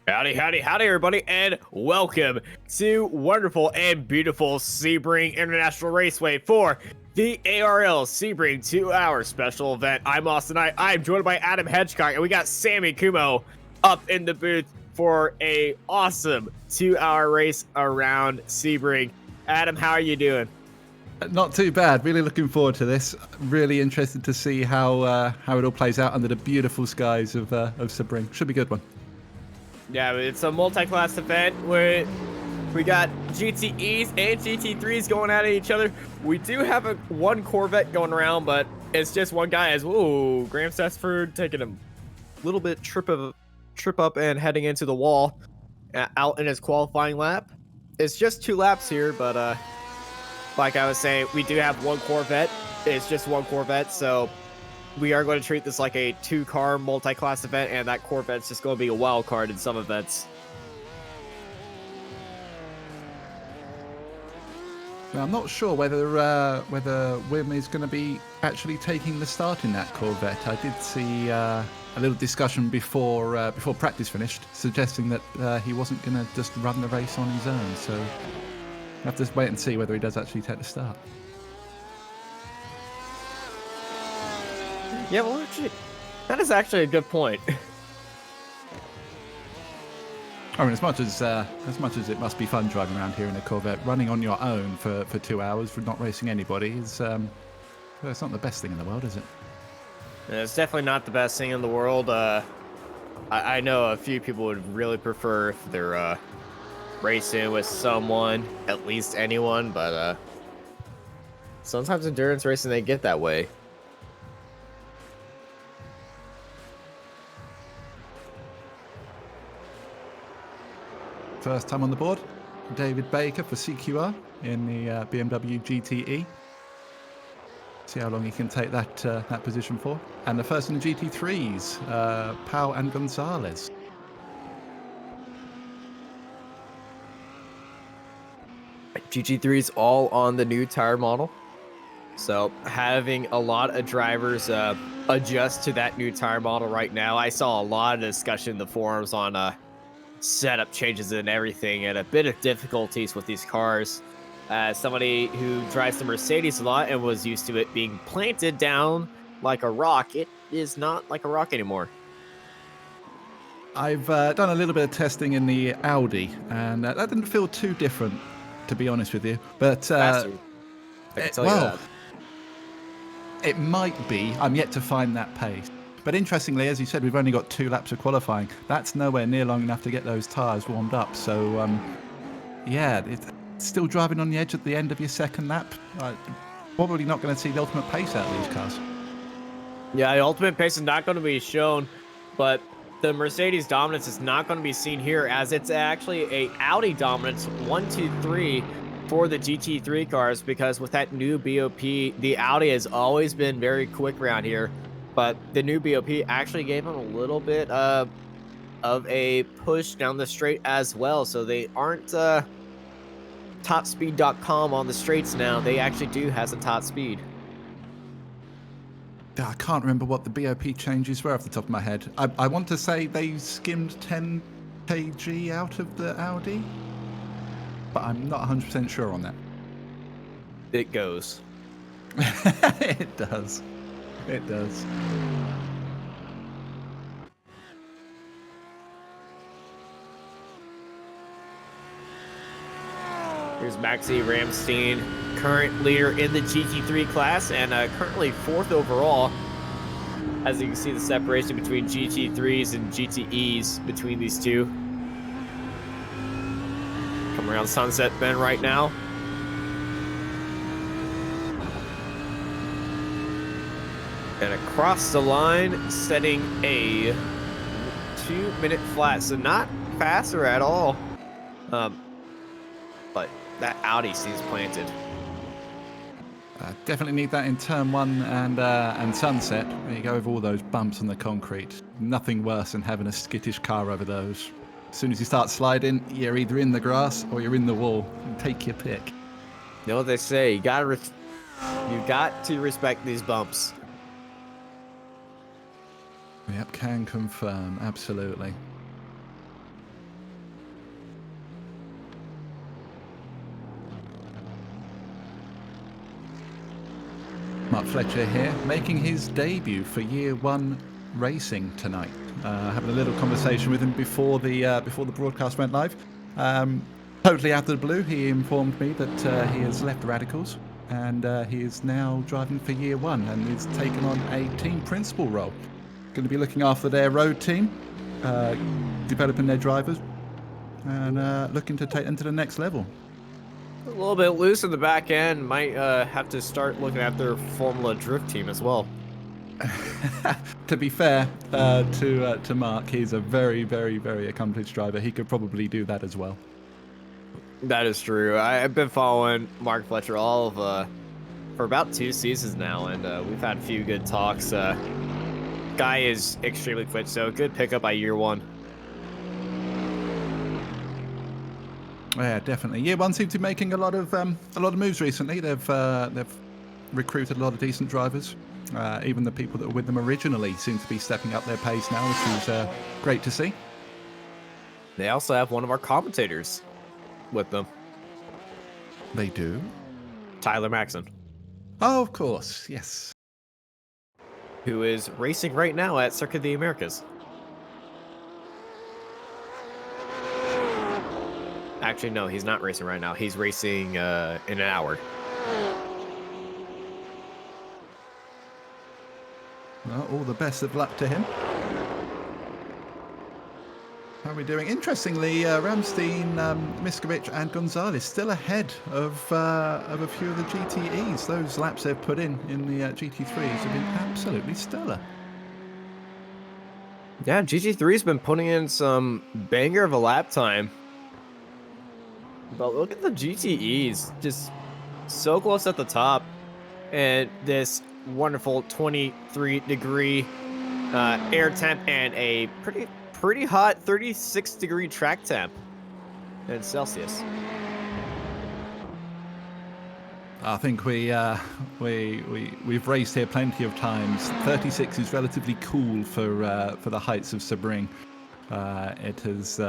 Howdy, howdy, howdy, everybody, and welcome to wonderful and beautiful Sebring International Raceway for the ARL Sebring 2-hour special event. I'm Austin Knight. I'm joined by Adam Hedgecock, and we got Sammy Kumo up in the booth for a awesome 2-hour race around Sebring. Adam, how are you doing? Not too bad. Really looking forward to this. Really interested to see how it all plays out under the beautiful skies of Sebring. Should be a good one. Yeah, it's a multi-class event where we got GTEs and GT3s going at each other. We do have one Corvette going around, but it's just one guy. Graham Stafford taking a little bit trip up and heading into the wall out in his qualifying lap. It's just 2 laps here, but like I was saying, we do have one Corvette. It's just one Corvette, so we are going to treat this like a 2-car multi-class event, and that Corvette's just going to be a wild card in some events. Now, I'm not sure whether Wim is going to be actually taking the start in that Corvette. I did see a little discussion before practice finished, suggesting that he wasn't going to just run the race on his own. So we'll have to wait and see whether he does actually take the start. Yeah, well, actually, that is actually a good point. I mean, as much as it must be fun driving around here in a Corvette, running on your own for 2 hours for not racing anybody is well, it's not the best thing in the world, is it? Yeah, it's definitely not the best thing in the world. I know a few people would really prefer if they're racing with someone, at least anyone, but sometimes endurance racing, they get that way. First time on the board, David Baker for CQR in the BMW GTE. See how long he can take that position for. And the first in the GT3s, Pau and Gonzalez. GT3's all on the new tire model, so having a lot of drivers adjust to that new tire model right now. I saw a lot of discussion in the forums on setup changes and everything, and a bit of difficulties with these cars. As somebody who drives the Mercedes a lot and was used to it being planted down like a rock, it is not like a rock anymore. I've done a little bit of testing in the Audi, and that didn't feel too different, to be honest with you. But Faster. I can tell you that. It might be. I'm yet to find that pace. But interestingly, as you said, we've only got 2 laps of qualifying. That's nowhere near long enough to get those tyres warmed up. So, yeah, it's still driving on the edge at the end of your second lap. Probably not going to see the ultimate pace out of these cars. Yeah, the ultimate pace is not going to be shown, but the Mercedes dominance is not going to be seen here, as it's actually a Audi dominance 1, 2, 3 for the GT3 cars, because with that new BOP, the Audi has always been very quick around here. But the new BOP actually gave them a little bit of a push down the straight as well. So they aren't topspeed.com on the straights now. They actually do have some top speed. I can't remember what the BOP changes were off the top of my head. I want to say they skimmed 10 kg out of the Audi, but I'm not 100% sure on that. It goes. It does. It does. Here's Maxi Ramstein, current leader in the GT3 class, and currently 4th overall. As you can see, the separation between GT3s and GTEs between these two. Come around Sunset Bend right now. And across the line, setting a 2-minute flat, so not faster at all. But that Audi seems planted. Definitely need that in turn 1 and Sunset. When you go over all those bumps on the concrete, nothing worse than having a skittish car over those. As soon as you start sliding, you're either in the grass or you're in the wall. Take your pick. You know what they say? You got to respect these bumps. Yep, can confirm, absolutely. Mark Fletcher here, making his debut for Year 1 Racing tonight. Having a little conversation with him before the broadcast went live. Totally out of the blue, he informed me that he has left Radicals and he is now driving for Year 1 and is taking on a team principal role. Going to be looking after their road team, developing their drivers, and looking to take them to the next level. A little bit loose in the back end. Might have to start looking at their Formula Drift team as well. To be fair to Mark, he's a very, very, very accomplished driver. He could probably do that as well. That is true. I've been following Mark Fletcher for about 2 seasons now, and we've had a few good talks. Guy is extremely quick, so good pickup by Year 1. Yeah, definitely. Year 1 seems to be making a lot of moves recently. They've recruited a lot of decent drivers. Even the people that were with them originally seem to be stepping up their pace now, which is great to see. They also have one of our commentators with them. They do? Tyler Maxon. Oh, of course, yes. Who is racing right now at Circuit of the Americas. Actually, no, he's not racing right now. He's racing in an hour. Well, all the best of luck to him. How are we doing? Interestingly, Ramstein, Miskovic and Gonzalez still ahead of a few of the GTEs. Those laps they've put in the GT3s have been absolutely stellar. Yeah, GT3's been putting in some banger of a lap time. But look at the GTEs, just so close at the top. And this wonderful 23-degree air temp and a pretty hot 36-degree track temp in Celsius. I think we've raced here plenty of times. 36 is relatively cool for the heights of Sebring. It has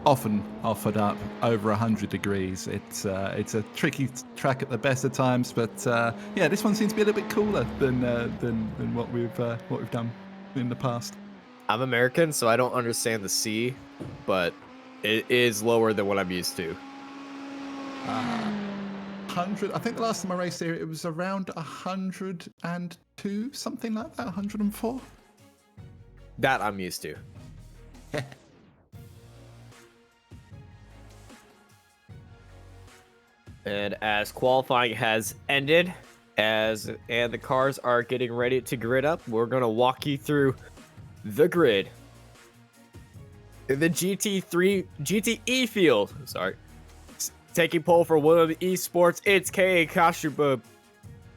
often offered up over 100 degrees. It's a tricky track at the best of times, but yeah, this one seems to be a little bit cooler than what we've done in the past. I'm American, so I don't understand the C, but it is lower than what I'm used to. 100. I think the last time I raced here, it was around 102, something like that. 104. That I'm used to. And as qualifying has ended, and the cars are getting ready to grid up, we're gonna walk you through the grid. In the GTE field, taking pole for William Esports, it's K.A. Kashuba,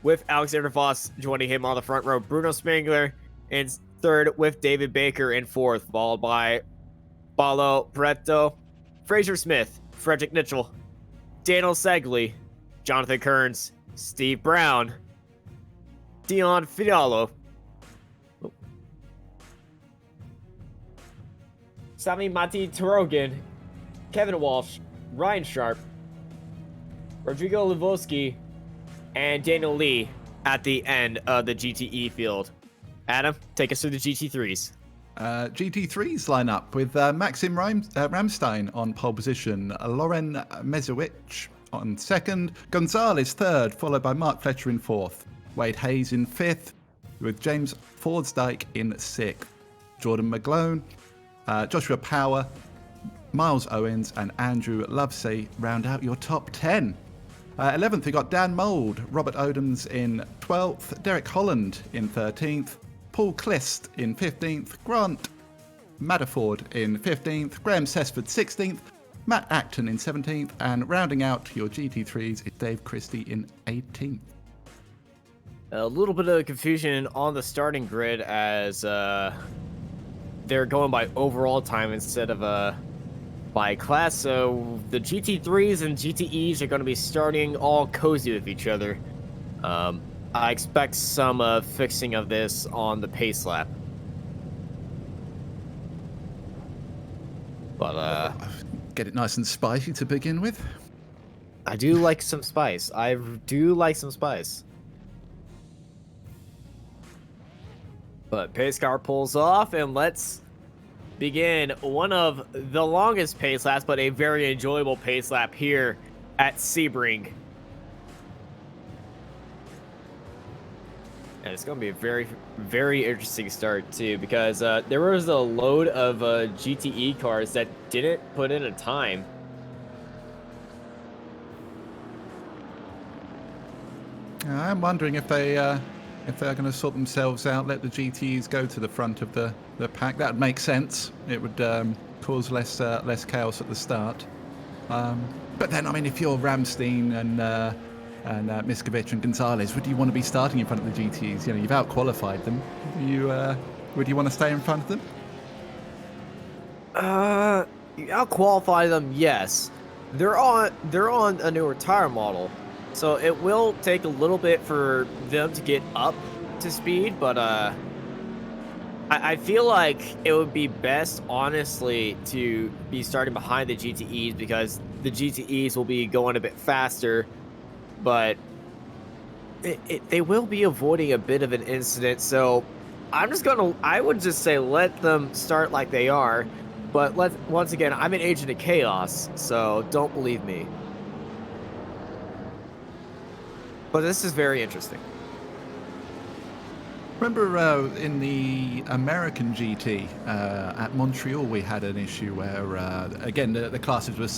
with Alexander Voss joining him on the front row. Bruno Spengler in third, with David Baker in fourth, followed by Paulo Preto, Fraser Smith, Frederick Mitchell, Daniel Segley, Jonathan Kearns, Steve Brown, Dion Fialo, Sami Mati Tarogan, Kevin Walsh, Ryan Sharp, Rodrigo Lavoski, and Daniel Lee at the end of the GTE field. Adam, take us through the GT3s. GT3s line up with Maxim Ramstein on pole position, Loren Mezowicz on second, Gonzalez third, followed by Mark Fletcher in fourth, Wade Hayes in fifth, with James Fordsdyke in sixth, Jordan McGlone, Joshua Power, Miles Owens and Andrew Lovesey round out your top 10. 11th, we got Dan Mould, Robert Odoms in 12th, Derek Holland in 13th, Paul Clist in 15th, Grant Maddaford in 15th, Graham Sesford 16th, Matt Acton in 17th, and rounding out your GT3s is Dave Christie in 18th. A little bit of confusion on the starting grid as they're going by overall time instead of by class. So the GT3s and GTEs are going to be starting all cozy with each other. I expect some fixing of this on the pace lap. But get it nice and spicy to begin with. I do like some spice. I do like some spice. But pace car pulls off, and let's begin one of the longest pace laps, but a very enjoyable pace lap here at Sebring. And it's going to be a very, very interesting start, too, because there was a load of GTE cars that didn't put in a time. I'm wondering if they're going to sort themselves out, let the GTEs go to the front of the pack. That would make sense. It would cause less chaos at the start. But then, I mean, if you're Ramstein and Miskovic and Gonzalez, would you want to be starting in front of the GTEs? You know, you've out-qualified them. Would you want to stay in front of them? Out-qualify them, yes. They're on a newer tire model, so it will take a little bit for them to get up to speed, but I feel like it would be best, honestly, to be starting behind the GTEs because the GTEs will be going a bit faster, but they will be avoiding a bit of an incident. So I would just say let them start like they are, but once again, I'm an agent of chaos, so don't believe me. But this is very interesting. Remember in the American GT at Montreal, we had an issue where, again, the classes were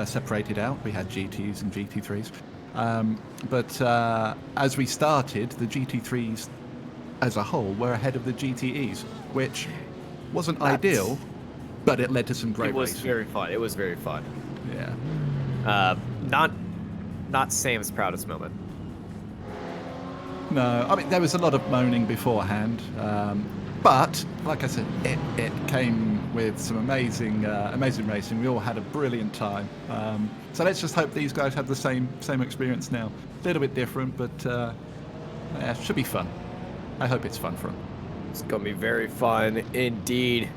separated out. We had GTs and GT3s. But as we started, the GT3s as a whole were ahead of the GTEs, which wasn't ideal, but it led to some great racing. Very fun. It was very fun. Yeah. Not Sam's proudest moment. No, I mean, there was a lot of moaning beforehand, but like I said, it came with some amazing racing. We all had a brilliant time. So let's just hope these guys have the same experience now. A little bit different, but yeah, it should be fun. I hope it's fun for them. It's gonna be very fun indeed,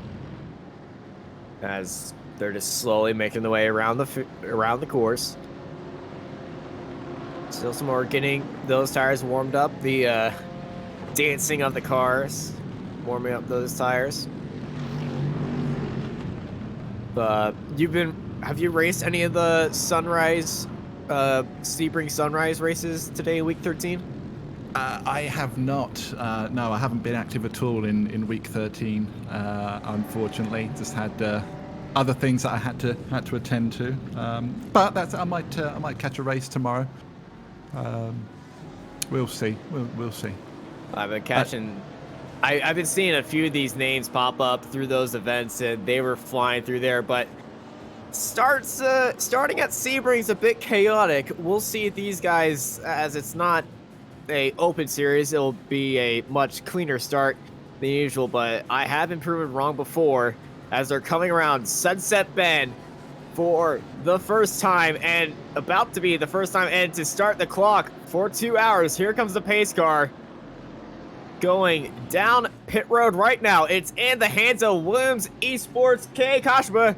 as they're just slowly making the way around the course. Still some more getting those tires warmed up. The dancing of the cars, warming up those tires. Have you raced any of the Sunrise, Sebring Sunrise races today, week 13? I have not. No, I haven't been active at all in week 13. Unfortunately, just had other things that I had to attend to. But I might catch a race tomorrow. We'll see. We'll see. I've been catching. I've been seeing a few of these names pop up through those events, and they were flying through there. But starting at Sebring's a bit chaotic. We'll see these guys, as it's not a open series. It'll be a much cleaner start than usual. But I have been proven wrong before, as they're coming around Sunset Bend for the first time, and about to be the first time, and to start the clock for 2 hours. Here comes the pace car going down pit road right now. It's in the hands of Williams Esports K Kashima,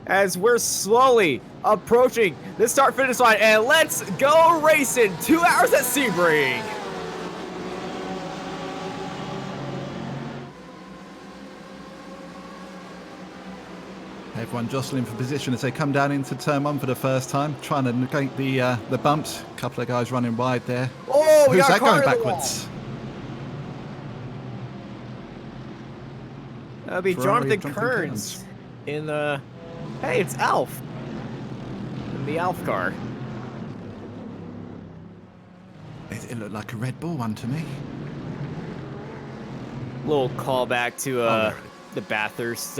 as we're slowly approaching the start finish line, and let's go racing. 2 hours at Sebring. Everyone jostling for position as they come down into turn one for the first time, trying to negate the bumps. A couple of guys running wide there. Oh, who's that going backwards? That'll be Jonathan Kearns in the. Hey, it's Alf. In the Alf car. It looked like a Red Bull one to me. Little callback to the Bathurst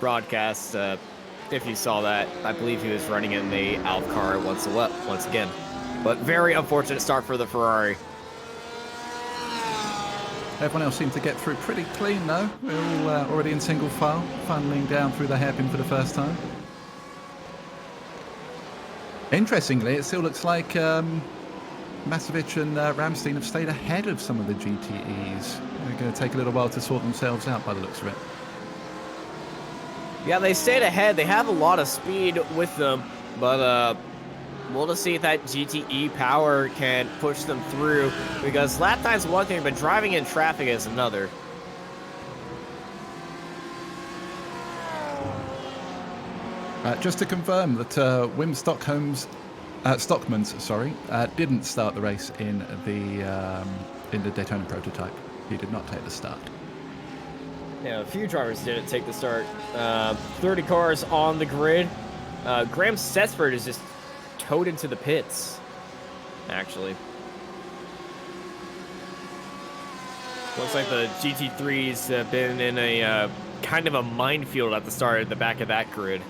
broadcast. If you saw that, I believe he was running in the Alf car once again. But very unfortunate start for the Ferrari. Everyone else seemed to get through pretty clean though. We're all already in single file, funneling down through the hairpin for the first time. Interestingly, it still looks like Masovic and Ramstein have stayed ahead of some of the GTEs. They're going to take a little while to sort themselves out by the looks of it. Yeah, they stayed ahead. They have a lot of speed with them, but we'll just see if that GTE power can push them through, because lap time's one thing, but driving in traffic is another. Just to confirm that Wim Stockman's didn't start the race in the Daytona prototype. He did not take the start. Yeah, a few drivers didn't take the start. 30 cars on the grid. Graham Setsford is just towed into the pits, actually. Looks like the GT3s have been in a kind of a minefield at the start at the back of that grid.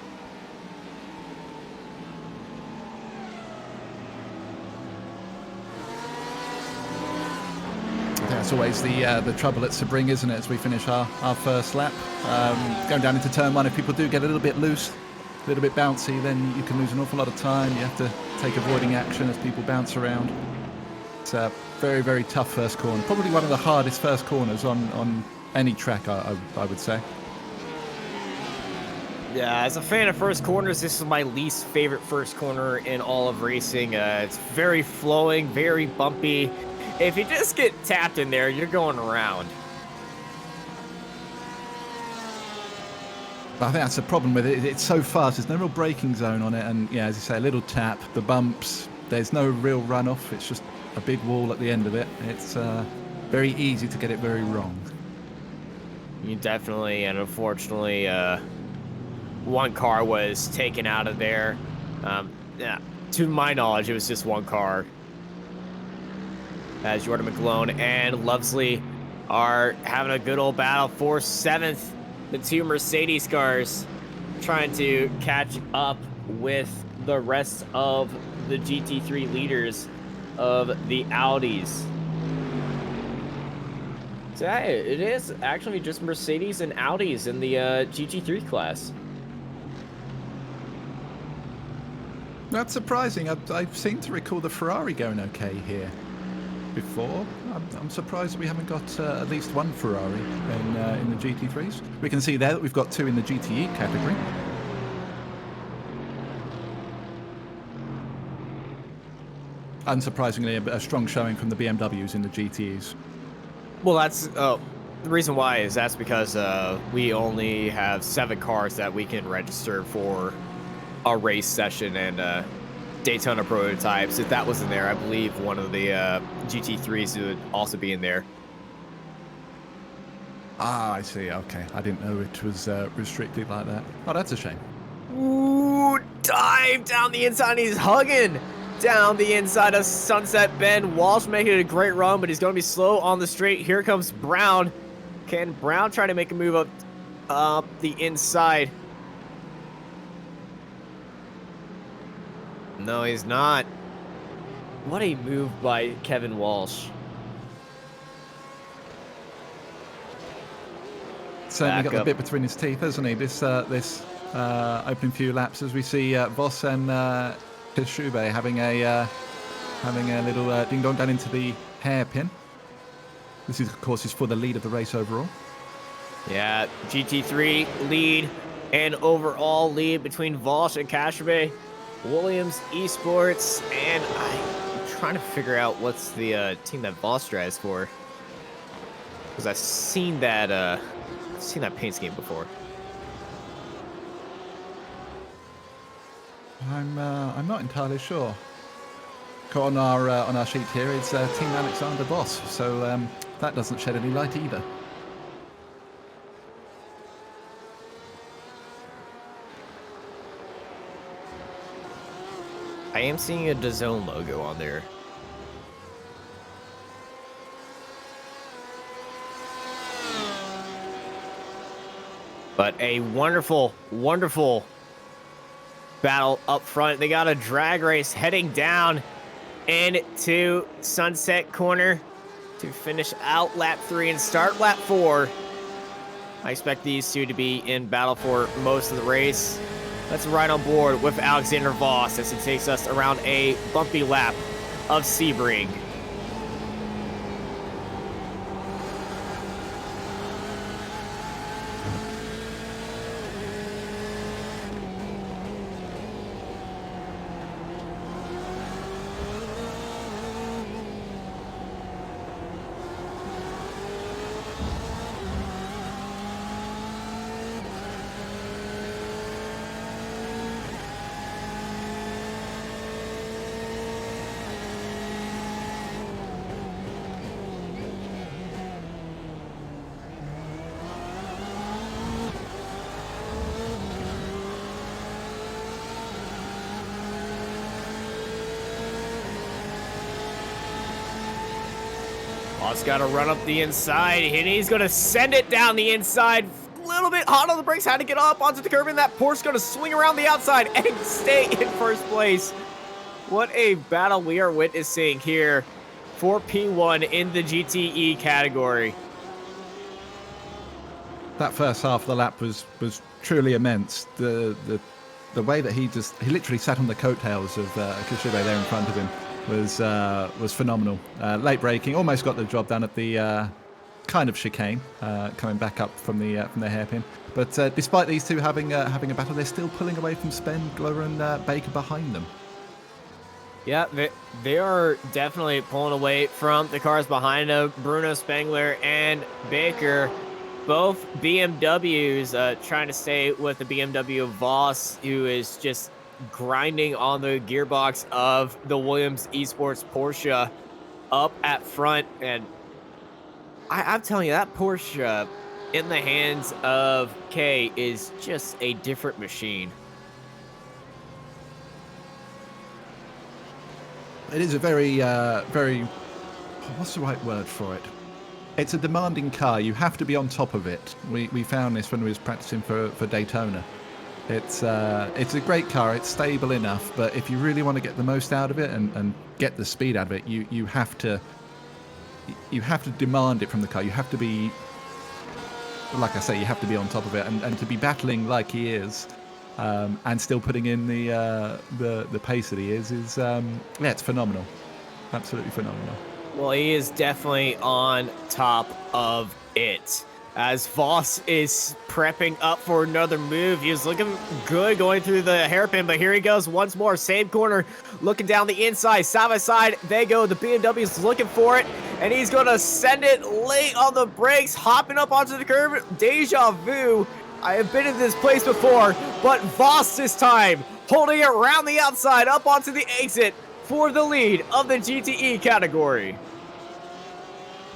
That's always the trouble at Sebring, isn't it, as we finish our first lap. Going down into turn one, if people do get a little bit loose, a little bit bouncy, then you can lose an awful lot of time. You have to take avoiding action as people bounce around. It's a very, very tough first corner. Probably one of the hardest first corners on any track, I would say. Yeah, as a fan of first corners, this is my least favorite first corner in all of racing. It's very flowing, very bumpy. If you just get tapped in there, you're going around. I think that's the problem with it. It's so fast. There's no real braking zone on it. And yeah, as you say, a little tap, the bumps. There's no real runoff. It's just a big wall at the end of it. It's very easy to get it very wrong. You definitely, and unfortunately, one car was taken out of there. Yeah, to my knowledge, it was just one car. As Jordan McGlone and Lovesley are having a good old battle for 7th. The two Mercedes cars trying to catch up with the rest of the GT3 leaders of the Audis. So yeah, it is actually just Mercedes and Audis in the GT3 class. That's surprising. I seem to recall the Ferrari going okay here before. I'm surprised we haven't got at least one Ferrari in the GT3s. We can see there that we've got two in the GTE category. Unsurprisingly, a strong showing from the BMWs in the GTEs. Well, that's the reason why is that's because we only have 7 cars that we can register for a race session and Daytona prototypes. If that was in there, I believe one of the GT3s would also be in there. Ah, I see. Okay, I didn't know it was restricted like that. Oh, that's a shame. Ooh, dive down the inside. He's hugging down the inside of Sunset Bend. Walsh making it a great run, but he's going to be slow on the straight. Here comes Brown. Can Brown try to make a move up the inside? No, he's not. What a move by Kevin Walsh. Certainly got the bit between his teeth, hasn't he? This opening few laps, as we see Voss and Schube having a little ding dong down into the hairpin. This is, of course, is for the lead of the race overall. Yeah, GT3 lead and overall lead between Walsh and Kasherbe. Williams Esports, and I'm trying to figure out what's the team that Voss drives for, because I've seen that paint scheme before. I'm not entirely sure. On our sheet here, it's Team Alexander Voss, so that doesn't shed any light either. I am seeing a DAZN logo on there. But a wonderful, wonderful battle up front. They got a drag race heading down into Sunset Corner to finish out lap 3 and start lap 4. I expect these two to be in battle for most of the race. Let's ride on board with Alexander Voss as he takes us around a bumpy lap of Sebring. Voss got to run up the inside, and he's going to send it down the inside. A little bit hot on the brakes, had to get up onto the curb, and that Porsche going to swing around the outside and stay in first place. What a battle we are witnessing here for P1 in the GTE category. That first half of the lap was truly immense. The way that he literally sat on the coattails of Kashibe there in front of him was phenomenal. Late braking, almost got the job done at the kind of chicane, coming back up from the hairpin. But despite these two having a battle, they're still pulling away from Spengler and Baker behind them. Yeah, they are definitely pulling away from the cars behind them. Bruno Spengler and Baker, both BMWs, trying to stay with the BMW Voss, who is just grinding on the gearbox of the Williams Esports Porsche up at front. And I'm telling you, that Porsche in the hands of K is just a different machine. It is a very, what's the right word for it? It's a demanding car. You have to be on top of it. We found this when we was practicing for Daytona. It's a great car. It's stable enough, but if you really want to get the most out of it and get the speed out of it, you have to demand it from the car. You have to be, like I say, you have to be on top of it, and to be battling like he is. And still putting in the pace that he is yeah, it's phenomenal. Absolutely phenomenal. Well, he is definitely on top of it. As Voss is prepping up for another move. He was looking good going through the hairpin, but here he goes once more. Same corner, looking down the inside, side by side. They go. The BMW is looking for it, and he's going to send it late on the brakes, hopping up onto the curb. Deja vu. I have been in this place before, but Voss this time holding it around the outside up onto the exit for the lead of the GTE category.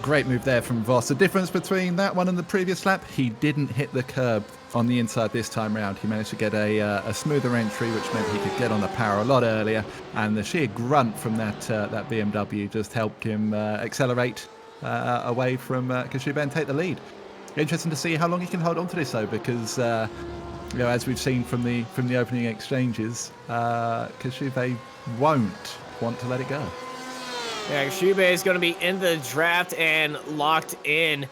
Great move there from Voss. The difference between that one and the previous lap, he didn't hit the curb on the inside this time round. He managed to get a smoother entry, which meant he could get on the power a lot earlier, and the sheer grunt from that BMW just helped him accelerate away from Kashibe and take the lead. Interesting to see how long he can hold on to this, though, because as we've seen from the opening exchanges, Kashibe won't want to let it go. Yeah, Kashibe is going to be in the draft and locked in,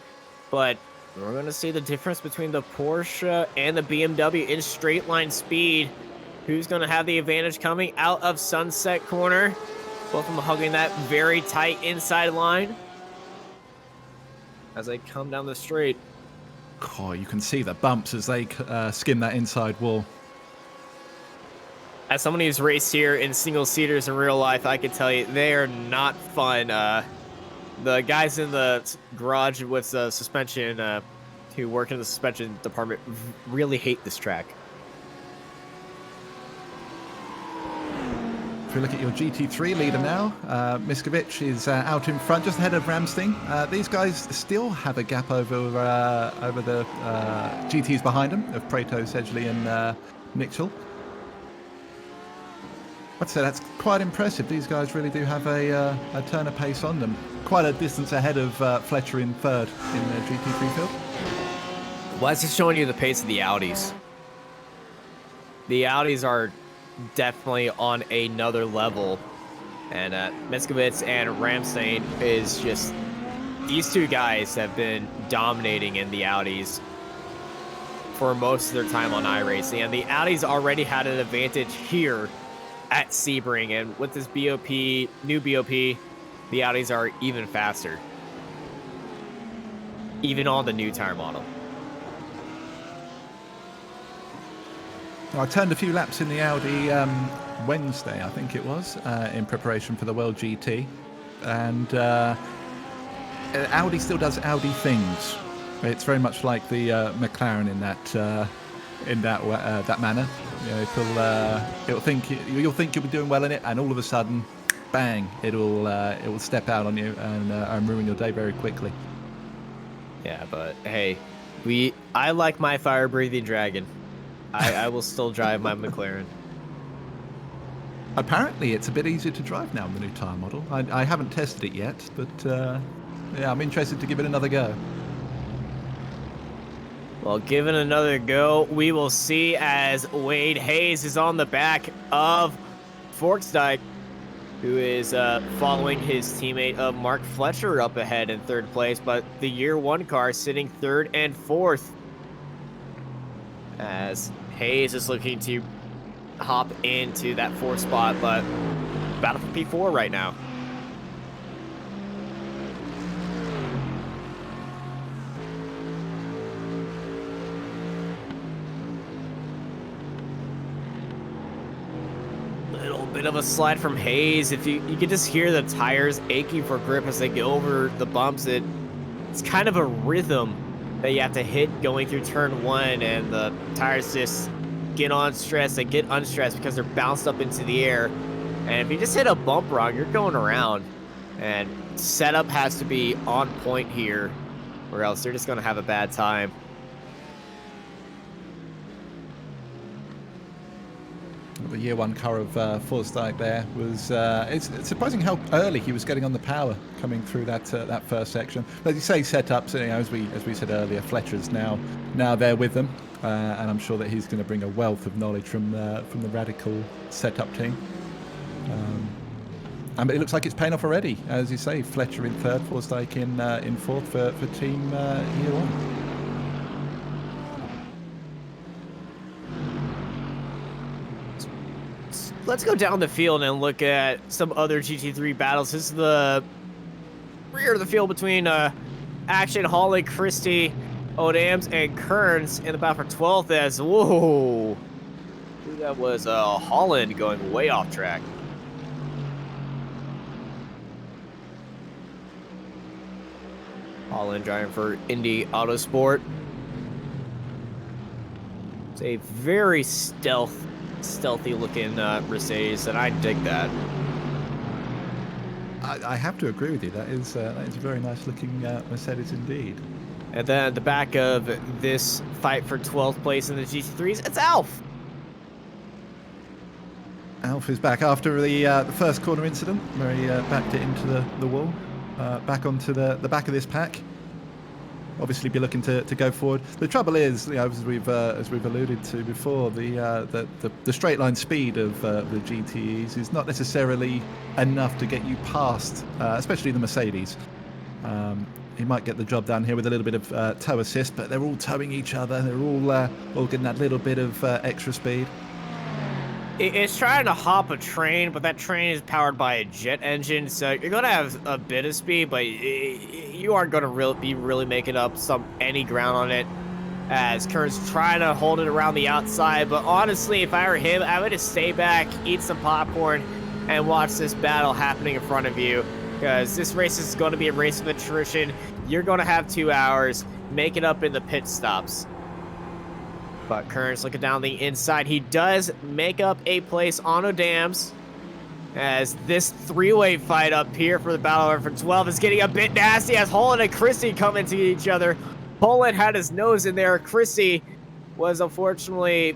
but we're going to see the difference between the Porsche and the BMW in straight line speed. Who's going to have the advantage coming out of Sunset Corner? Both of them hugging that very tight inside line as they come down the straight. Oh, you can see the bumps as they skim that inside wall. As someone who's raced here in single-seaters in real life, I can tell you they are not fun. The guys in the garage with suspension, who work in the suspension department, really hate this track. If we look at your GT3 leader now, Miskovic is out in front, just ahead of Ramstein. These guys still have a gap over the GTs behind them, of Prato, Sedgley and Mitchell. I'd say that's quite impressive. These guys really do have a turn of pace on them. Quite a distance ahead of Fletcher in third in the GT3 field. Well, that's just showing you the pace of the Audis. The Audis are definitely on another level, and Miskovic and Ramstein is just, these two guys have been dominating in the Audis for most of their time on iRacing, and the Audis already had an advantage here at Sebring, and with this new BOP, the Audis are even faster, even on the new tire model. I turned a few laps in the Audi Wednesday, I think it was, in preparation for the World GT, and Audi still does Audi things. It's very much like the McLaren in that manner. You know, you'll think you'll be doing well in it, and all of a sudden, bang! It will step out on you and ruin your day very quickly. Yeah, but hey, I like my fire-breathing dragon. I will still drive my McLaren. Apparently, it's a bit easier to drive now in the new tyre model. I haven't tested it yet, but Yeah, I'm interested to give it another go. Well, given another go, we will see as Wade Hayes is on the back of Forksdyke, who is following his teammate of Mark Fletcher up ahead in third place, but the year one car sitting third and fourth, as Hayes is looking to hop into that fourth spot, but battle for P4 right now. Little bit of a slide from Hayes. If you could just hear the tires aching for grip as they go over the bumps. It's kind of a rhythm that you have to hit going through turn one, and the tires just get on stress and get unstressed because they're bounced up into the air. And if you just hit a bump wrong, you're going around. And setup has to be on point here, or else they're just going to have a bad time. The year one car of Forsyth there was. It's surprising how early he was getting on the power coming through that first section. But as you say, setups. You know, as we said earlier, Fletcher's now there with them, and I'm sure that he's going to bring a wealth of knowledge from the Radical setup team. And it looks like it's paying off already. As you say, Fletcher in third, Forsyth in fourth for team year one. Let's go down the field and look at some other GT3 battles. This is the rear of the field between Action, Holly, Christie, O'Dams, and Kearns in the battle for 12th as, whoa, I think that was Holland going way off track. Holland driving for Indy Autosport. It's a very stealthy looking Mercedes, and I dig that. I have to agree with you. That is a very nice looking Mercedes indeed. And then at the back of this fight for 12th place in the GT3s, it's Alf. Alf is back after the first corner incident where he backed it into the wall. Back onto the back of this pack. Obviously, be looking to go forward. The trouble is, you know, as we've alluded to before, the straight line speed of the GTEs is not necessarily enough to get you past, especially the Mercedes. He might get the job done here with a little bit of toe assist, but they're all towing each other. They're all getting that little bit of extra speed. It's trying to hop a train, but that train is powered by a jet engine, so you're going to have a bit of speed, but you aren't going to be really making up any ground on it, as Kearns trying to hold it around the outside. But honestly, if I were him, I would just stay back, eat some popcorn, and watch this battle happening in front of you, because this race is going to be a race of attrition. You're going to have 2 hours. Make it up in the pit stops. But Kearns looking down the inside. He does make up a place on O'Dams, as this three-way fight up here for the battle for 12 is getting a bit nasty as Holland and Christie come into each other. Holland had his nose in there. Christie was unfortunately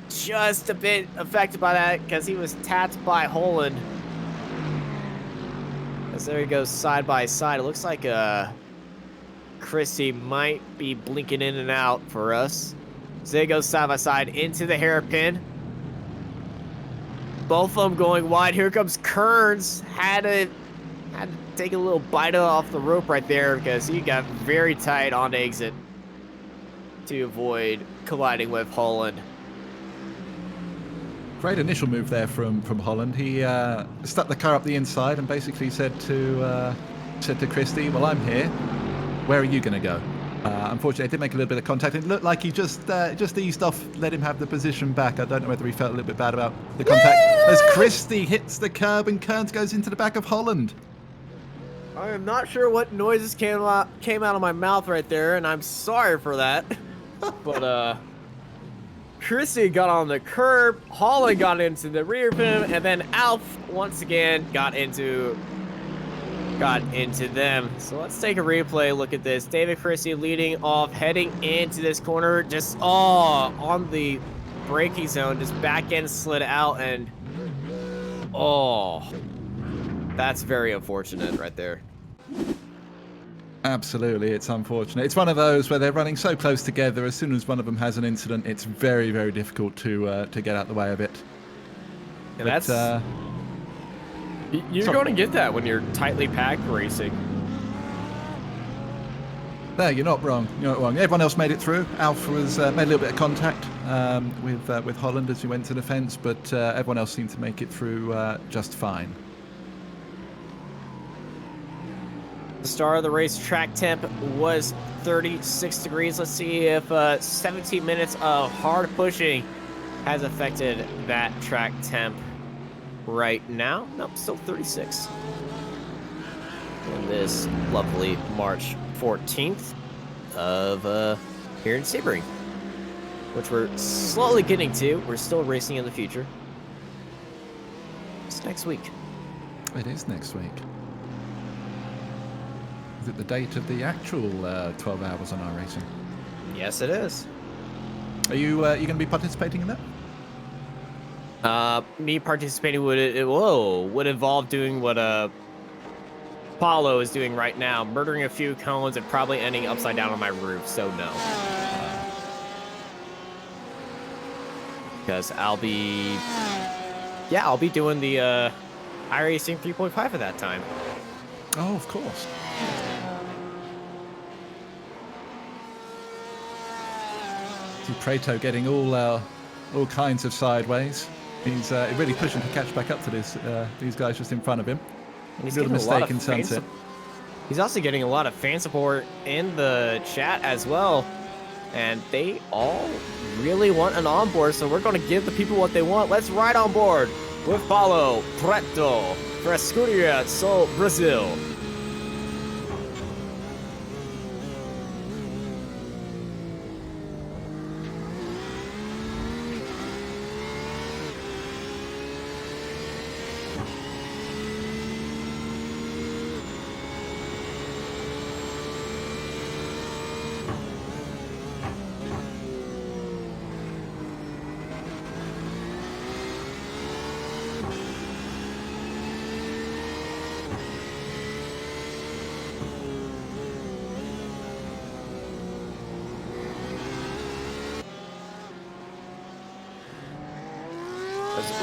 just a bit affected by that because he was tapped by Holland. As there he goes side by side. It looks like Christie might be blinking in and out for us. So they go side by side into the hairpin. Both of them going wide. Here comes Kearns. Had to take a little bite off the rope right there because he got very tight on exit to avoid colliding with Holland. Great initial move there from Holland. He stuck the car up the inside and basically said to Christie, "Well, I'm here. Where are you going to go?" Unfortunately, I did make a little bit of contact. It looked like he just eased off, let him have the position back. I don't know whether he felt a little bit bad about the contact. As Christie hits the curb and Kearns goes into the back of Holland. I am not sure what noises came out of my mouth right there, and I'm sorry for that. But Christie got on the curb, Holland got into the rear of him, and then Alf once again got into them. So let's take a replay look at this. David Christie leading off, heading into this corner, just on the braking zone, just back end slid out, and that's very unfortunate right there. Absolutely, it's unfortunate. It's one of those where they're running so close together. As soon as one of them has an incident, it's very, very difficult to get out the way of it. And But, that's you're going to get that when you're tightly packed racing. No, you're not wrong. You're not wrong. Everyone else made it through. Alpha was made a little bit of contact with Holland as he went to the fence, but everyone else seemed to make it through just fine. The start of the race track temp was 36 degrees. Let's see if 17 minutes of hard pushing has affected that track temp right now. Nope, still 36. On this lovely March 14th of here in Sebring, which we're slowly getting to. We're still racing in the future. It's next week. It is next week. Is it the date of the actual 12 hours on our racing? Yes, it is. Are you going to be participating in that? Me participating would involve doing what Paulo is doing right now, murdering a few cones and probably ending upside down on my roof. So no, because I'll be doing the iRacing 3.5 at that time. Oh, of course. See Prato getting all kinds of sideways. He's really pushing to catch back up to these guys just in front of him. He's Little getting a lot mistake of in sunset. He's also getting a lot of fan support in the chat as well, and they all really want an onboard. So we're going to give the people what they want. Let's ride on board with Paulo Preto for Escuderia Sul Brazil.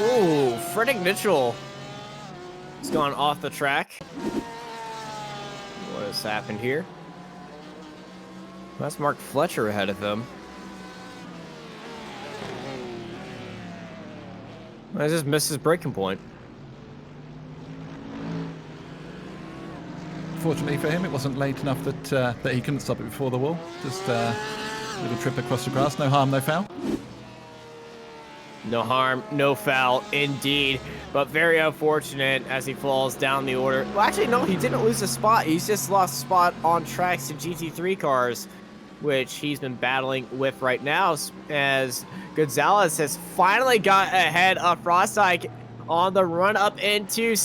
Ooh, Frederick Mitchell has gone off the track. What has happened here? That's Mark Fletcher ahead of him. I just missed his braking point. Fortunately for him, it wasn't late enough that he couldn't stop it before the wall. Just a little trip across the grass. No harm, no foul. No harm, no foul, indeed. But very unfortunate as he falls down the order. Well, actually, no, he didn't lose a spot. He's just lost a spot on tracks to GT3 cars, which he's been battling with right now, as Gonzalez has finally got ahead of Frostike on the run up into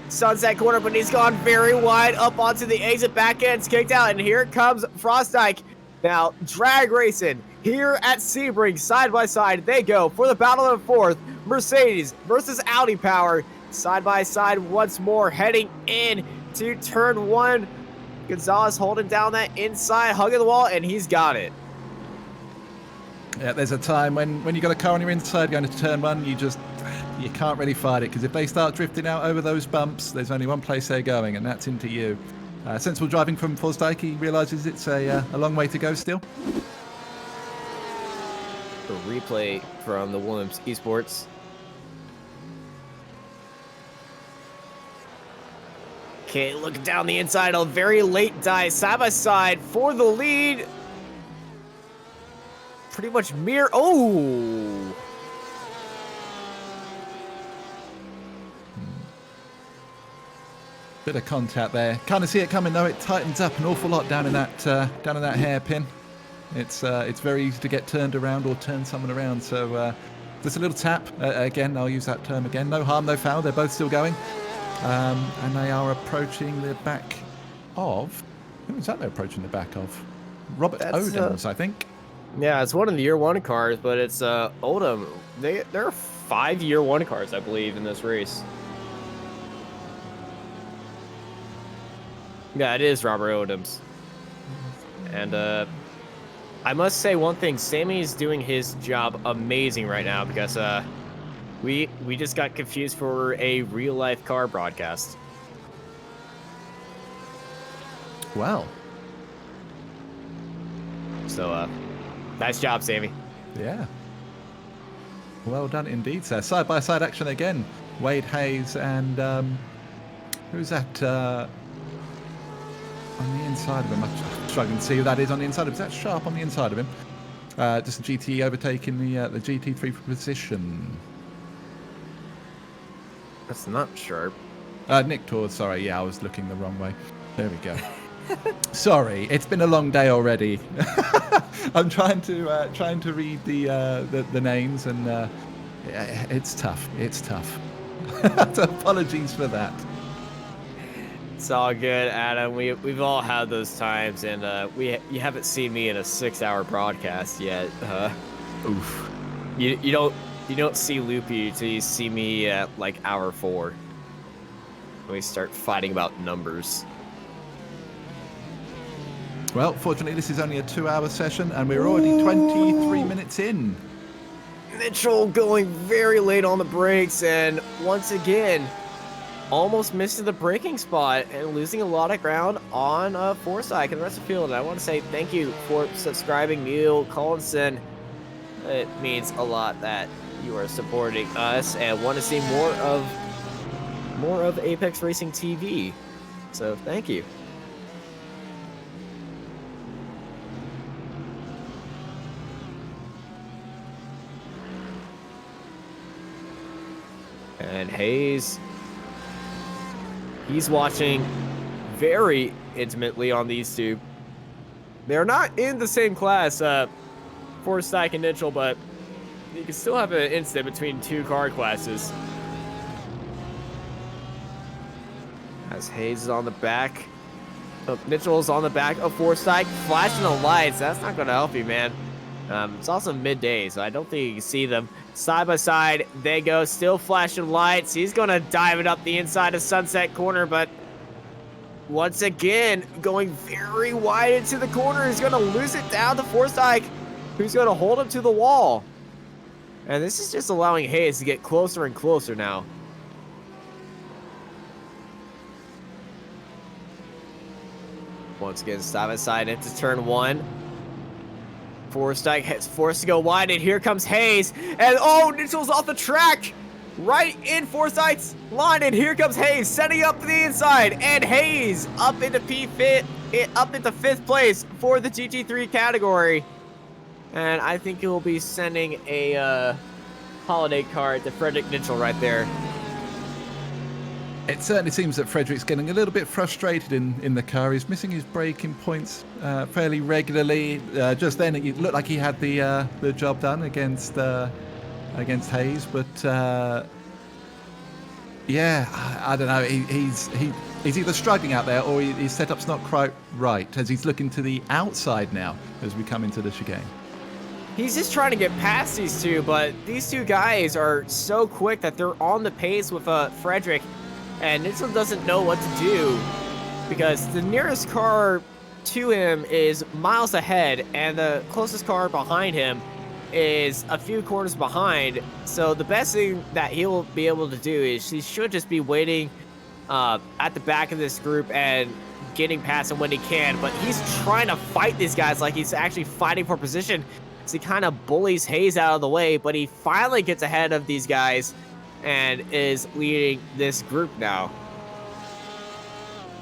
Sunset Corner, but he's gone very wide up onto the exit. Back end's kicked out, and here comes Frostike. Now, drag racing here at Sebring, side by side. They go for the battle of the fourth. Mercedes versus Audi power, side by side once more, heading in to turn one. Gonzalez holding down that inside, hugging the wall, and he's got it. Yeah, there's a time when you got a car on your inside going to turn one, you can't really fight it, because if they start drifting out over those bumps, there's only one place they're going, and that's into you. Sensible driving from Forsdyke. He realises it's a long way to go still. A replay from the Williams Esports. Okay, look down the inside. A very late dive, side by side for the lead. Pretty much mirror. Oh! Bit of contact there. Kind of see it coming though. It tightens up an awful lot down in that hairpin. It's very easy to get turned around or turn someone around. So just a little tap. Again, I'll use that term again. No harm, no foul. They're both still going, and they are approaching the back of. Who is that? They're approaching the back of Robert Odems, I think. Yeah, it's one of the year one cars, but it's Odom. There are 5 year one cars, I believe, in this race. Yeah, it is Robert Odems. And I must say one thing, Sammy is doing his job amazing right now because we just got confused for a real life car broadcast. Well. So nice job, Sammy. Yeah. Well done indeed, sir. Side by side action again. Wade Hayes and who's that on the inside of him? I'm struggling to see who that is on the inside of him. Is that Sharp on the inside of him? Just a GTE overtaking the GT3 position. That's not Sharp. Nick Todd, sorry. Yeah, I was looking the wrong way. There we go. Sorry, it's been a long day already. I'm trying to read the names, and yeah, it's tough. It's tough. So apologies for that. It's all good, Adam. We've all had those times, and you haven't seen me in a 6-hour broadcast yet. Oof. You don't see Loopy until you see me at like hour 4. When we start fighting about numbers. Well, fortunately, this is only a 2-hour session, and we're already 23 minutes in. Mitchell going very late on the brakes, and once again, almost missing the braking spot and losing a lot of ground on Forsyth and the rest of the field. And I want to say thank you for subscribing, Neil Collinson. It means a lot that you are supporting us and want to see more of Apex Racing TV. So thank you. And Hayes, he's watching very intimately on these two. They're not in the same class, Forsyth and Mitchell, but you can still have an incident between two car classes. As Hayes is on the back. Oh, Mitchell's on the back of Forsyth, flashing the lights. That's not going to help you, man. It's also midday, so I don't think you can see them. Side by side, they go, still flashing lights. He's going to dive it up the inside of Sunset Corner, but once again, going very wide into the corner. He's going to lose it down to Forsyth, who's going to hold him to the wall. And this is just allowing Hayes to get closer and closer now. Once again, side by side into turn 1. Forsyth is forced to go wide, and here comes Hayes. And oh, Mitchell's off the track! Right in Forsyth's line, and here comes Hayes, setting up to the inside. And Hayes up into fifth place for the GT3 category. And I think he'll be sending a holiday card to Frederick Mitchell right there. It certainly seems that Frederick's getting a little bit frustrated in the car. He's missing his braking points fairly regularly. Just then, it looked like he had the job done against Hayes, but yeah, I don't know. He's either struggling out there, or his setup's not quite right, as he's looking to the outside now as we come into the chicane. He's just trying to get past these two, but these two guys are so quick that they're on the pace with Frederick. And Mitchell doesn't know what to do because the nearest car to him is miles ahead, and the closest car behind him is a few corners behind. So the best thing that he'll be able to do is he should just be waiting at the back of this group and getting past him when he can. But he's trying to fight these guys like he's actually fighting for position. So he kind of bullies Hayes out of the way, but he finally gets ahead of these guys and is leading this group now.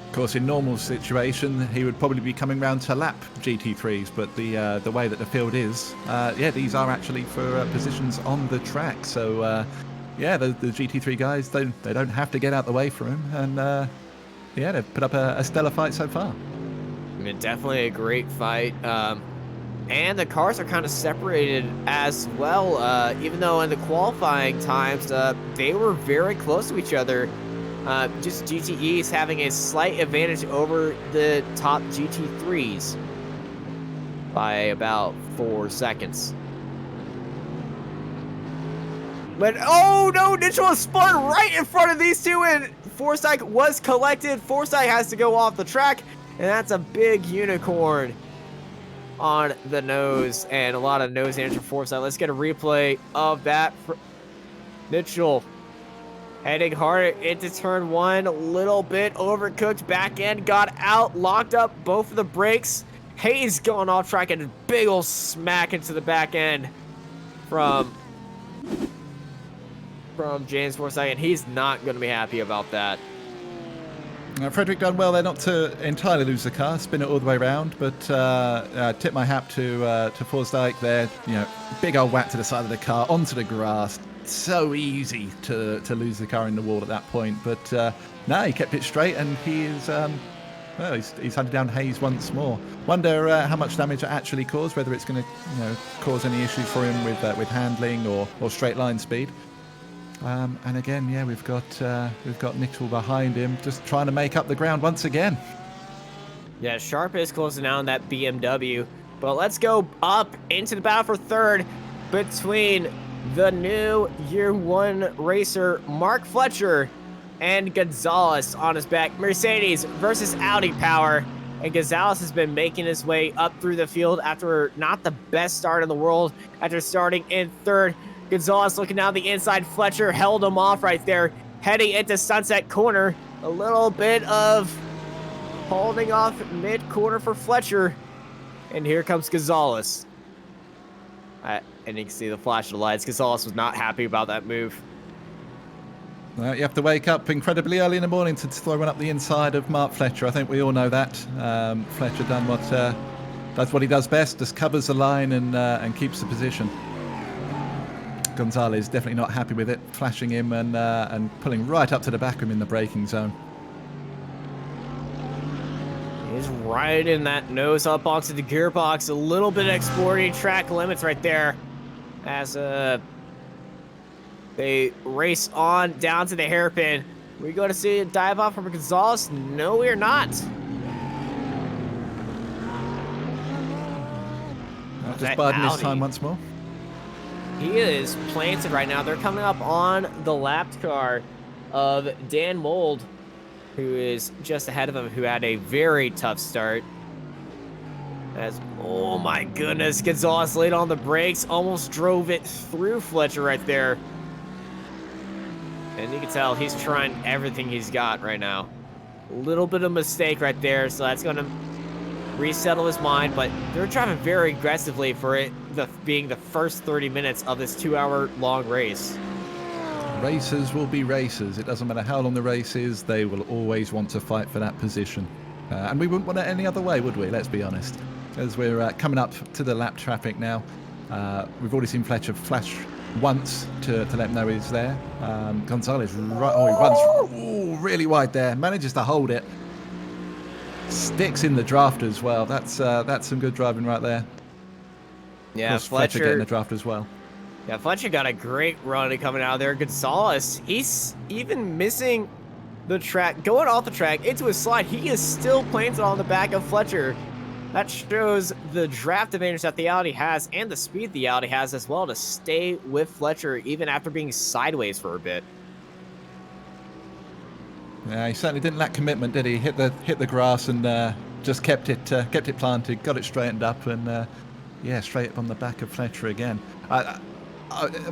Of course, in normal situation, he would probably be coming round to lap GT3s, but the way that the field is, yeah, these are actually for positions on the track. So, yeah, the GT3 guys, they don't have to get out the way for him, and yeah, they've put up a stellar fight so far. I mean, definitely a great fight. And the cars are kind of separated as well, even though in the qualifying times, they were very close to each other. Just GTEs having a slight advantage over the top GT3s by about 4 seconds. But, oh no, Mitchell spun right in front of these two, and Forsyth was collected. Forsyth has to go off the track, and that's a big unicorn. on the nose and a lot of nose damage for Forsyth. Let's get a replay of that. Mitchell heading hard into turn 1, a little bit overcooked. Back end got out, locked up both of the brakes. Hayes going off track and a big ol' smack into the back end from James Forsyth, and he's not going to be happy about that. Frederick done well there not to entirely lose the car, spin it all the way around, but tip my hat to Forsyth there. You know, big old whack to the side of the car, onto the grass. So easy to lose the car in the wall at that point, but no, he kept it straight, and he is well, he's hunted down Hayes once more. Wonder how much damage it actually caused, whether it's going to cause any issues for him with handling or straight line speed. And again, yeah, we've got Mitchell behind him, just trying to make up the ground once again. Yeah, Sharp is closing down that BMW, but let's go up into the battle for third between the new Year 1 racer Mark Fletcher and Gonzalez on his back. Mercedes versus Audi power, and Gonzalez has been making his way up through the field after not the best start in the world, after starting in third. Gonzalez looking down the inside. Fletcher held him off right there, heading into Sunset Corner. A little bit of holding off mid-corner for Fletcher. And here comes Gonzalez. And you can see the flash of the lights. Gonzalez was not happy about that move. Well, you have to wake up incredibly early in the morning to throw one up the inside of Mark Fletcher. I think we all know that. Fletcher done does what he does best, just covers the line and keeps the position. Gonzalez definitely not happy with it, flashing him and pulling right up to the back of him in the braking zone. He's right in that nose up onto the gearbox. A little bit of exporting track limits right there as they race on down to the hairpin. We go to see a dive off from Gonzalez. No, we're not. Just biding his time once more. He is planted right now. They're coming up on the lapped car of Dan Mold, who is just ahead of him, who had a very tough start. Oh my goodness, Gonzalez laid on the brakes, almost drove it through Fletcher right there. And you can tell he's trying everything he's got right now. A little bit of mistake right there, so that's going to resettle his mind, but they're driving very aggressively for it being the first 30 minutes of this 2-hour-long race. Racers will be racers. It doesn't matter how long the race is, they will always want to fight for that position. And we wouldn't want it any other way, would we? Let's be honest. As we're coming up to the lap traffic now, we've already seen Fletcher flash once to let him know he's there. Gonzalez, he runs really wide there, manages to hold it. Sticks in the draft as well. That's some good driving right there. Yeah, Fletcher getting the draft as well. Yeah, Fletcher got a great run coming out of there. Gonzalez, he's even missing the track, going off the track into a slide. He is still planted on the back of Fletcher. That shows the draft advantage that the Audi has and the speed the Audi has as well to stay with Fletcher even after being sideways for a bit. Yeah, he certainly didn't lack commitment, did he? Hit the grass and just kept it planted, got it straightened up, and yeah, straight up on the back of Fletcher again.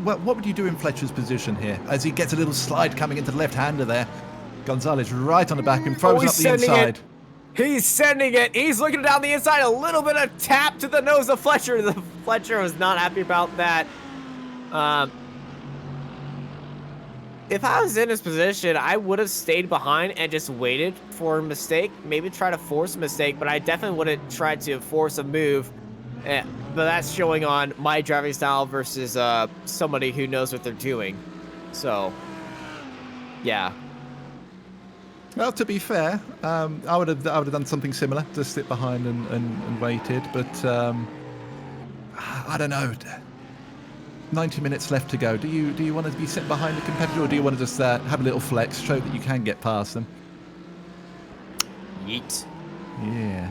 What would you do in Fletcher's position here? As he gets a little slide coming into the left-hander there, Gonzalez right on the back and throws up the inside. He's sending it. He's looking down the inside. A little bit of tap to the nose of Fletcher. The Fletcher was not happy about that. If I was in his position, I would have stayed behind and just waited for a mistake. Maybe try to force a mistake, but I definitely wouldn't try to force a move. But that's showing on my driving style versus somebody who knows what they're doing. So, yeah. Well, to be fair, I would have done something similar, just sit behind and waited. But I don't know. 90 minutes left to go. Do you want to be sitting behind the competitor, or do you want to just have a little flex, show that you can get past them? Yeet. Yeah.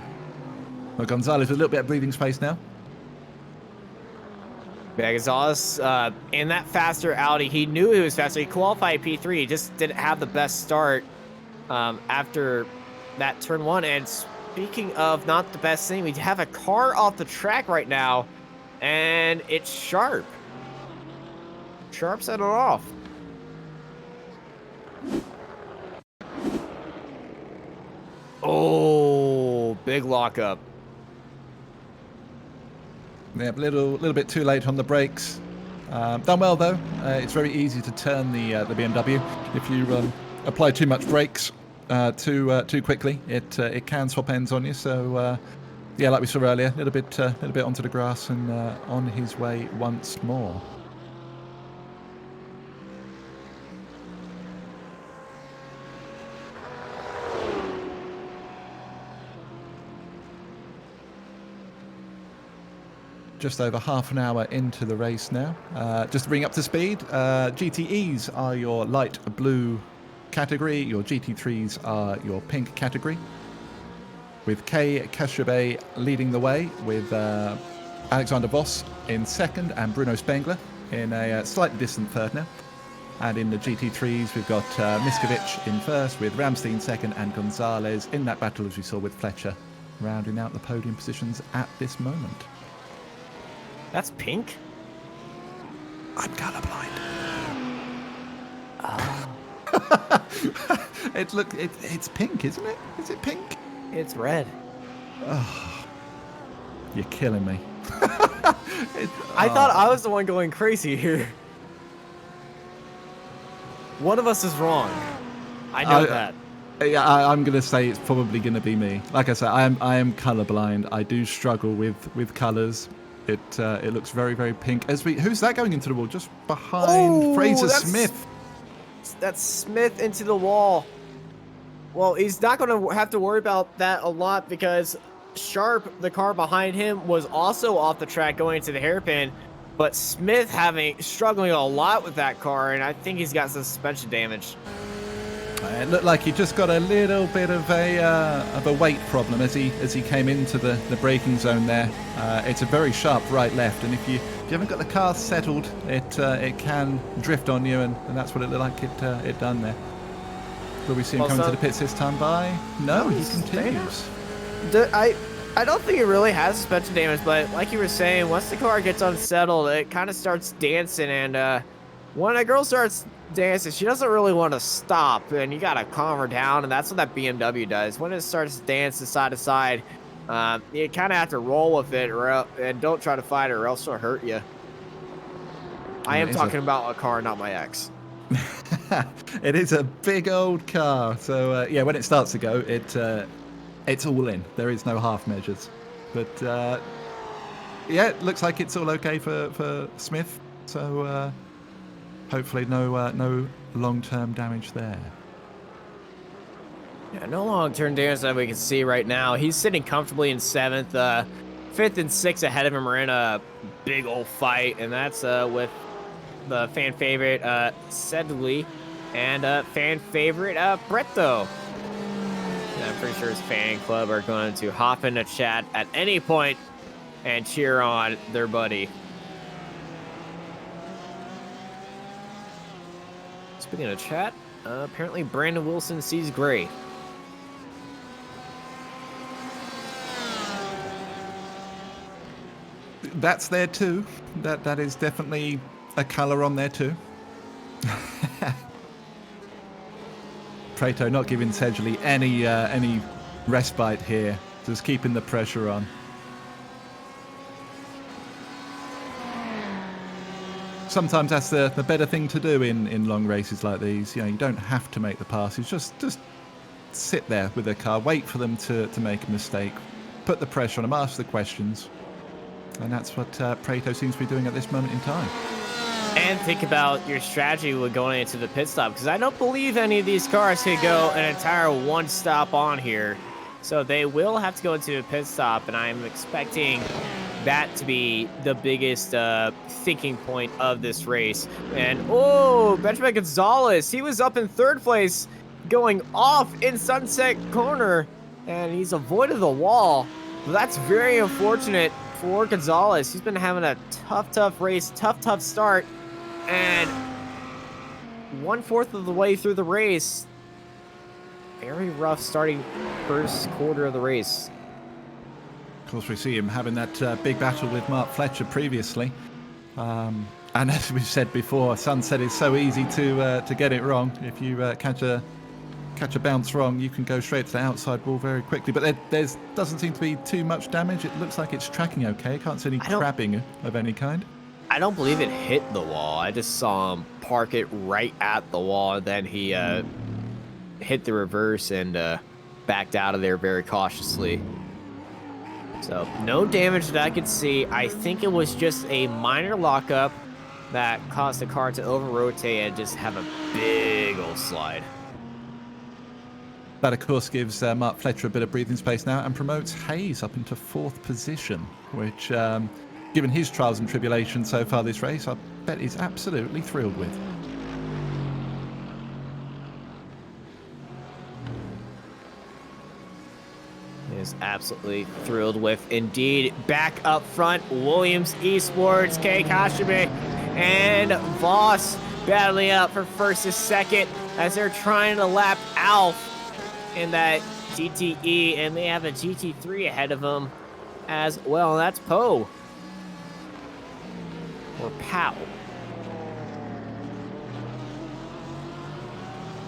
Well, Gonzalez with a little bit of breathing space now. Yeah, Gonzalez, in that faster Audi, he knew he was faster. He qualified P3. He just didn't have the best start after that turn one. And speaking of not the best thing, we have a car off the track right now, and it's Sharp. Sharp set it off. Oh, big lockup. Yeah, a little bit too late on the brakes. Done well though. It's very easy to turn the BMW if you apply too much brakes too quickly. It can swap ends on you. So yeah, like we saw earlier, a little bit onto the grass and on his way once more. Just over half an hour into the race now. Just to bring up to speed, GTEs are your light blue category, your GT3s are your pink category. With Kay Kashabe leading the way, with Alexander Voss in second and Bruno Spengler in a slightly distant third now. And in the GT3s, we've got Miskovic in first, with Ramstein second and Gonzalez in that battle as we saw with Fletcher, rounding out the podium positions at this moment. That's pink? I'm colorblind. Oh. It's pink, isn't it? Is it pink? It's red. Oh, you're killing me. I thought I was the one going crazy here. One of us is wrong. I know that. Yeah, I'm gonna say it's probably gonna be me. Like I said, I am colorblind. I do struggle with colors. It looks very, very pink. Who's that going into the wall? Just behind Fraser Smith. That's Smith into the wall. Well, he's not going to have to worry about that a lot because Sharp, the car behind him, was also off the track going into the hairpin. But Smith struggling a lot with that car, and I think he's got some suspension damage. It looked like he just got a little bit of a weight problem as he came into the braking zone there. It's a very sharp right-left, and if you haven't got the car settled, it can drift on you, and that's what it looked like it done there. Will we see him coming to the pits this time by? No, he continues. I don't think it really has suspension damage, but like you were saying, once the car gets unsettled, it kind of starts dancing, and when a girl starts dancing, she doesn't really want to stop, and you gotta calm her down, and that's what that BMW does. When it starts dancing side to side, you kind of have to roll with it, and don't try to fight her, or else she'll hurt you. I am talking about a car, not my ex. It is a big old car, so yeah, when it starts to go, it's all in. There is no half measures, but yeah, it looks like it's all okay for Smith. So. Hopefully no long-term damage there. Yeah, no long-term damage that we can see right now. He's sitting comfortably in 7th. 5th and 6th ahead of him are in a big old fight, and that's with the fan favorite Sedley and fan favorite Bretto. I'm pretty sure his fan club are going to hop into chat at any point and cheer on their buddy. Speaking of chat, apparently Brandon Wilson sees gray. That's there too. That is definitely a colour on there too. Prato not giving Sedgley any respite here, just keeping the pressure on. Sometimes that's the better thing to do in long races like these. You know, you don't have to make the passes. Just sit there with the car, wait for them to make a mistake, put the pressure on them, ask the questions. And that's what Prato seems to be doing at this moment in time. And think about your strategy with going into the pit stop, because I don't believe any of these cars could go an entire one stop on here. So they will have to go into a pit stop, and I'm expecting that to be the biggest thinking point of this race. And oh, Benjamin Gonzalez, he was up in 3rd place going off in Sunset Corner, and he's avoided the wall. That's very unfortunate for Gonzalez. He's been having a tough race, tough start, and 1/4 of the way through the race, very rough starting first quarter of the race. Of course, we see him having that big battle with Mark Fletcher previously. And as we've said before, Sunset is so easy to get it wrong. If you catch a bounce wrong, you can go straight to the outside wall very quickly. But there doesn't seem to be too much damage. It looks like it's tracking okay. Can't see any crabbing of any kind. I don't believe it hit the wall. I just saw him park it right at the wall, and then he hit the reverse and backed out of there very cautiously. So no damage that I could see. I think it was just a minor lockup that caused the car to over-rotate and just have a big old slide. That, of course, gives Mark Fletcher a bit of breathing space now and promotes Hayes up into 4th position, which, given his trials and tribulations so far this race, I bet he's absolutely thrilled with. Is absolutely thrilled with. Indeed, back up front, Williams Esports, Kei Kashime, and Voss battling out for first and second as they're trying to lap Alf in that GTE, and they have a GT3 ahead of them as well. And that's Poe. Or Pow.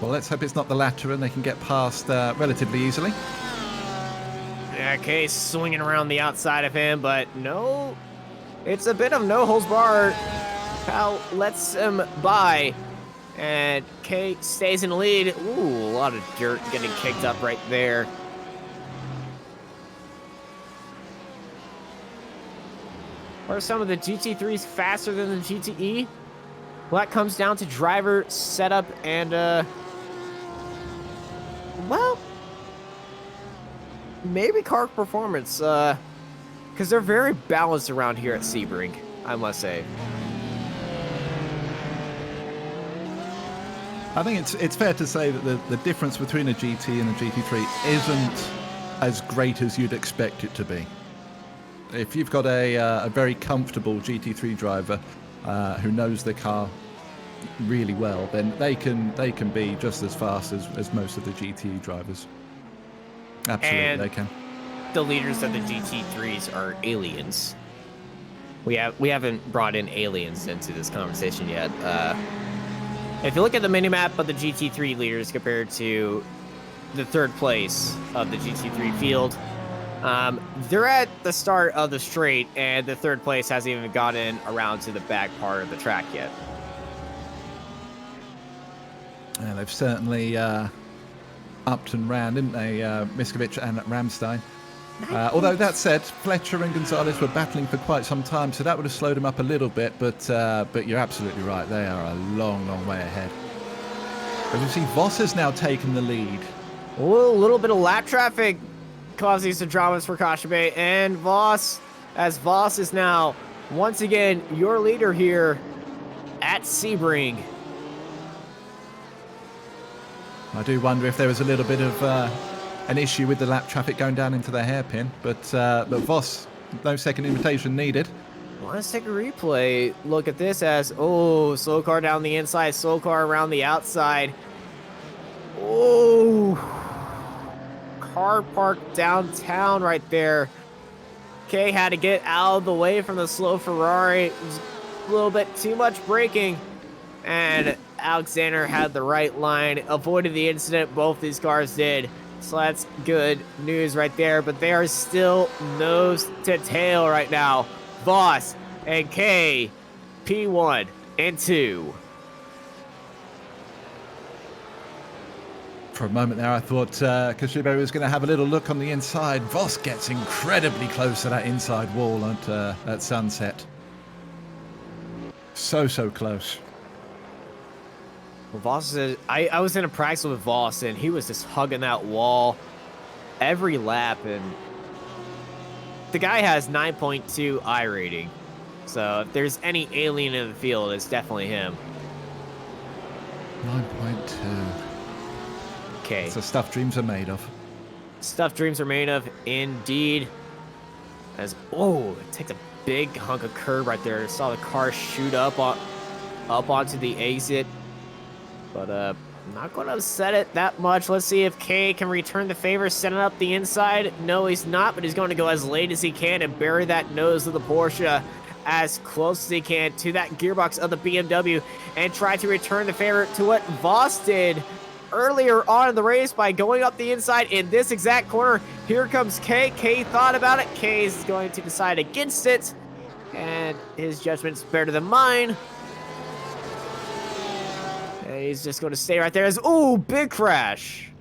Well, let's hope it's not the latter and they can get past relatively easily. Yeah, Case swinging around the outside of him, but no, it's a bit of no holds barred. Pal lets him by, and Kay stays in the lead. Ooh, a lot of dirt getting kicked up right there. Are some of the GT3s faster than the GTE? Well, that comes down to driver setup and, well, maybe car performance, because they're very balanced around here at Sebring, I must say. I think it's fair to say that the difference between a GT and a GT3 isn't as great as you'd expect it to be. If you've got a very comfortable GT3 driver who knows the car really well, then they can be just as fast as most of the GT drivers. Absolutely, and they can. The leaders of the GT3s are aliens. We haven't brought in aliens into this conversation yet. If you look at the minimap of the GT3 leaders compared to the 3rd place of the GT3 field, they're at the start of the straight, and the 3rd place hasn't even gotten around to the back part of the track yet. Yeah, they've certainly upped and ran, didn't they, Miskovic and Ramstein? Although that said, Fletcher and Gonzalez were battling for quite some time, so that would have slowed them up a little bit, but you're absolutely right. They are a long, long way ahead. As you see, Voss has now taken the lead. Oh, a little bit of lap traffic causing some dramas for Kashime and Voss, as Voss is now, once again, your leader here at Sebring. I do wonder if there was a little bit of an issue with the lap traffic going down into the hairpin, but Voss, no second invitation needed. Well, let's take a replay. Look at this as, oh, slow car down the inside, slow car around the outside. Oh, car parked downtown right there. Kay had to get out of the way from the slow Ferrari. It was a little bit too much braking, and Alexander had the right line, avoided the incident. Both these cars did. So that's good news right there, but they are still nose to tail right now. Voss and K, P1 and 2. For a moment there, I thought Kashibe was going to have a little look on the inside. Voss gets incredibly close to that inside wall at Sunset. So close. Well, Voss is, I was in a practice with Voss, and he was just hugging that wall every lap, and the guy has 9.2 I rating. So if there's any alien in the field, it's definitely him. 9.2. Okay. So stuff dreams are made of. Stuff dreams are made of, indeed. As, oh, it takes a big hunk of curb right there. I saw the car shoot up onto the exit. But Not going to upset it that much. Let's see if K can return the favor, setting up the inside. No, he's not, but he's going to go as late as he can and bury that nose of the Porsche as close as he can to that gearbox of the BMW and try to return the favor to what Voss did earlier on in the race by going up the inside in this exact corner. Here comes K. K thought about it. K is going to decide against it, and his judgment's better than mine. And he's just going to stay right there as, ooh, big crash.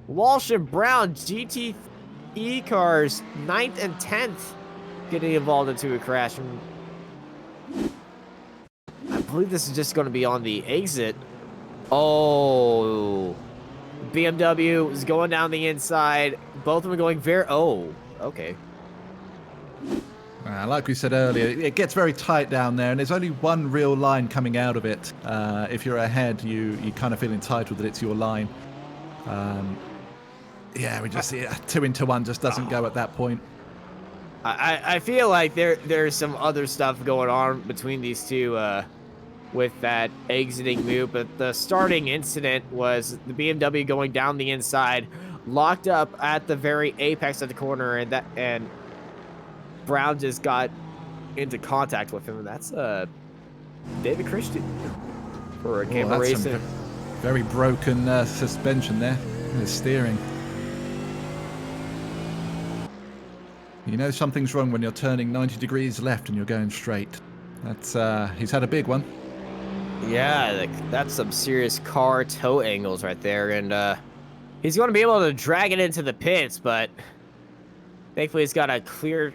Walsh and Brown, GTE cars, 9th and 10th, getting involved into a crash. And I believe this is just going to be on the exit. Oh, BMW is going down the inside. Both of them are going very, oh, okay. Like we said earlier, it gets very tight down there, and there's only one real line coming out of it. If you're ahead, you kind of feel entitled that it's your line. Yeah, we just 2 into 1 just doesn't go at that point. I feel like there's some other stuff going on between these two with that exiting move, but the starting incident was the BMW going down the inside, locked up at the very apex of the corner, and Brown just got into contact with him. And that's David Christian for a camera racing. Very broken suspension there. The steering. You know something's wrong when you're turning 90 degrees left and you're going straight. That's he's had a big one. Yeah, that's some serious car toe angles right there, and he's going to be able to drag it into the pits, but thankfully he's got a clear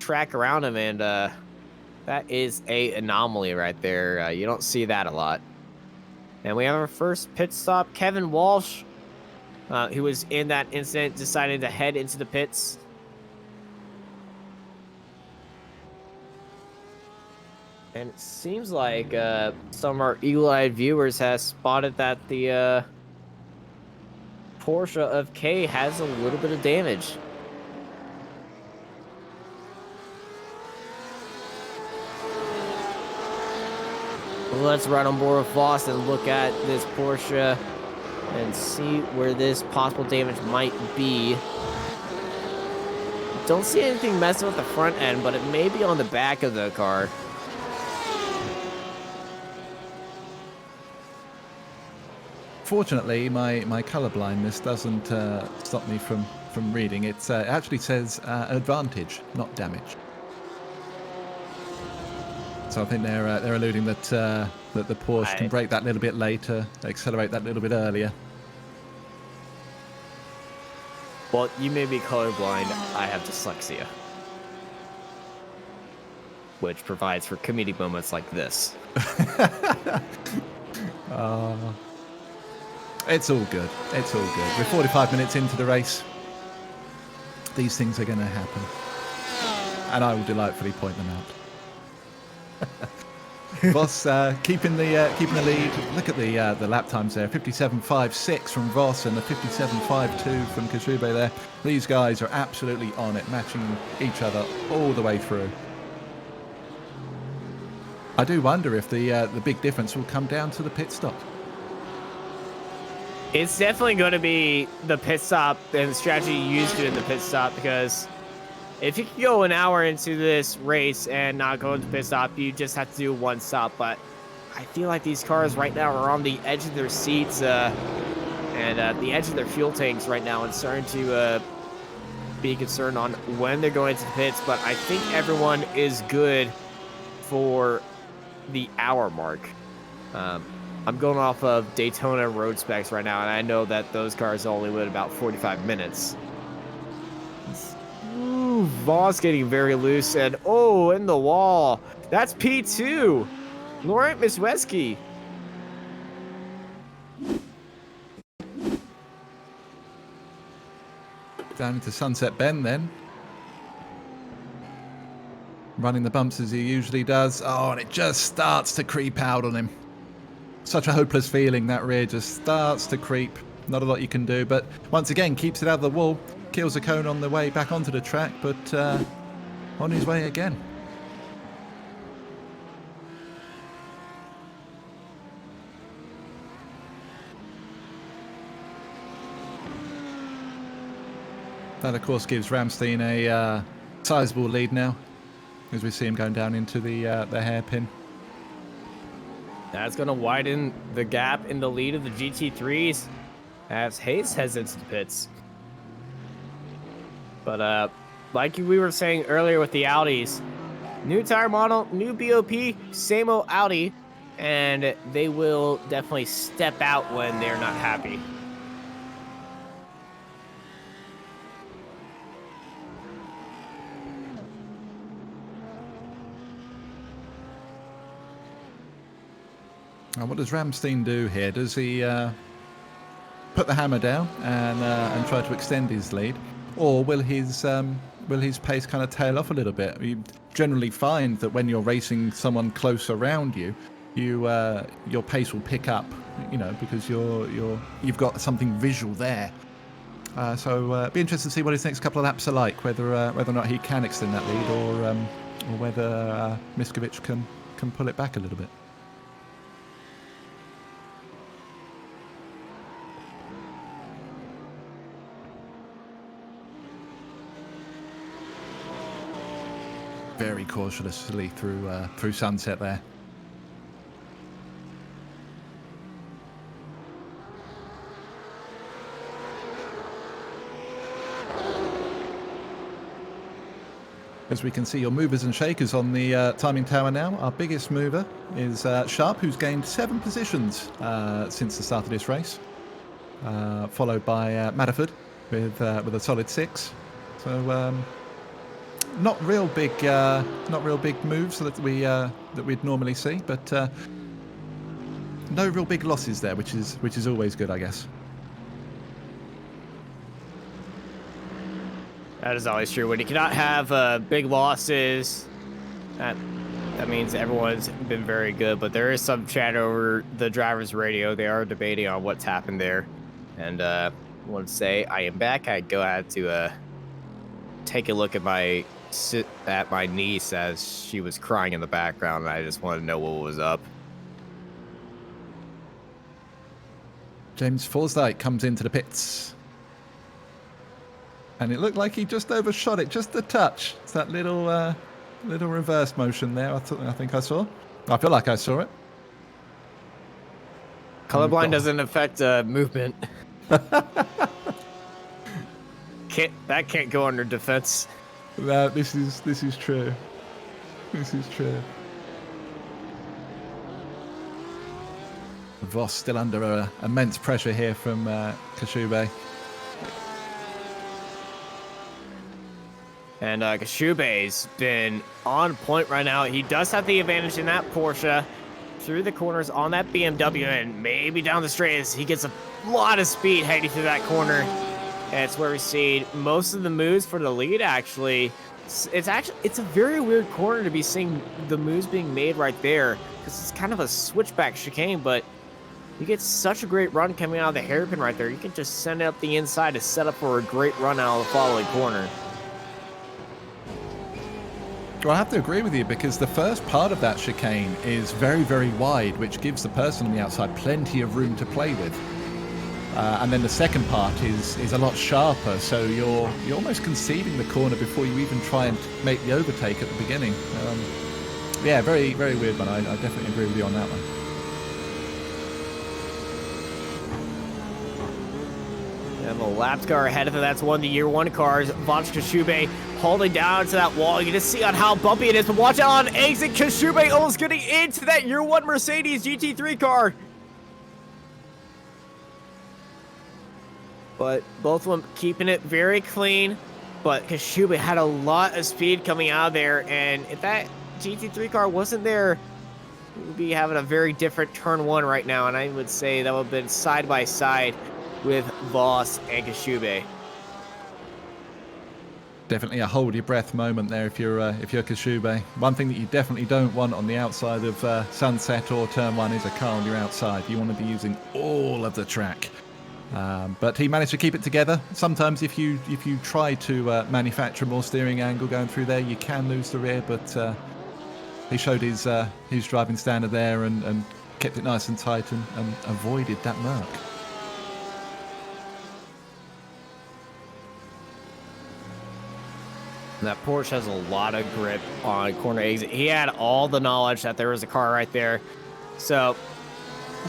track around him, and that is a anomaly right there. You don't see that a lot. And we have our first pit stop. Kevin Walsh, who was in that incident, decided to head into the pits. And it seems like some of our eagle-eyed viewers has spotted that the Porsche of K has a little bit of damage. Let's ride on board with Voss and look at this Porsche and see where this possible damage might be. Don't see anything messing with the front end, but it may be on the back of the car. Fortunately, my color blindness doesn't stop me from reading. It actually says advantage, not damage. So I think they're alluding that that the Porsche can brake that little bit later, accelerate that little bit earlier. Well, you may be colorblind. I have dyslexia, which provides for comedic moments like this. It's all good. It's all good. We're 45 minutes into the race. These things are going to happen, and I will delightfully point them out. Voss keeping the lead. Look at the lap times there. 57.56 from Voss and the 57.52 from Kazube there. These guys are absolutely on it, matching each other all the way through. I do wonder if the big difference will come down to the pit stop. It's definitely going to be the pit stop and the strategy used in the pit stop, because if you can go an hour into this race and not go into pit stop, you just have to do one stop. But I feel like these cars right now are on the edge of their seats and the edge of their fuel tanks right now, and starting to be concerned on when they're going to the pits. But I think everyone is good for the hour mark. I'm going off of Daytona road specs right now, and I know that those cars only went about 45 minutes. Ooh, Voss getting very loose, and oh, in the wall. That's P2. Laurent Misweski. Down into Sunset Bend then. Running the bumps as he usually does. Oh, and it just starts to creep out on him. Such a hopeless feeling. That rear just starts to creep. Not a lot you can do, but once again keeps it out of the wall. Kills a cone on the way back onto the track, but on his way again. That, of course, gives Ramstein a sizable lead now, as we see him going down into the hairpin. That's going to widen the gap in the lead of the GT3s as Hayes heads into the pits. But like we were saying earlier with the Audis, new tire model, new BOP, same old Audi, and they will definitely step out when they're not happy. Now, what does Ramstein do here? Does he put the hammer down and try to extend his lead, or will his pace kind of tail off a little bit? You generally find that when you're racing someone close around you, your pace will pick up, because you've got something visual there. So be interested to see what his next couple of laps are like, whether or not he can extend that lead, or whether Miskovic can pull it back a little bit. Very cautiously through sunset there. As we can see, your movers and shakers on the timing tower now. Our biggest mover is Sharp, who's gained 7 positions since the start of this race, followed by Matterford with a solid 6. So not real big moves that we'd normally see, but no real big losses there, which is always good, I guess. That is always true. When you cannot have big losses, that means everyone's been very good. But there is some chat over the driver's radio. They are debating on what's happened there. And I want to say I am back. I go out to take a look at my niece as she was crying in the background. And I just wanted to know what was up. James Forsdyke comes into the pits. And it looked like he just overshot it, just a touch. It's that little reverse motion there. I think I saw. I feel like I saw it. Colorblind doesn't affect movement. That can't go under defense. No, this is true. This is true. Voss still under immense pressure here from Kashube. And Kashube's been on point right now. He does have the advantage in that Porsche through the corners on that BMW, and maybe down the straight as he gets a lot of speed heading through that corner. And it's where we see most of the moves for the lead, actually. It's a very weird corner to be seeing the moves being made right there, because it's kind of a switchback chicane, but you get such a great run coming out of the hairpin right there. You can just send it up the inside to set up for a great run out of the following corner. Well, I have to agree with you, because the first part of that chicane is very, very wide, which gives the person on the outside plenty of room to play with. And then the second part is a lot sharper, so you're almost conceding the corner before you even try and make the overtake at the beginning. Yeah, very, very weird one. I definitely agree with you on that one. And the lap car ahead of it, that's one of the year 1 cars. Watch Kashube holding down to that wall. You can just see on how bumpy it is, but watch out on exit. Kashube almost getting into that year 1 Mercedes GT3 car. But both of them keeping it very clean. But Kashube had a lot of speed coming out of there, and if that GT3 car wasn't there, we would be having a very different turn 1 right now, and I would say that would have been side by side with Voss and Kashube. Definitely a hold your breath moment there if you're Kashube. One thing that you definitely don't want on the outside of Sunset or Turn 1 is a car on your outside. You want to be using all of the track. But he managed to keep it together. Sometimes if you try to manufacture more steering angle going through there, you can lose the rear, but he showed his driving standard there and kept it nice and tight and avoided that murk. That Porsche has a lot of grip on corner exit. He had all the knowledge that there was a car right there. So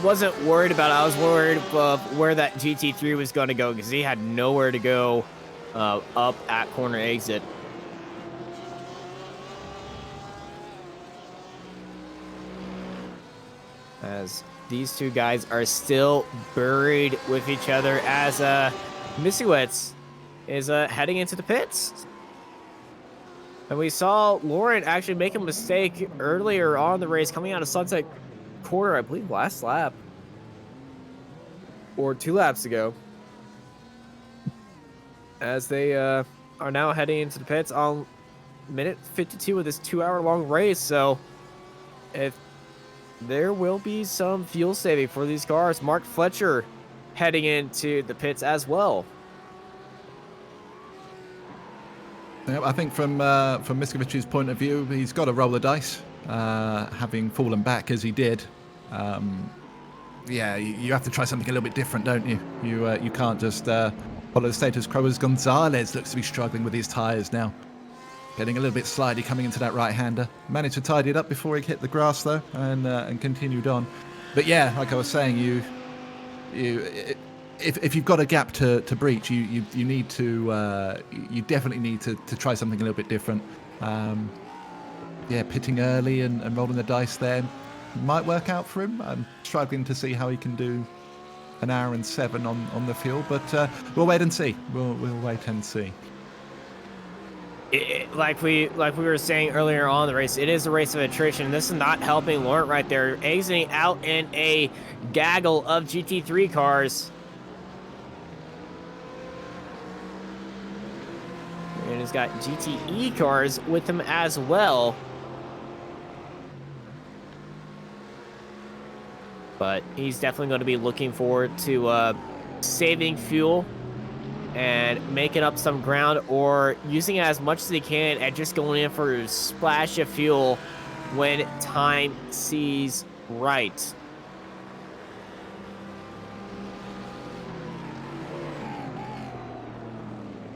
wasn't worried about it. I was worried of where that GT3 was going to go because he had nowhere to go up at corner exit. As these two guys are still buried with each other as Misiwetz is heading into the pits. And we saw Lauren actually make a mistake earlier on in the race coming out of Sunset Quarter, I believe last lap. Or 2 laps ago. As they are now heading into the pits on minute 52 of this 2-hour-long race. So if there will be some fuel saving for these cars. Mark Fletcher heading into the pits as well. Yeah, I think from Miskovic's point of view, he's got to roll the dice, having fallen back as he did. Yeah, you have to try something a little bit different, don't you? You can't just follow the status quo. As Gonzalez looks to be struggling with his tyres now. Getting a little bit slidey coming into that right-hander. Managed to tidy it up before he hit the grass, though, and continued on. But yeah, like I was saying, if you've got a gap to breach, you need to you definitely need to try something a little bit different. Yeah, pitting early and rolling the dice there might work out for him. I'm struggling to see how he can do an hour and 7 on the fuel, but we'll wait and see. We'll wait and see. Like we were saying earlier on in the race, it is a race of attrition. This is not helping Laurent right there, exiting out in a gaggle of GT3 cars. And he's got GTE cars with him as well. But he's definitely going to be looking forward to saving fuel and making up some ground, or using it as much as he can and just going in for a splash of fuel when time sees right.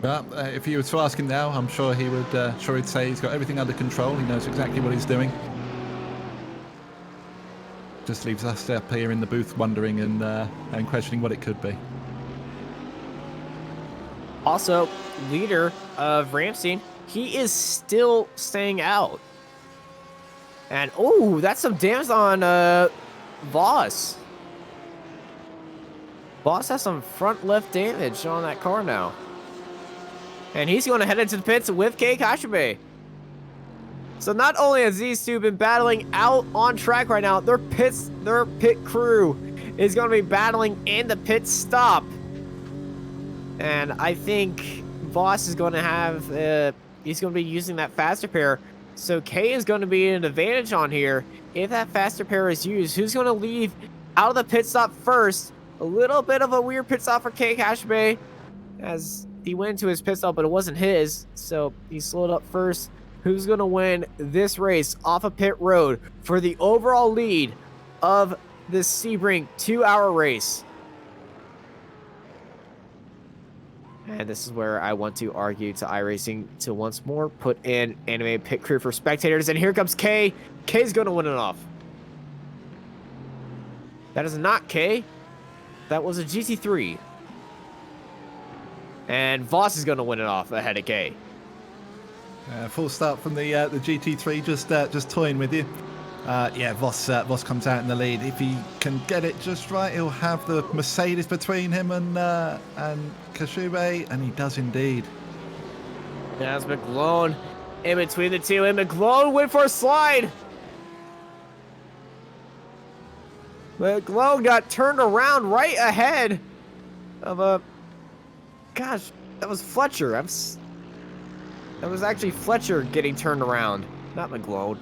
Well, if you were to ask him now, I'm sure he would. Sure, he'd say he's got everything under control. He knows exactly what he's doing. Just leaves us up here in the booth wondering and questioning what it could be. Also, leader of Ramstein, he is still staying out. And, oh, that's some damage on Voss. Voss has some front left damage on that car now. And he's going to head into the pits with Kei Kashibe. So not only has these two been battling out on track right now, their pit crew is going to be battling in the pit stop. And I think Voss is going to have, he's going to be using that faster pair. So Kei is going to be an advantage on here. If that faster pair is used, who's going to leave out of the pit stop first? A little bit of a weird pit stop for Kei Kashibe, as he went into his pit stop, but it wasn't his. So he slowed up first. Who's going to win this race off of pit road for the overall lead of this Sebring 2-hour race? And this is where I want to argue to iRacing to once more put in animated pit crew for spectators. And here comes Kei. Kei's going to win it off. That is not Kei. That was a GT3. And Voss is going to win it off ahead of Kei. Full start from the GT3, just toying with you. Yeah, Voss comes out in the lead. If he can get it just right, he'll have the Mercedes between him and Kashibe, and he does indeed. That's McGlone in between the two, and McGlone went for a slide. McGlone got turned around right ahead of a... Gosh, that was Fletcher. That was actually Fletcher getting turned around, not McGlone.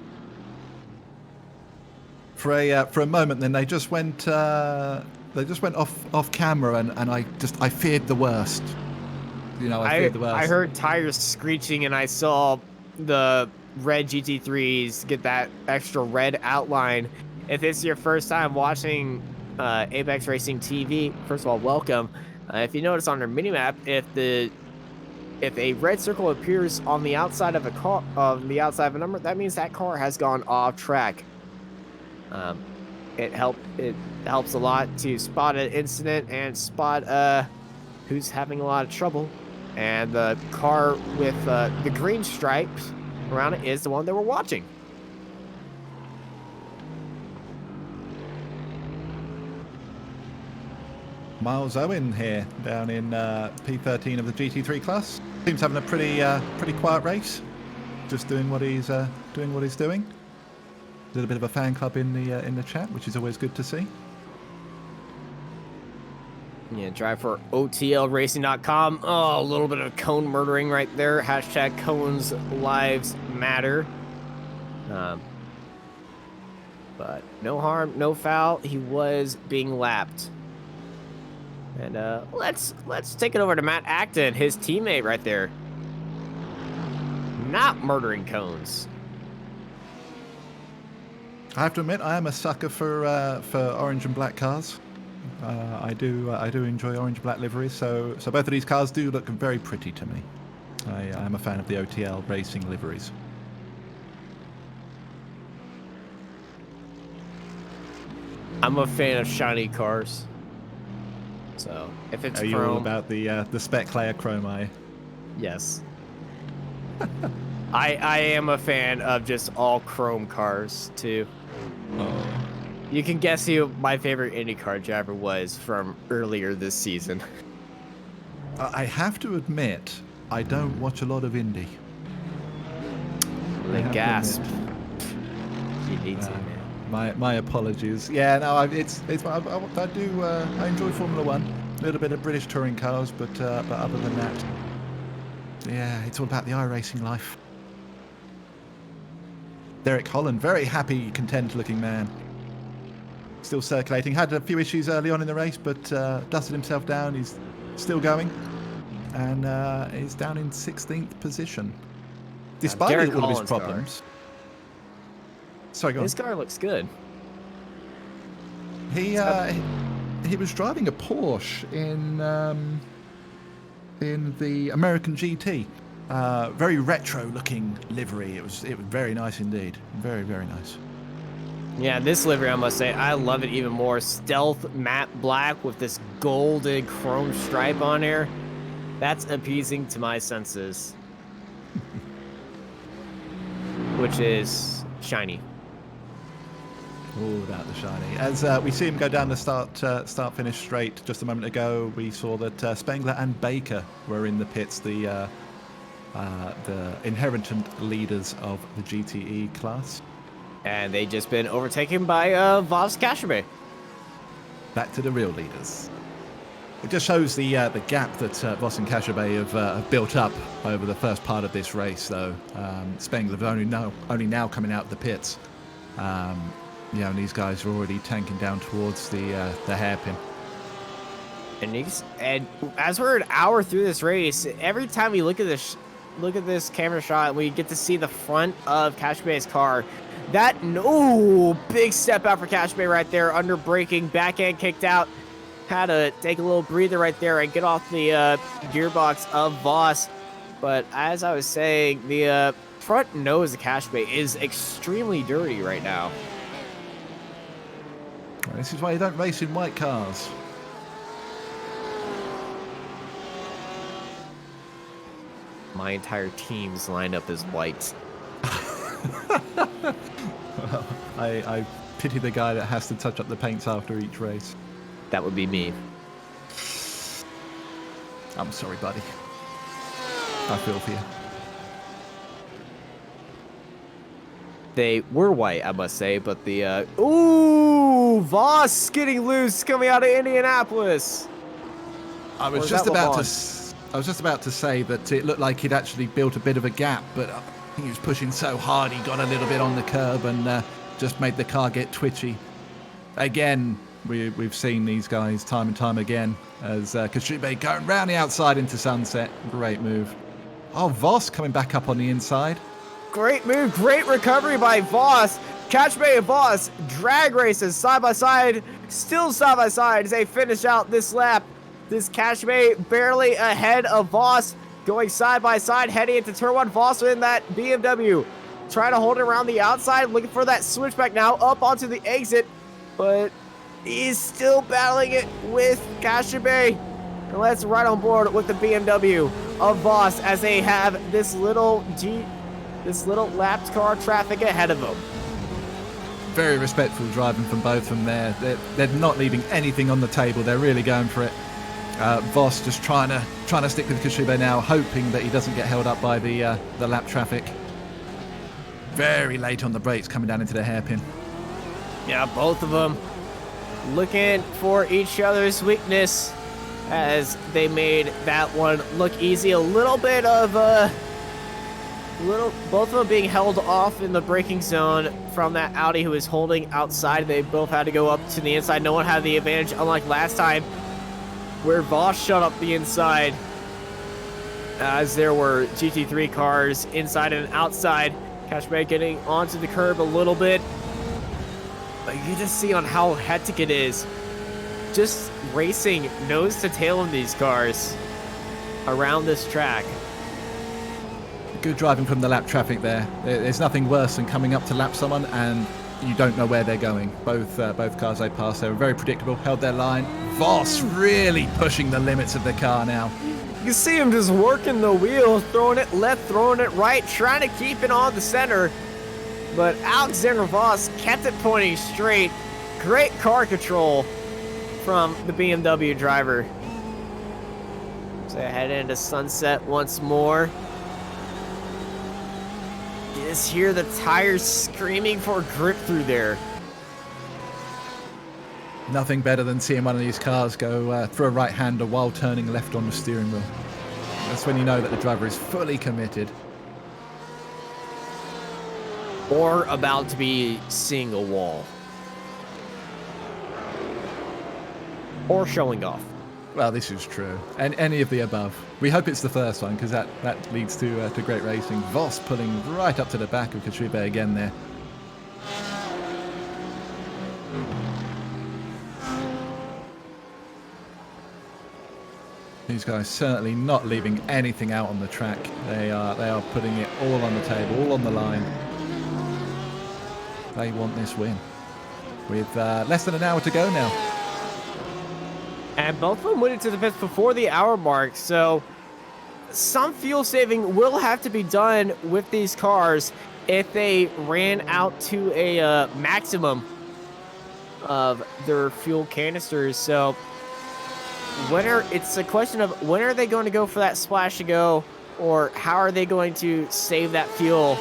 For a moment, then they just went off camera, and I feared the worst. You know, I feared the worst. I heard tires screeching, and I saw the red GT3s get that extra red outline. If this is your first time watching Apex Racing TV, first of all, welcome. If you notice on their minimap, if the if a red circle appears on the outside of a car, of a number, that means that car has gone off track. It helps a lot to spot an incident and spot who's having a lot of trouble. And the car with the green stripes around it is the one that we're watching. Miles Owen here down in P13 of the GT3 class. Seems having a pretty quiet race. Just doing what he's doing. A little bit of a fan club in the chat, which is always good to see. Yeah, drive for OTLRacing.com. Oh, a little bit of cone murdering right there. Hashtag cones lives matter. But no harm, no foul. He was being lapped. And let's take it over to Matt Acton, his teammate right there. Not murdering cones. I have to admit, I am a sucker for orange and black cars. I do enjoy orange and black liveries. So both of these cars do look very pretty to me. I am a fan of the OTL racing liveries. I'm a fan of shiny cars. So if it's Are you chrome, all about the spec layer chrome? Are you? Yes. I am a fan of just all chrome cars too. Oh. You can guess who my favorite IndyCar driver was from earlier this season. I have to admit, I don't watch a lot of Indy. The gasp. You need to, man. My apologies. Yeah, no, I enjoy Formula One. A little bit of British touring cars, but other than that, yeah, it's all about the iRacing life. Derek Holland, very happy, content-looking man. Still circulating. Had a few issues early on in the race, but dusted himself down. He's still going, and is down in 16th position, despite all of his Holland's problems. Car. Sorry, go on. His car looks good. He was driving a Porsche in the American GT. Very retro-looking livery. It was very nice indeed. Very, very nice. Yeah, this livery, I must say, I love it even more. Stealth matte black with this golden chrome stripe on there. That's appeasing to my senses. Which is shiny. All about the shiny. As we see him go down the start-finish straight just a moment ago, we saw that Spengler and Baker were in the pits, the inheritant leaders of the GTE class. And they just been overtaken by Voss Kasherbe. Back to the real leaders. It just shows the gap that Voss and Kasherbe have built up over the first part of this race, though. Spengler only now coming out of the pits. And these guys are already tanking down towards the hairpin. And as we're an hour through this race, every time we look at this camera shot, we get to see the front of Kasherbe's car. Big step out for Kasherbe right there, under braking, back end kicked out. Had to take a little breather right there and get off the gearbox of Voss. But as I was saying, the front nose of Kasherbe is extremely dirty right now. This is why you don't race in white cars. My entire team's lined up as white. I pity the guy that has to touch up the paints after each race. That would be me. I'm sorry, buddy. I feel for you. They were white, I must say, but the Voss getting loose coming out of Indianapolis. I was just about to say that it looked like he'd actually built a bit of a gap, but I think he was pushing so hard he got a little bit on the curb and just made the car get twitchy. Again, we've seen these guys time and time again as Kasherbe going round the outside into sunset. Great move. Oh, Voss coming back up on the inside. Great move, great recovery by Voss. Kasherbe and Voss drag races side by side, still side by side as they finish out this lap. This Kasherbe barely ahead of Voss. going side by side, heading into turn 1. Voss in that BMW. Trying to hold it around the outside, looking for that switchback now, up onto the exit. But he's still battling it with Kashibe. And let's ride on board with the BMW of Voss as they have this little lapped car traffic ahead of them. Very respectful driving from both of them there. They're not leaving anything on the table. They're really going for it. Voss just trying to stick with Kashibe now, hoping that he doesn't get held up by the lap traffic. Very late on the brakes, coming down into the hairpin. Yeah, both of them looking for each other's weakness as they made that one look easy. A little bit of both of them being held off in the braking zone from that Audi who was holding outside. They both had to go up to the inside. No one had the advantage, unlike last time where Voss shut up the inside as there were GT3 cars inside and outside. Kashibe getting onto the curb a little bit. But you just see on how hectic it is. Just racing nose to tail in these cars around this track. Good driving from the lap traffic there. There's nothing worse than coming up to lap someone and you don't know where they're going. Both cars they passed, they were very predictable, held their line. Voss really pushing the limits of the car now. You can see him just working the wheels, throwing it left, throwing it right, trying to keep it on the center. But Alexander Voss kept it pointing straight. Great car control from the BMW driver. So head into sunset once more. You just hear the tires screaming for grip through there. Nothing better than seeing one of these cars go through a right-hander while turning left on the steering wheel. That's when you know that the driver is fully committed. Or about to be seeing a wall. Or showing off. Well, this is true. And any of the above. We hope it's the first one, because that leads to great racing. Voss pulling right up to the back of Kashibe again there. These guys certainly not leaving anything out on the track. They are putting it all on the table, all on the line. They want this win. With less than an hour to go now. And both of them went into the pits before the hour mark, so some fuel saving will have to be done with these cars if they ran out to a maximum of their fuel canisters. So it's a question of when are they going to go for that splash to go, or how are they going to save that fuel?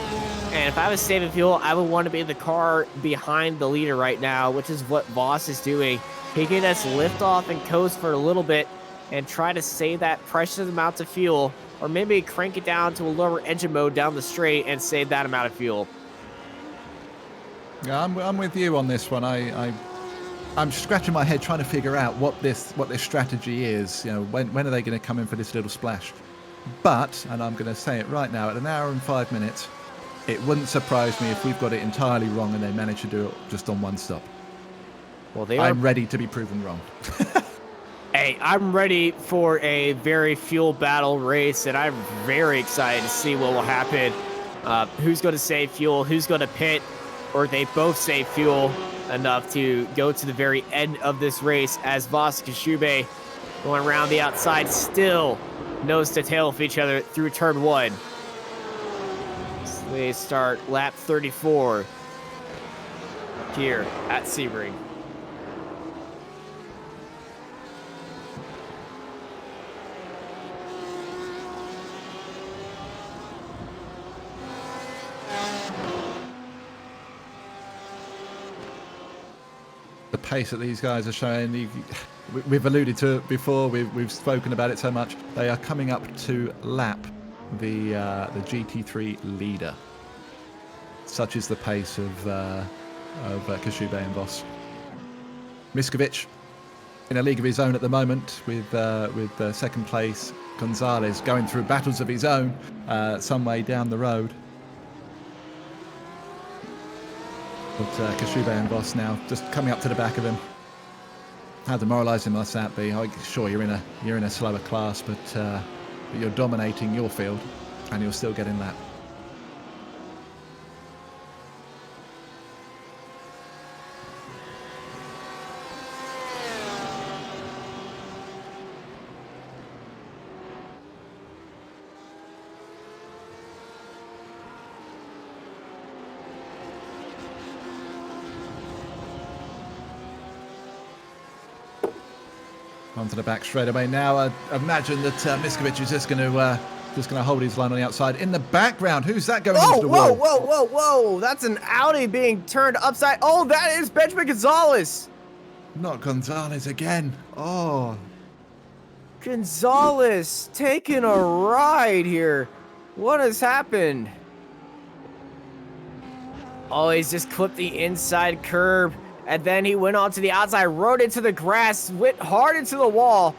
And if I was saving fuel, I would want to be in the car behind the leader right now, which is what Voss is doing. He can just lift off and coast for a little bit and try to save that precious amount of fuel, or maybe crank it down to a lower engine mode down the straight and save that amount of fuel. Yeah, I'm with you on this one. I'm scratching my head trying to figure out what this strategy is. You know, when are they going to come in for this little splash? But, and I'm going to say it right now, at an hour and 5 minutes, it wouldn't surprise me if we've got it entirely wrong and they manage to do it just on one stop. Well, I'm ready to be proven wrong. Hey, I'm ready for a very fuel battle race, and I'm very excited to see what will happen. Who's going to save fuel, who's going to pit, or they both save fuel enough to go to the very end of this race as Voss and Kashibe going around the outside, still nose to tail with each other through turn 1. So they start lap 34 here at Sebring. The pace that these guys are showing, we've alluded to it before, we've spoken about it so much. They are coming up to lap the GT3 leader. Such is the pace of Kashibe and Voss. Miskovic in a league of his own at the moment with second place. Gonzalez going through battles of his own some way down the road. But Kashibe and Voss now just coming up to the back of him. How demoralising must that be? I'm sure you're in a slower class, but but you're dominating your field, and you're still getting that. Onto the back straight away now. I imagine that Miskovic is just going to hold his line on the outside. In the background, who's that going into the wall? Whoa! That's an Audi being turned upside. Oh, that is Benjamin Gonzalez. Not Gonzalez again. Oh, Gonzalez taking a ride here. What has happened? Oh, he's just clipped the inside curb. And then he went onto the outside, rode into the grass, went hard into the wall,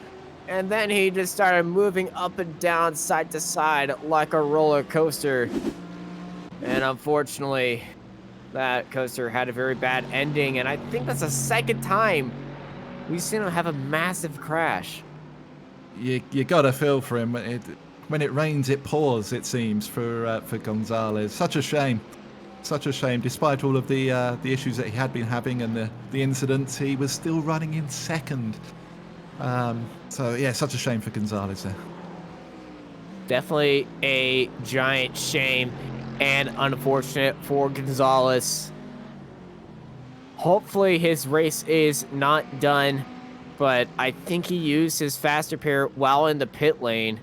and then he just started moving up and down, side to side, like a roller coaster. And unfortunately, that coaster had a very bad ending, and I think that's the second time we've seen him have a massive crash. you gotta feel for him. When it rains, it pours. It seems for Gonzalez. Such a shame. Such a shame. Despite all of the issues that he had been having and the incidents, he was still running in second. So yeah, such a shame for Gonzalez there. Definitely a giant shame and unfortunate for Gonzalez. Hopefully his race is not done, but I think he used his faster pair while in the pit lane.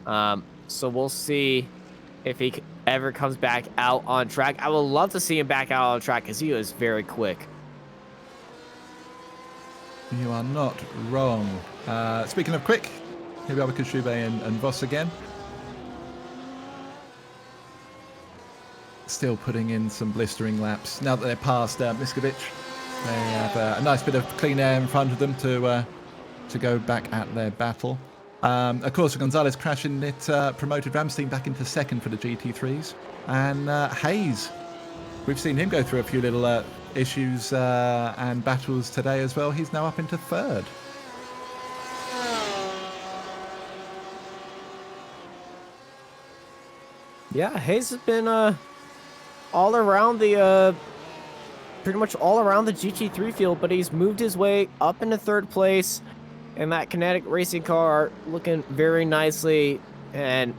So we'll see if he ever comes back out on track. I would love to see him back out on track because he was very quick. You are not wrong. Speaking of quick, here we are with Kashube and Voss again. Still putting in some blistering laps. Now that they're past Miskovic, they have a nice bit of clean air in front of them to go back at their battle. Of course, Gonzalez crashing, it promoted Ramstein back into second for the GT3s. And Hayes, we've seen him go through a few little issues and battles today as well. He's now up into third. Yeah, Hayes has been all around the pretty much all around the GT3 field, but he's moved his way up into third place. And that Kinetic racing car looking very nicely, and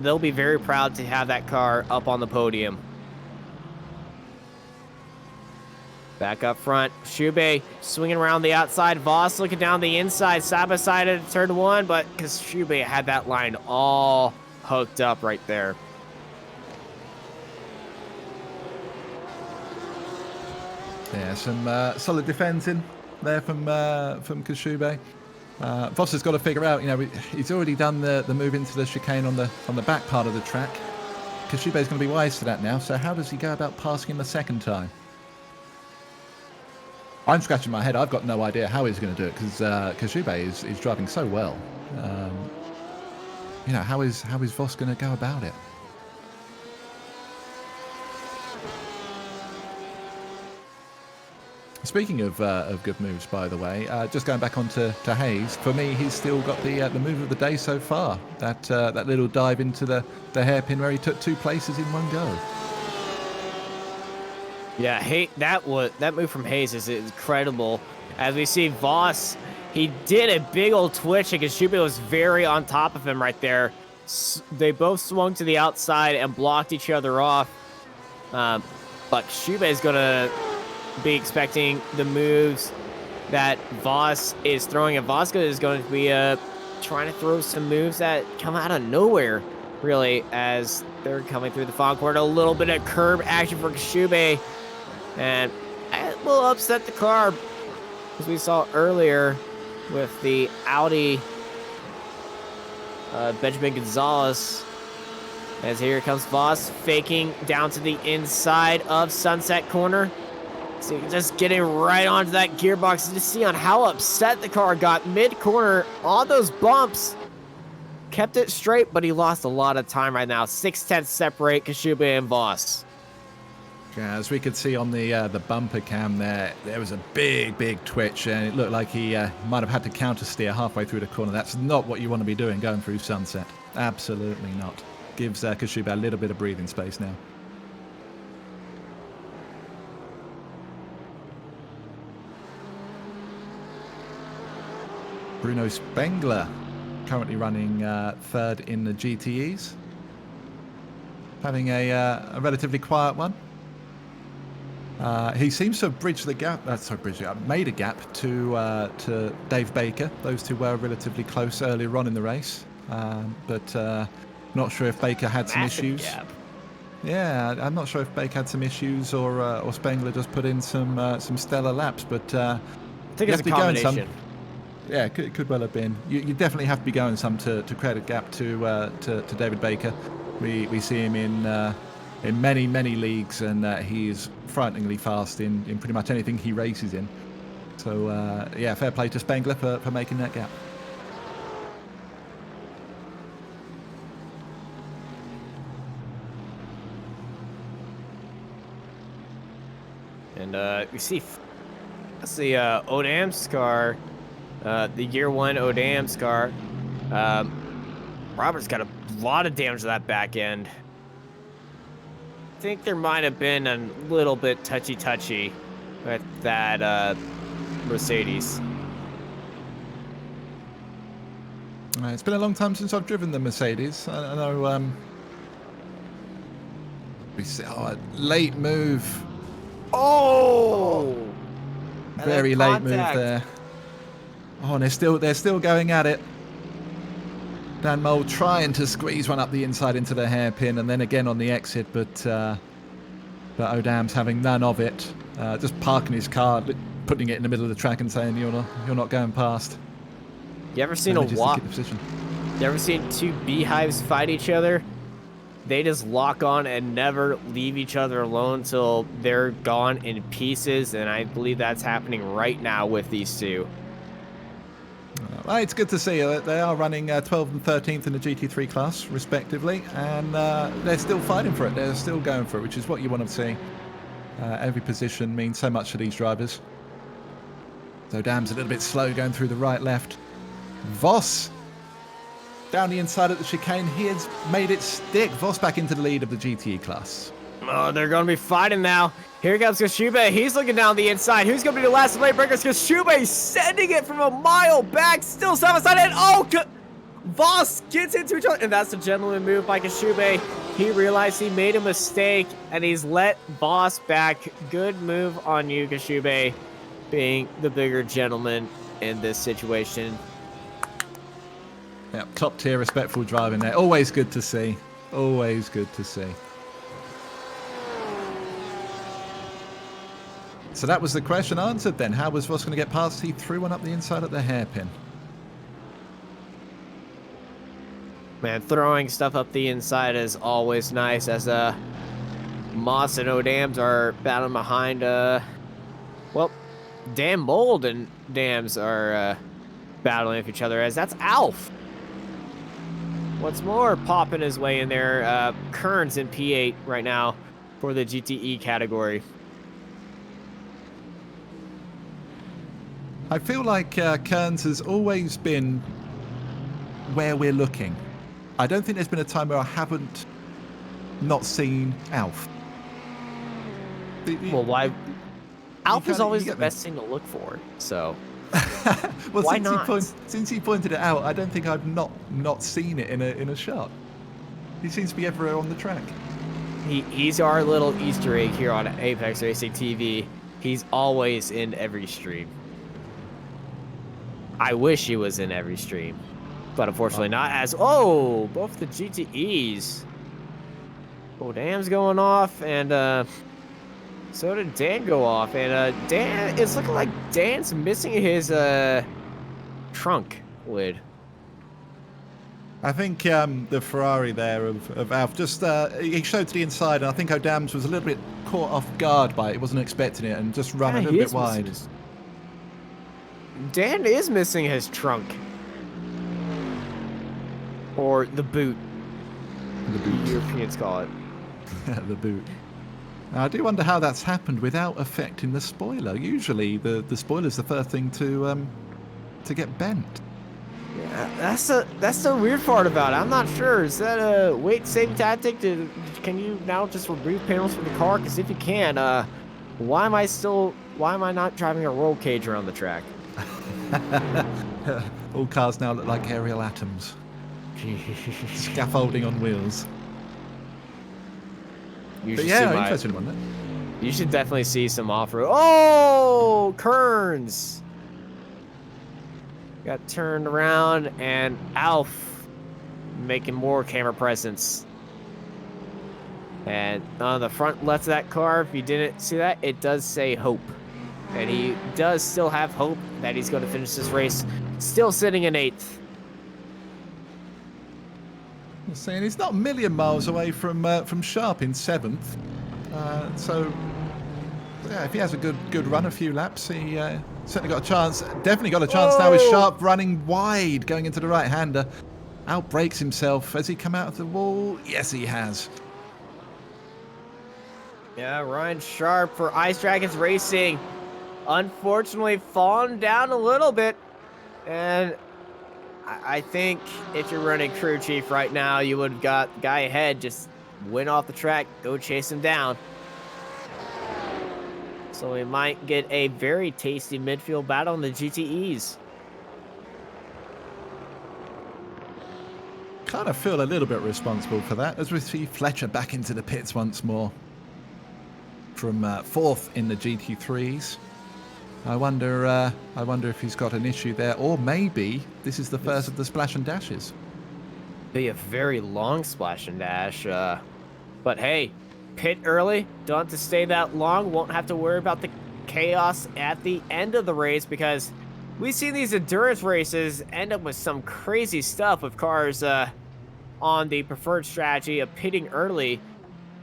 they'll be very proud to have that car up on the podium. Back up front, Shube swinging around the outside, Voss looking down the inside, side by side at turn one, but because Shube had that line all hooked up right there. Yeah, some solid defending there from Kashube. Voss has got to figure out, he's already done the move into the chicane on the back part of the track. Kashube is going to be wise to that now. So how does he go about passing him the second time? I'm scratching my head. I've got no idea how he's going to do it because Kashube is driving so well. How is Voss going to go about it? Speaking of good moves, by the way, just going back onto Hayes, for me, he's still got the move of the day so far. That little dive into the hairpin where he took 2 places in one go. Yeah, that move from Hayes is incredible. As we see Voss, he did a big old twitch, and Kashube was very on top of him right there. They both swung to the outside and blocked each other off. But Kashube is going to be expecting the moves that Voss is throwing, and Voska is going to be trying to throw some moves that come out of nowhere, really, as they're coming through the final corner. A little bit of curb action for Kashube, and it will upset the car, as we saw earlier with the Audi Benjamin Gonzalez. As here comes Voss, faking down to the inside of Sunset Corner. So just getting right onto that gearbox. Just see on how upset the car got mid-corner on those bumps. Kept it straight, but he lost a lot of time right now. 6/10 separate Kashube and Voss. Yeah, as we could see on the bumper cam there was a big twitch, and it looked like he might have had to counter steer halfway through the corner. That's not what you want to be doing going through Sunset. Absolutely not. Gives Kashuba a little bit of breathing space now. Bruno Spengler currently running third in the GTEs. Having a relatively quiet one. He seems to have bridged the gap. Made a gap to Dave Baker. Those two were relatively close earlier on in the race, but not sure if Baker had some issues. Gap. Yeah, I'm not sure if Baker had some issues or Spengler just put in some stellar laps. But I think it's a combination. Yeah, it could well have been. You definitely have to be going some to create a gap to David Baker. We see him in many leagues, and he's frighteningly fast in pretty much anything he races in. So yeah, fair play to Spengler for making that gap. And you see, that's the Odam's car, the Year 1 Odam's car. Robert's got a lot of damage to that back end. I think there might have been a little bit touchy with that Mercedes. It's been a long time since I've driven the Mercedes. I know. We see a late move. Oh! Very late move there. Oh, and they're still going at it. Dan Mole trying to squeeze one up the inside into the hairpin, and then again on the exit, but Odam's having none of it. Just parking his car, putting it in the middle of the track, and saying you're not going past. You ever seen You ever seen two beehives fight each other? They just lock on and never leave each other alone until they're gone in pieces, and I believe that's happening right now with these two. Well, it's good to see they are running 12th and 13th in the GT3 class, respectively, and they're still fighting for it. They're still going for it, which is what you want to see. Every position means so much to these drivers. So Dam's a little bit slow going through the right-left. Voss down the inside at the chicane. He has made it stick. Voss back into the lead of the GTE class. Oh, they're going to be fighting now. Here comes Kashuba. He's looking down the inside. Who's going to be the last lane breakers? Kashuba sending it from a mile back. Still side by side. And Voss gets into each other. And that's a gentleman move by Kashuba. He realized he made a mistake, and he's let Voss back. Good move on you, Kashuba, being the bigger gentleman in this situation. Yep, top tier respectful driving there. Always good to see. Always good to see. So that was the question answered then. How was Voss going to get past? He threw one up the inside at the hairpin. Man, throwing stuff up the inside is always nice, as Moss and Odams are battling behind, well, Dan Mold and Dams are battling with each other, as that's Alf. What's more, popping his way in there. Kern's in P8 right now for the GTE category. I feel like Kearns has always been where we're looking. I don't think there's been a time where I haven't not seen Alf. Well, why? Alf is always the best thing to look for, so... Well, why not? Since he pointed it out, I don't think I've not seen it in a shot. He seems to be everywhere on the track. He's our little Easter egg here on Apex Racing TV. He's always in every stream. I wish he was in every stream, but unfortunately not. As both the GTEs. Dam's going off, and so did Dan go off, and Dan, it's looking like Dan's missing his trunk lid. I think the Ferrari there of Alf just he showed to the inside, and I think O'Dams was a little bit caught off guard by it. He wasn't expecting it, and just ran a little bit wide. Dan is missing his trunk, or the boot. The Europeans call it. The boot. I do wonder how that's happened without affecting the spoiler. Usually the spoiler's the first thing to get bent. Yeah, that's the weird part about it. I'm not sure. Is that a weight saving tactic? Can you now just remove panels from the car? Because if you can, why am I not driving a roll cage around the track? All cars now look like aerial atoms. Scaffolding on wheels. But yeah, interesting one. You should definitely see some off-road. Oh, Kearns! Got turned around, and Alf making more camera presence. And on the front left of that car, if you didn't see that, it does say hope. And he does still have hope that he's going to finish this race, still sitting in 8th. I'm saying he's not a million miles away from Sharp in 7th. So yeah, if he has a good run, a few laps, he certainly got a chance. Definitely got a chance now with Sharp running wide, going into the right-hander. Outbrakes himself. Has he come out of the wall? Yes, he has. Yeah, Ryan Sharp for Ice Dragons Racing. Unfortunately, fallen down a little bit. And I think if you're running crew chief right now, you would have got the guy ahead. Just win off the track, go chase him down. So we might get a very tasty midfield battle in the GTEs. Kind of feel a little bit responsible for that as we see Fletcher back into the pits once more. From 4th in the GT3s. I wonder if he's got an issue there, or maybe this is the first of the splash and dashes. Be a very long splash and dash, but hey, pit early, don't have to stay that long, won't have to worry about the chaos at the end of the race, because we see these endurance races end up with some crazy stuff with cars on the preferred strategy of pitting early.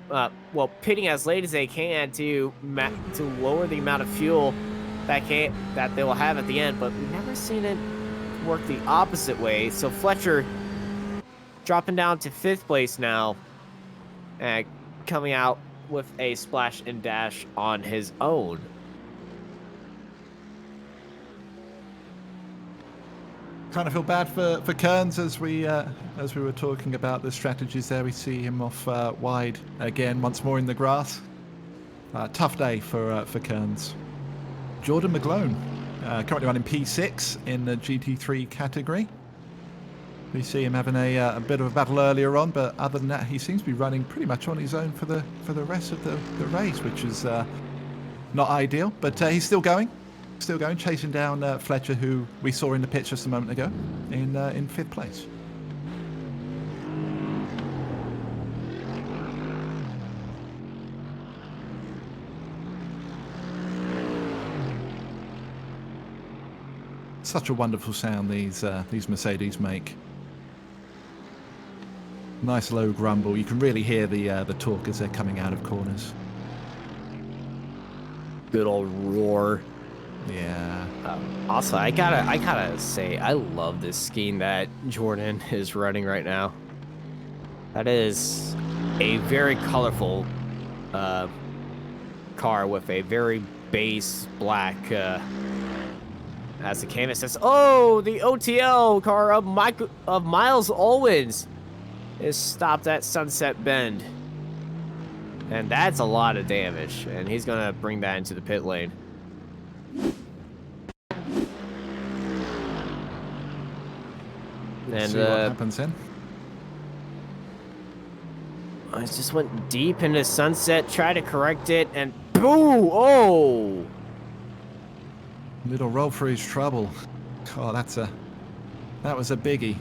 Well, pitting as late as they can to lower the amount of fuel that they will have at the end, but we've never seen it work the opposite way. So Fletcher dropping down to 5th place now, and coming out with a splash and dash on his own. Kind of feel bad for Kearns as we were talking about the strategies there. We see him off wide again, once more in the grass. Tough day for Kearns. Jordan McGlone, currently running P6 in the GT3 category. We see him having a bit of a battle earlier on, but other than that, he seems to be running pretty much on his own for the rest of the race, which is not ideal. But he's still going, chasing down Fletcher, who we saw in the pits just a moment ago, in 5th place. Such a wonderful sound these Mercedes make. Nice low grumble. You can really hear the torque as they're coming out of corners. Good old roar. Yeah. Also, I gotta say, I love this scheme that Jordan is running right now. That is a very colorful car with a very base black. As the canvas says, oh, the OTL car of Miles Owens is stopped at Sunset Bend. And that's a lot of damage. And he's going to bring that into the pit lane. And see what happens then. I just went deep into Sunset, tried to correct it, and boo! Oh! Little roll for his trouble. Oh, that was a biggie.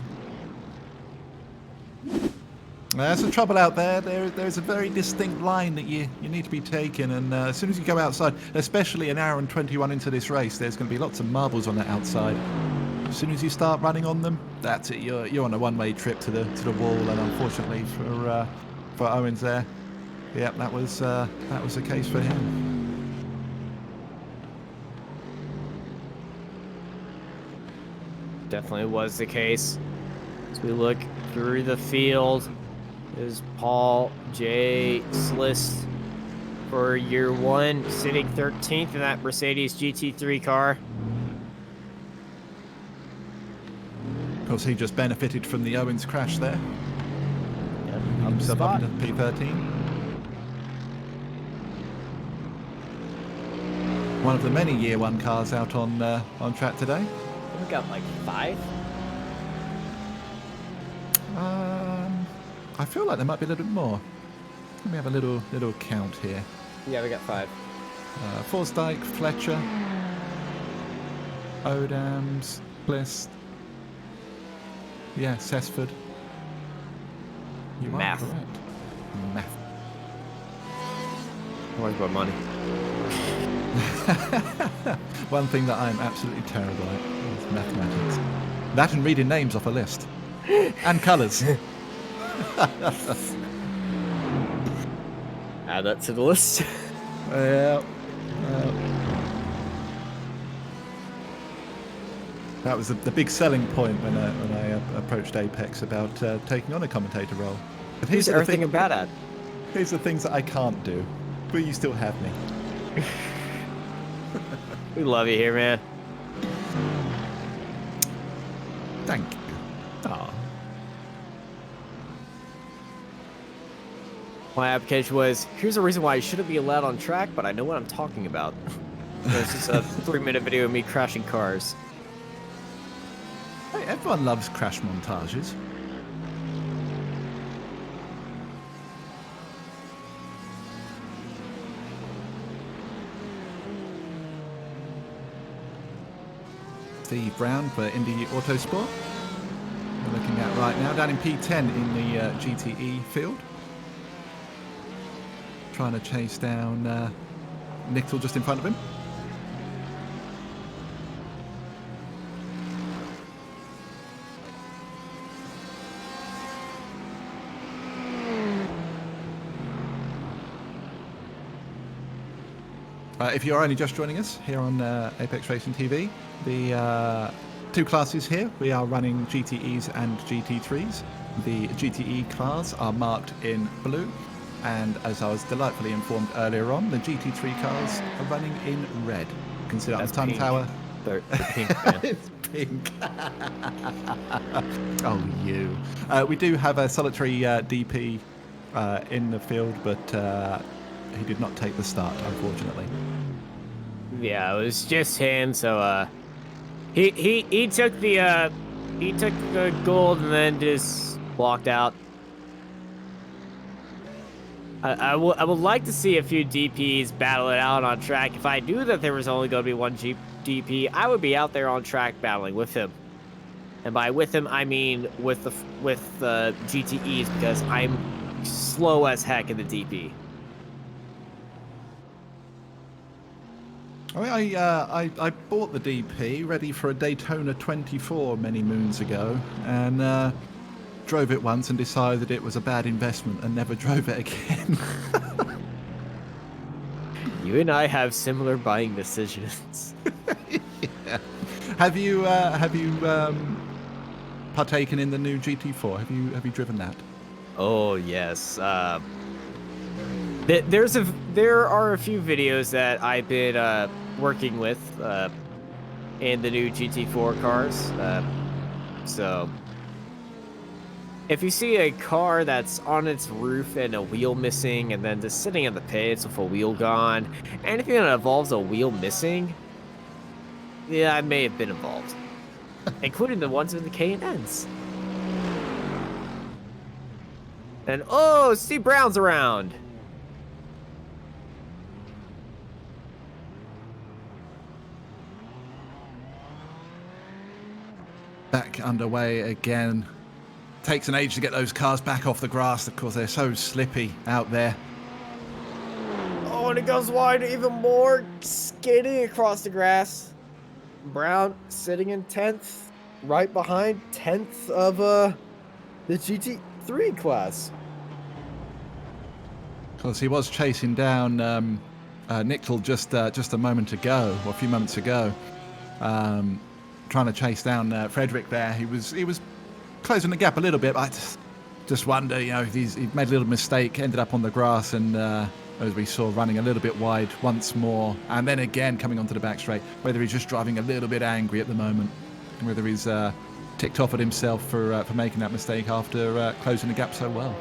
There's some trouble out there. There's a very distinct line that you need to be taking, and as soon as you go outside, especially an hour and 21 into this race, there's going to be lots of marbles on that outside. As soon as you start running on them, that's it. You're on a one-way trip to the wall, and unfortunately for Owens there, yeah, that was the case for him. Definitely was the case. As we look through the field, is Paul J. Slist for year one, sitting 13th in that Mercedes GT3 car. Of course, he just benefited from the Owens crash there. Yep, Moving up himself spot. up into P13. One of the many year one cars out on track today. We've got like 5. I feel like there might be a little bit more. Let me have a little count here. Yeah, we got 5. Forsdyke, Fletcher, Odams, Bliss. Yeah, Cessford. You Math. are correct. Math. Always about money. One thing that I'm absolutely terrible at is mathematics. That and reading names off a list. And colours. Add that to the list. Yeah. That was the big selling point when I approached Apex about taking on a commentator role. But Here's everything I'm bad at. Here's the things that I can't do, but you still have me. We love you here, man. Thank you. Aw. My application was, here's a reason why I shouldn't be allowed on track, but I know what I'm talking about. This is a 3-minute video of me crashing cars. Hey, everyone loves crash montages. Steve Brown for Indy Autosport. We're looking at right now down in P10 in the GTE field. Trying to chase down Nichol just in front of him. If you're only just joining us here on Apex Racing TV, the two classes here, we are running GTEs and GT3s. The GTE cars are marked in blue, and as I was delightfully informed earlier on, the GT3 cars are running in red. Consider That's the time pink. tower. They're pink, man. It's pink. Oh, you. We do have a solitary DP in the field, but he did not take the start, unfortunately. Yeah, it was just him. So he took the gold and then just walked out. I would like to see a few DPs battle it out on track. If I knew that there was only going to be one DP, I would be out there on track battling with him. And by with him, I mean with the GTEs, because I'm slow as heck in the DP. I bought the DP ready for a Daytona 24 many moons ago, and drove it once and decided it was a bad investment and never drove it again. You and I have similar buying decisions. Yeah. Have you partaken in the new GT4? Have you driven that? Oh yes. There are a few videos that I've been working with in the new GT4 cars. So if you see a car that's on its roof and a wheel missing, and then just sitting in the pits with a wheel gone, anything that involves a wheel missing, yeah, I may have been involved, including the ones with the K&Ns. And oh, Steve Brown's around. Back underway again. Takes an age to get those cars back off the grass. Of course, they're so slippy out there. Oh, and it goes wide even more, skating across the grass. Brown sitting in 10th, right behind 10th of the GT3 class. Of course, he was chasing down Nichol just a moment ago, or a few moments ago. Trying to chase down Frederick there. He was closing the gap a little bit, but I just wonder, you know, if he's made a little mistake, ended up on the grass, and as we saw, running a little bit wide once more, and then again coming onto the back straight. Whether he's just driving a little bit angry at the moment, whether he's ticked off at himself for making that mistake after closing the gap so well.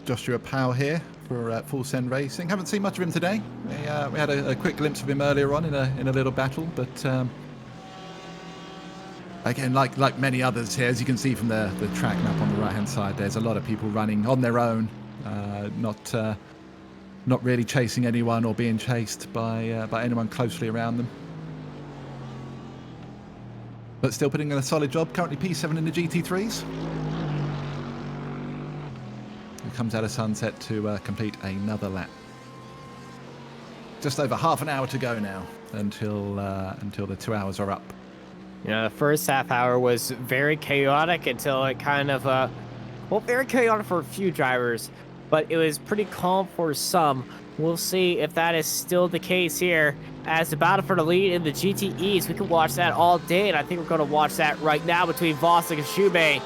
Joshua Powell here for Full Send Racing. Haven't seen much of him today. We had a quick glimpse of him earlier on in a little battle, but again, like many others here, as you can see from the track map on the right hand side, there's a lot of people running on their own, not really chasing anyone or being chased by anyone closely around them. But still putting in a solid job. Currently P7 in the GT3s. Comes out of sunset to complete another lap. Just over half an hour to go now until the 2 hours are up. The first half hour was very chaotic until it kind of, well, very chaotic for a few drivers, but it was pretty calm for some. We'll see if that is still the case here as the battle for the lead in the GTEs. We can watch that all day, and I think we're going to watch that right now between Voss and Kashube.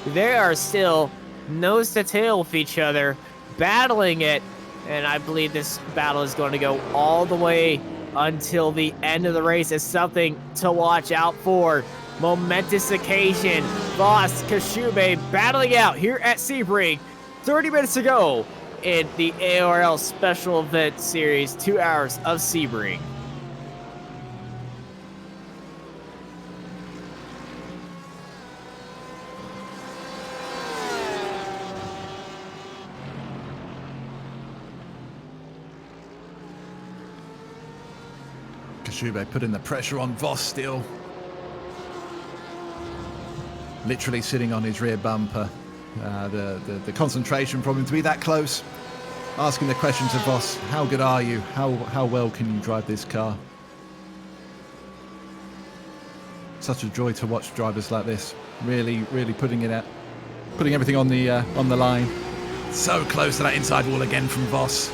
They are still nose to tail with each other, battling it, and I believe this battle is going to go all the way until the end of the race. It's something to watch out for. Momentous occasion. Voss, Kashube battling out here at Sebring. 30 minutes to go in the ARL Special Event Series, 2 hours of Sebring. Kashube putting the pressure on Voss still. Literally sitting on his rear bumper. The concentration from him to be that close. Asking the question to Voss, how good are you? How well can you drive this car? Such a joy to watch drivers like this. Really putting everything on the line. So close to that inside wall again from Voss.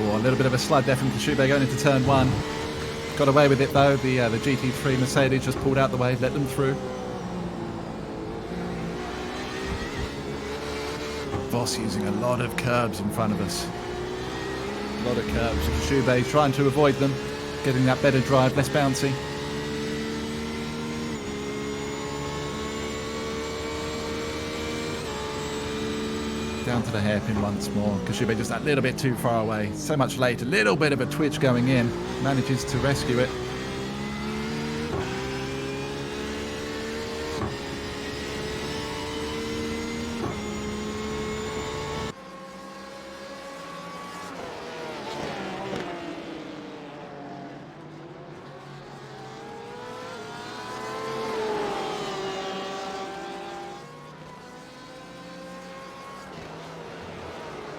A little bit of a slide there from Kashube going into turn one. Got away with it though. The GT3 Mercedes just pulled out the way, let them through. Voss using a lot of curbs in front of us. A lot of curbs. Kashube trying to avoid them, getting that better drive, less bouncy. Down to the hairpin once more. Kashube just that little bit too far away. So much late. A little bit of a twitch going in. Manages to rescue it.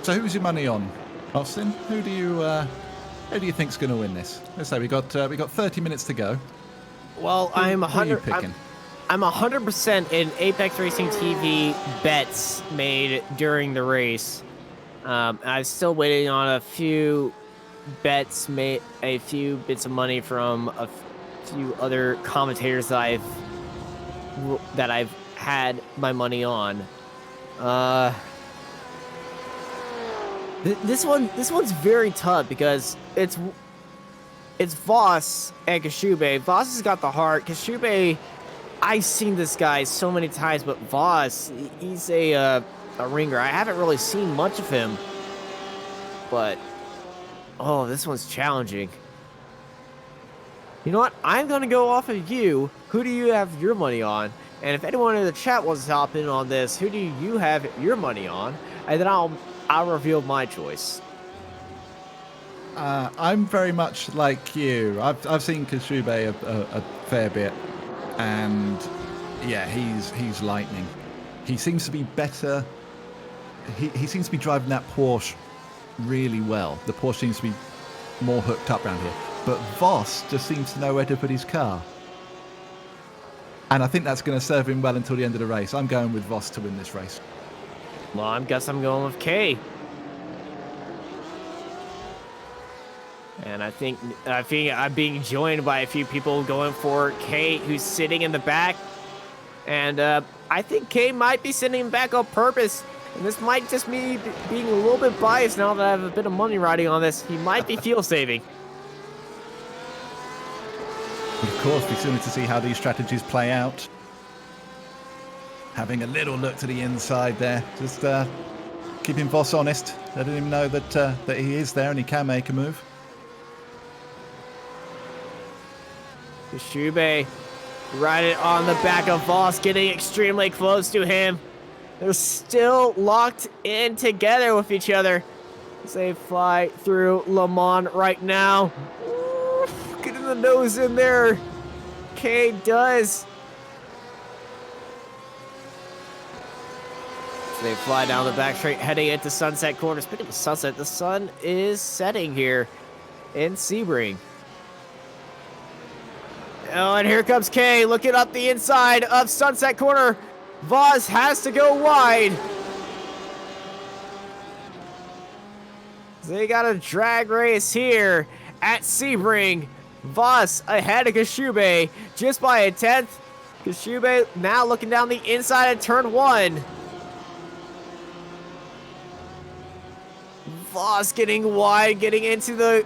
So who's your money on, Austin? Who do you think's going to win this? Let's say we got 30 minutes to go. Well, Who are you picking? I'm 100% in Apex Racing TV bets made during the race. I'm still waiting on a few bets, a few bits of money from a few other commentators that I've had my money on. This one's very tough because it's Voss and Kashube. Voss has got the heart. Kashube, I've seen this guy so many times, but Voss, he's a ringer. I haven't really seen much of him, but oh, this one's challenging. You know what? I'm gonna go off of you. Who do you have your money on? And if anyone in the chat wants to hop in on this, who do you have your money on? And then I'll reveal my choice. I'm very much like you. I've seen Kashube a fair bit, and yeah, he's lightning. He seems to be better he seems to be driving that Porsche really well. The Porsche seems to be more hooked up around here. But Voss just seems to know where to put his car. And I think that's going to serve him well until the end of the race. I'm going with Voss to win this race. Well, I guess I'm going with K. And I think I'm being joined by a few people going for K, who's sitting in the back. And I think K might be sitting back on purpose. And this might just me being a little bit biased now that I have a bit of money riding on this. He might be fuel saving. Of course, we're soon to see how these strategies play out. Having a little look to the inside there. Just keeping Voss honest. Letting him know that, that he is there and he can make a move. Shube riding on the back of Voss, getting extremely close to him. They're still locked in together with each other as they fly through Le Mans right now. Ooh, getting the nose in there. K does. So they fly down the back straight, heading into Sunset Corner. Speaking of sunset, the sun is setting here in Sebring. Oh, and here comes K looking up the inside of Sunset Corner. Voss has to go wide. They got a drag race here at Sebring. Voss ahead of Kashube just by a 10th. Kashube now looking down the inside of turn 1. Voss getting wide, getting into the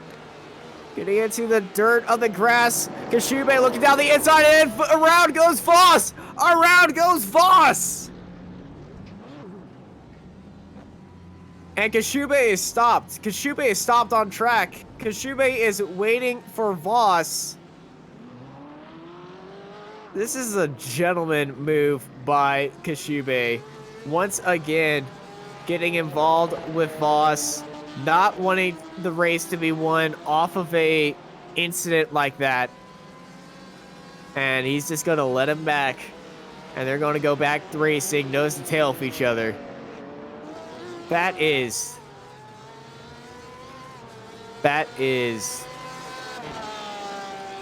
dirt of the grass. Kashube looking down the inside and around goes Voss! Around goes Voss! And Kashube is stopped. Kashube is stopped on track. Kashube is waiting for Voss. This is a gentleman move by Kashube. Once again, getting involved with Voss. Not wanting the race to be won off of a incident like that. And he's just going to let him back. And they're going to go back to racing nose to tail with each other. That is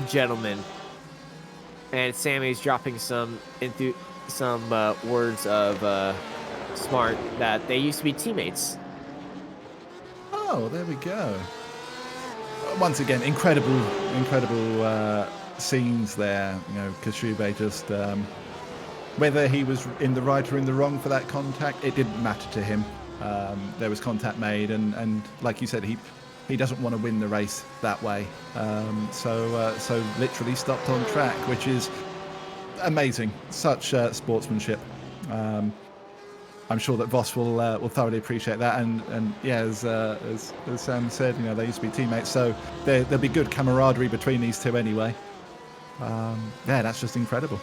gentlemen. And Sammy's dropping some words of smart that they used to be teammates. Oh, there we go. Once again, incredible scenes there. You know, Kashube just whether he was in the right or in the wrong for that contact, it didn't matter to him. There was contact made, and like you said, he doesn't want to win the race that way. So literally stopped on track, which is amazing. Such sportsmanship. I'm sure that Voss will thoroughly appreciate that, and yeah, as Sam said, you know, they used to be teammates, so there'll be good camaraderie between these two anyway. Yeah, that's just incredible.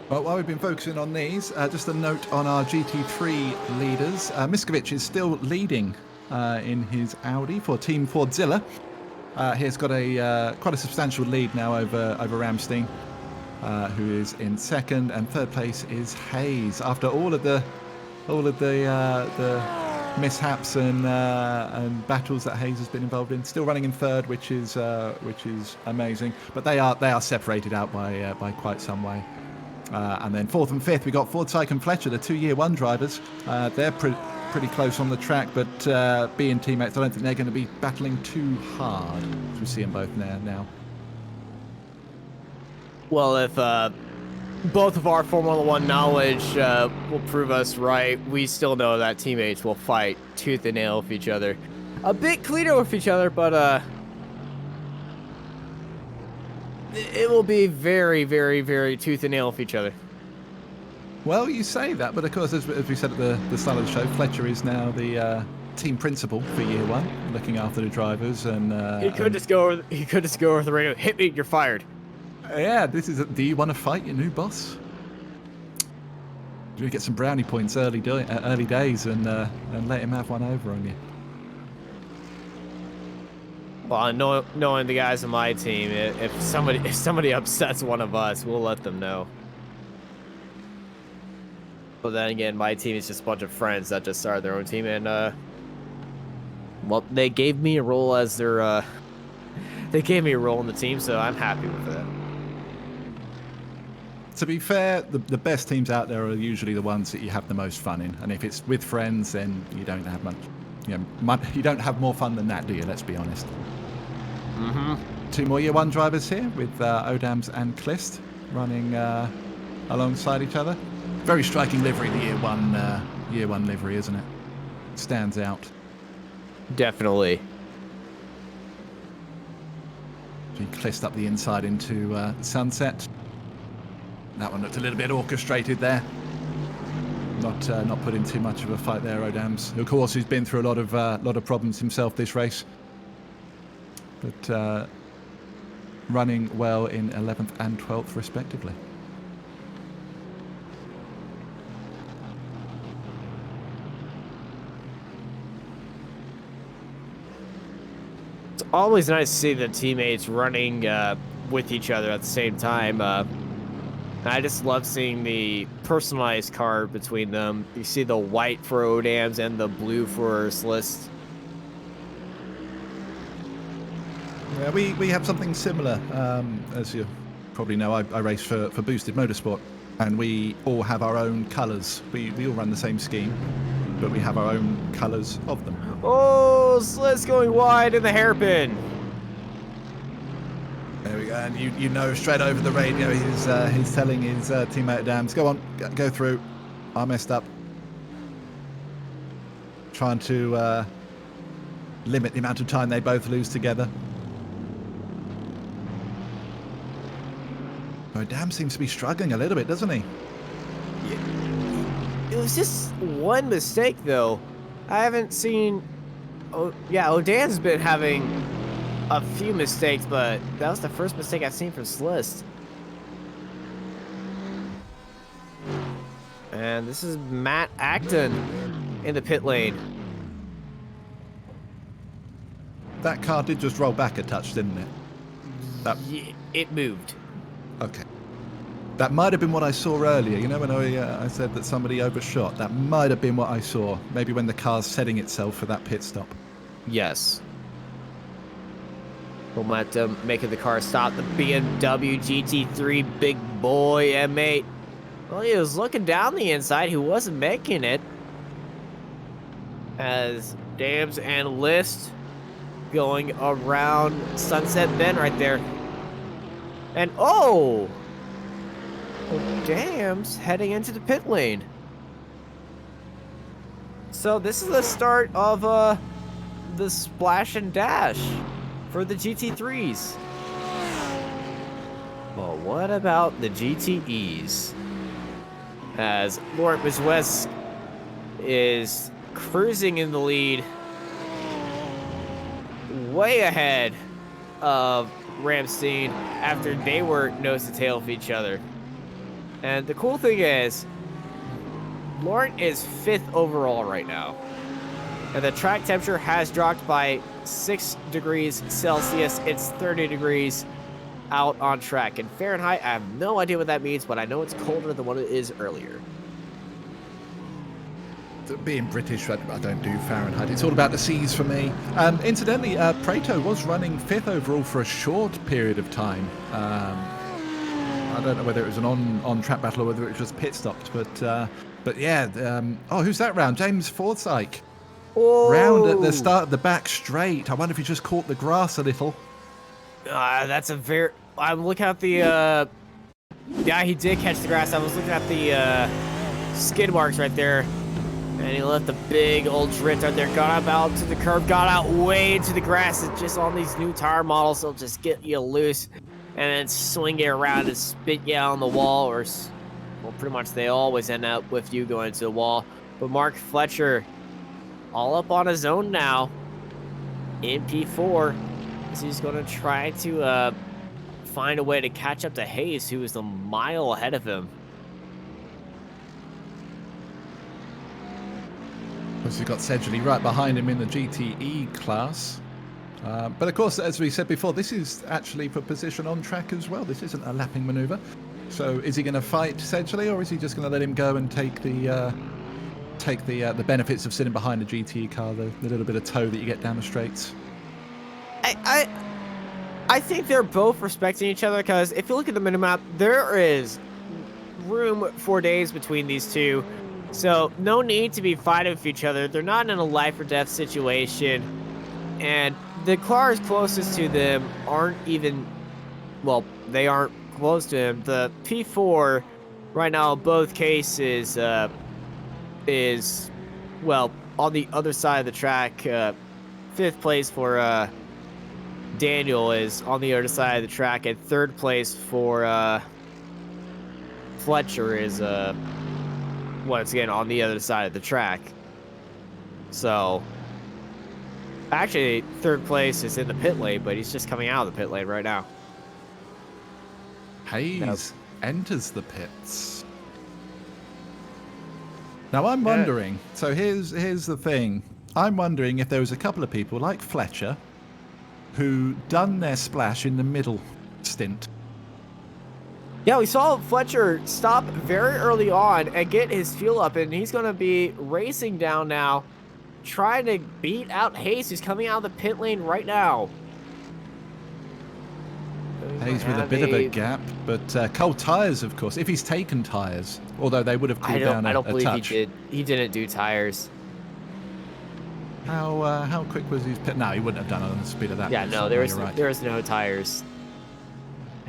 Well, while we've been focusing on these, just a note on our GT3 leaders. Miskovic is still leading in his Audi for Team Fordzilla. He's got quite a substantial lead now over Ramstein, who is in second, and third place is Hayes. After all of the mishaps and battles that Hayes has been involved in, still running in third, which is amazing. But they are separated out by quite some way. And then fourth and fifth, we got Forsyth and Fletcher, the 2 Year 1 drivers. They're pretty close on the track, but being teammates, I don't think they're going to be battling too hard. As we see them both there now. Well, if both of our Formula 1 knowledge will prove us right, we still know that teammates will fight tooth and nail with each other. A bit cleaner with each other, but it will be very, very, very tooth and nail with each other. Well, you say that, but of course, as we said at the start of the show, Fletcher is now the team principal for Year 1, looking after the drivers. And he could just go over the radio. Hit me, you're fired. Yeah, this is. Do you want to fight your new boss? Do you get some brownie points early days and let him have one over on you? Well, knowing the guys on my team, if somebody upsets one of us, we'll let them know. But then again, my team is just a bunch of friends that just started their own team, and well, they gave me a role as their they gave me a role in the team, so I'm happy with that. To be fair, the best teams out there are usually the ones that you have the most fun in, and if it's with friends, then you don't have much. You don't have more fun than that, do you? Let's be honest. Mm-hmm. 2 more Year 1 drivers here with Odams and Klist running alongside each other. Very striking livery, the Year 1 livery, isn't it? Stands out. Definitely. Klist up the inside into Sunset. That one looked a little bit orchestrated there. Not putting too much of a fight there, Odams. Of course, he's been through a lot of problems himself this race. But running well in 11th and 12th respectively. It's always nice to see the teammates running with each other at the same time. I just love seeing the personalized car between them. You see the white for Odams and the blue for Slist. Yeah, we have something similar. As you probably know, I race for Boosted Motorsport, and we all have our own colours. We all run the same scheme, but we have our own colours of them. Oh, Slist going wide in the hairpin. There we go, and you know straight over the radio he's telling his teammate Dams, go on, go through. I messed up. Trying to limit the amount of time they both lose together. Oh, Dam seems to be struggling a little bit, doesn't he? Yeah. It was just one mistake, though. I haven't seen... Oh, yeah, Odam's been having a few mistakes, but that was the first mistake I've seen from Slist. And this is Matt Acton in the pit lane. That car did just roll back a touch, didn't it? Yeah, it moved. Okay. That might have been what I saw earlier. You know, when I said that somebody overshot, that might have been what I saw. Maybe when the car's setting itself for that pit stop. Yes. Momentum making the car stop. The BMW GT3 big boy M8. Well, he was looking down the inside. He wasn't making it. As Dams and List going around Sunset Bend right there. And oh! Dams heading into the pit lane. So this is the start of the splash and dash for the GT3s. Well, what about the GTEs? As Laurent Bizwes is cruising in the lead, way ahead of Ramstein after they were nose to tail of each other. And the cool thing is, Laurent is 5th overall right now. And the track temperature has dropped by 6 degrees Celsius. It's 30 degrees out on track. In Fahrenheit, I have no idea what that means, but I know it's colder than what it is earlier. Being British, I don't do Fahrenheit. It's all about the seas for me. Incidentally, Prato was running 5th overall for a short period of time. I don't know whether it was an on-track battle or whether it was just pit stops, but yeah. Oh, who's that round? James Forsyth. Oh. Round at the start of the back straight. I wonder if he just caught the grass a little. That's a very... I'm looking at the... Yeah, he did catch the grass. I was looking at the skid marks right there. And he left a big old drift out there. Got up out to the curb. Got out way into the grass. It's just on these new tire models. They'll just get you loose. And then swing you around and spit you on the wall. Or, well, pretty much they always end up with you going to the wall. But Mark Fletcher, all up on his own now. In P4. So he's going to try to find a way to catch up to Hayes, who is a mile ahead of him. Plus, you've got Sedgley right behind him in the GTE class. But of course, as we said before, this is actually for position on track as well. This isn't a lapping manoeuvre. So is he going to fight essentially, or is he just going to let him go and take the benefits of sitting behind a GTE car, the little bit of tow that you get down the straights? I think they're both respecting each other, because if you look at the minimap, there is room for days between these two. So no need to be fighting with each other. They're not in a life or death situation. And the cars closest to them aren't even, well, they aren't close to him. The P4 right now in both cases is, well, on the other side of the track. 5th place for Daniel is on the other side of the track, and 3rd place for Fletcher is once again on the other side of the track. So actually 3rd place is in the pit lane, but he's just coming out of the pit lane right now. Hayes enters the pits. Now I'm wondering, so here's the thing. I'm wondering if there was a couple of people like Fletcher who done their splash in the middle stint. Yeah, we saw Fletcher stop very early on and get his fuel up, and he's going to be racing down now, trying to beat out Hayes, who's coming out of the pit lane right now. Hayes with a bit of a gap, but cold tyres, of course, if he's taken tyres, although they would have cooled down a touch. I don't believe he didn't do tyres. How quick was his pit? No, he wouldn't have done it on the speed of that. Yeah, no, there was no tires.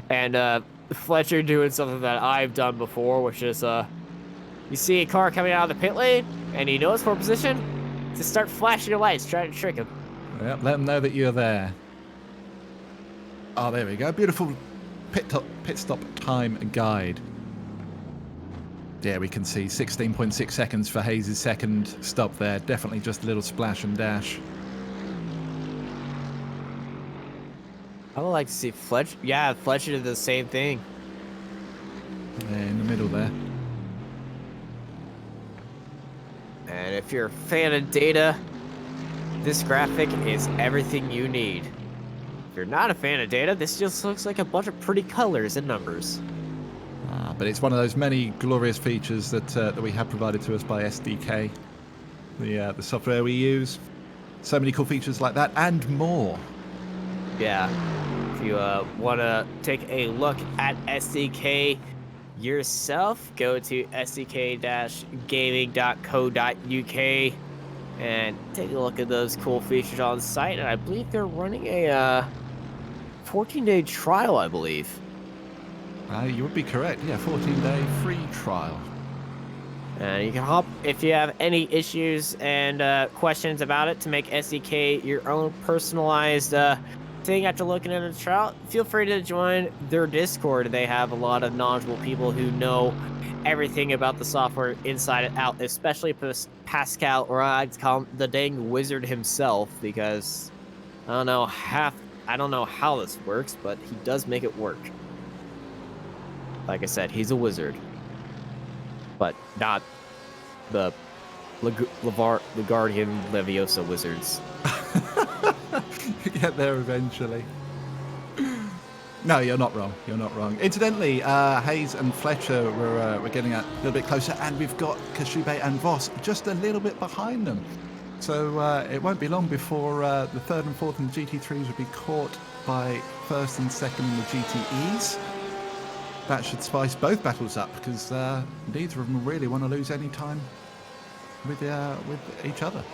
And Fletcher doing something that I've done before, which is you see a car coming out of the pit lane, and he knows for position, to start flashing your lights, trying to trick him. Yep, let him know that you're there. Oh, there we go. Beautiful pit stop time guide. Yeah, we can see 16.6 seconds for Hayes' second stop there. Definitely just a little splash and dash. I would like to see Fletcher. Yeah, Fletcher did the same thing. Yeah, in the middle there. And if you're a fan of data, this graphic is everything you need. If you're not a fan of data, this just looks like a bunch of pretty colors and numbers. But it's one of those many glorious features that we have provided to us by SDK, the software we use. So many cool features like that and more. Yeah. If you want to take a look at SDK yourself, go to sdk-gaming.co.uk and take a look at those cool features on site. And I believe they're running a 14-day trial, I believe. You would be correct. Yeah, 14-day free trial. And you can hop if you have any issues and questions about it to make SDK your own personalized thing after looking at the trial. Feel free to join their Discord. They have a lot of knowledgeable people who know everything about the software inside and out, especially Pascal, or I'd call him the dang wizard himself, because I don't know how this works, but he does make it work. Like I said, he's a wizard, but not the Lagardian Leviosa wizards. You get there eventually. No, you're not wrong. You're not wrong. Incidentally, Hayes and Fletcher were getting a little bit closer, and we've got Kashube and Voss just a little bit behind them. So it won't be long before the 3rd and 4th and the GT3s will be caught by 1st and 2nd in the GTEs. That should spice both battles up, because neither of them really want to lose any time with each other.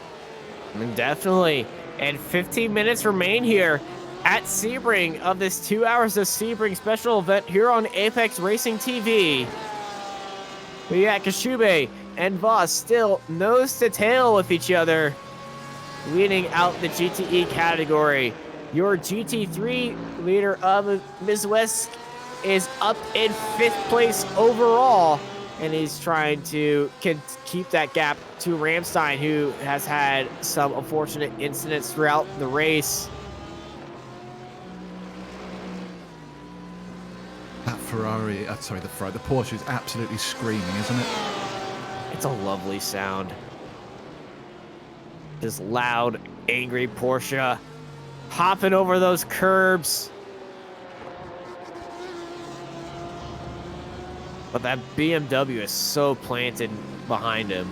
Definitely. And 15 minutes remain here at Sebring of this 2 hours of Sebring special event here on Apex Racing TV. We got Kashube and Voss still nose to tail with each other, leading out the GTE category. Your GT3 leader of Midwest is up in 5th place overall, and he's trying to keep that gap to Ramstein, who has had some unfortunate incidents throughout the race. That the Porsche is absolutely screaming, isn't it? It's a lovely sound. This loud, angry Porsche Hopping over those curbs. But that BMW is so planted behind him.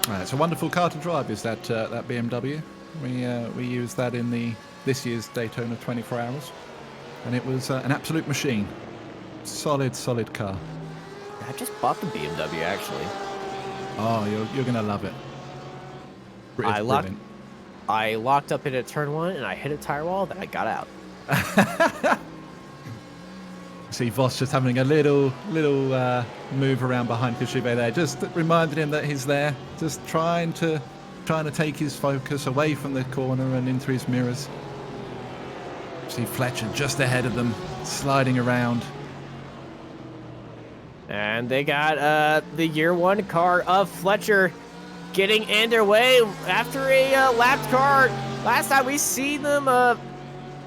It's a wonderful car to drive, is that that BMW. We used that in this year's Daytona 24 Hours, and it was an absolute machine. Solid car. I just bought the BMW actually. Oh, you're gonna love it. I locked up into turn 1 and I hit a tire wall. Then I got out. See Voss just having a little move around behind Koshube there, just reminded him that he's there, just trying to take his focus away from the corner and into his mirrors. See Fletcher just ahead of them, sliding around. And they got the year 1 car of Fletcher getting in their way after a lapped car. Last time we seen them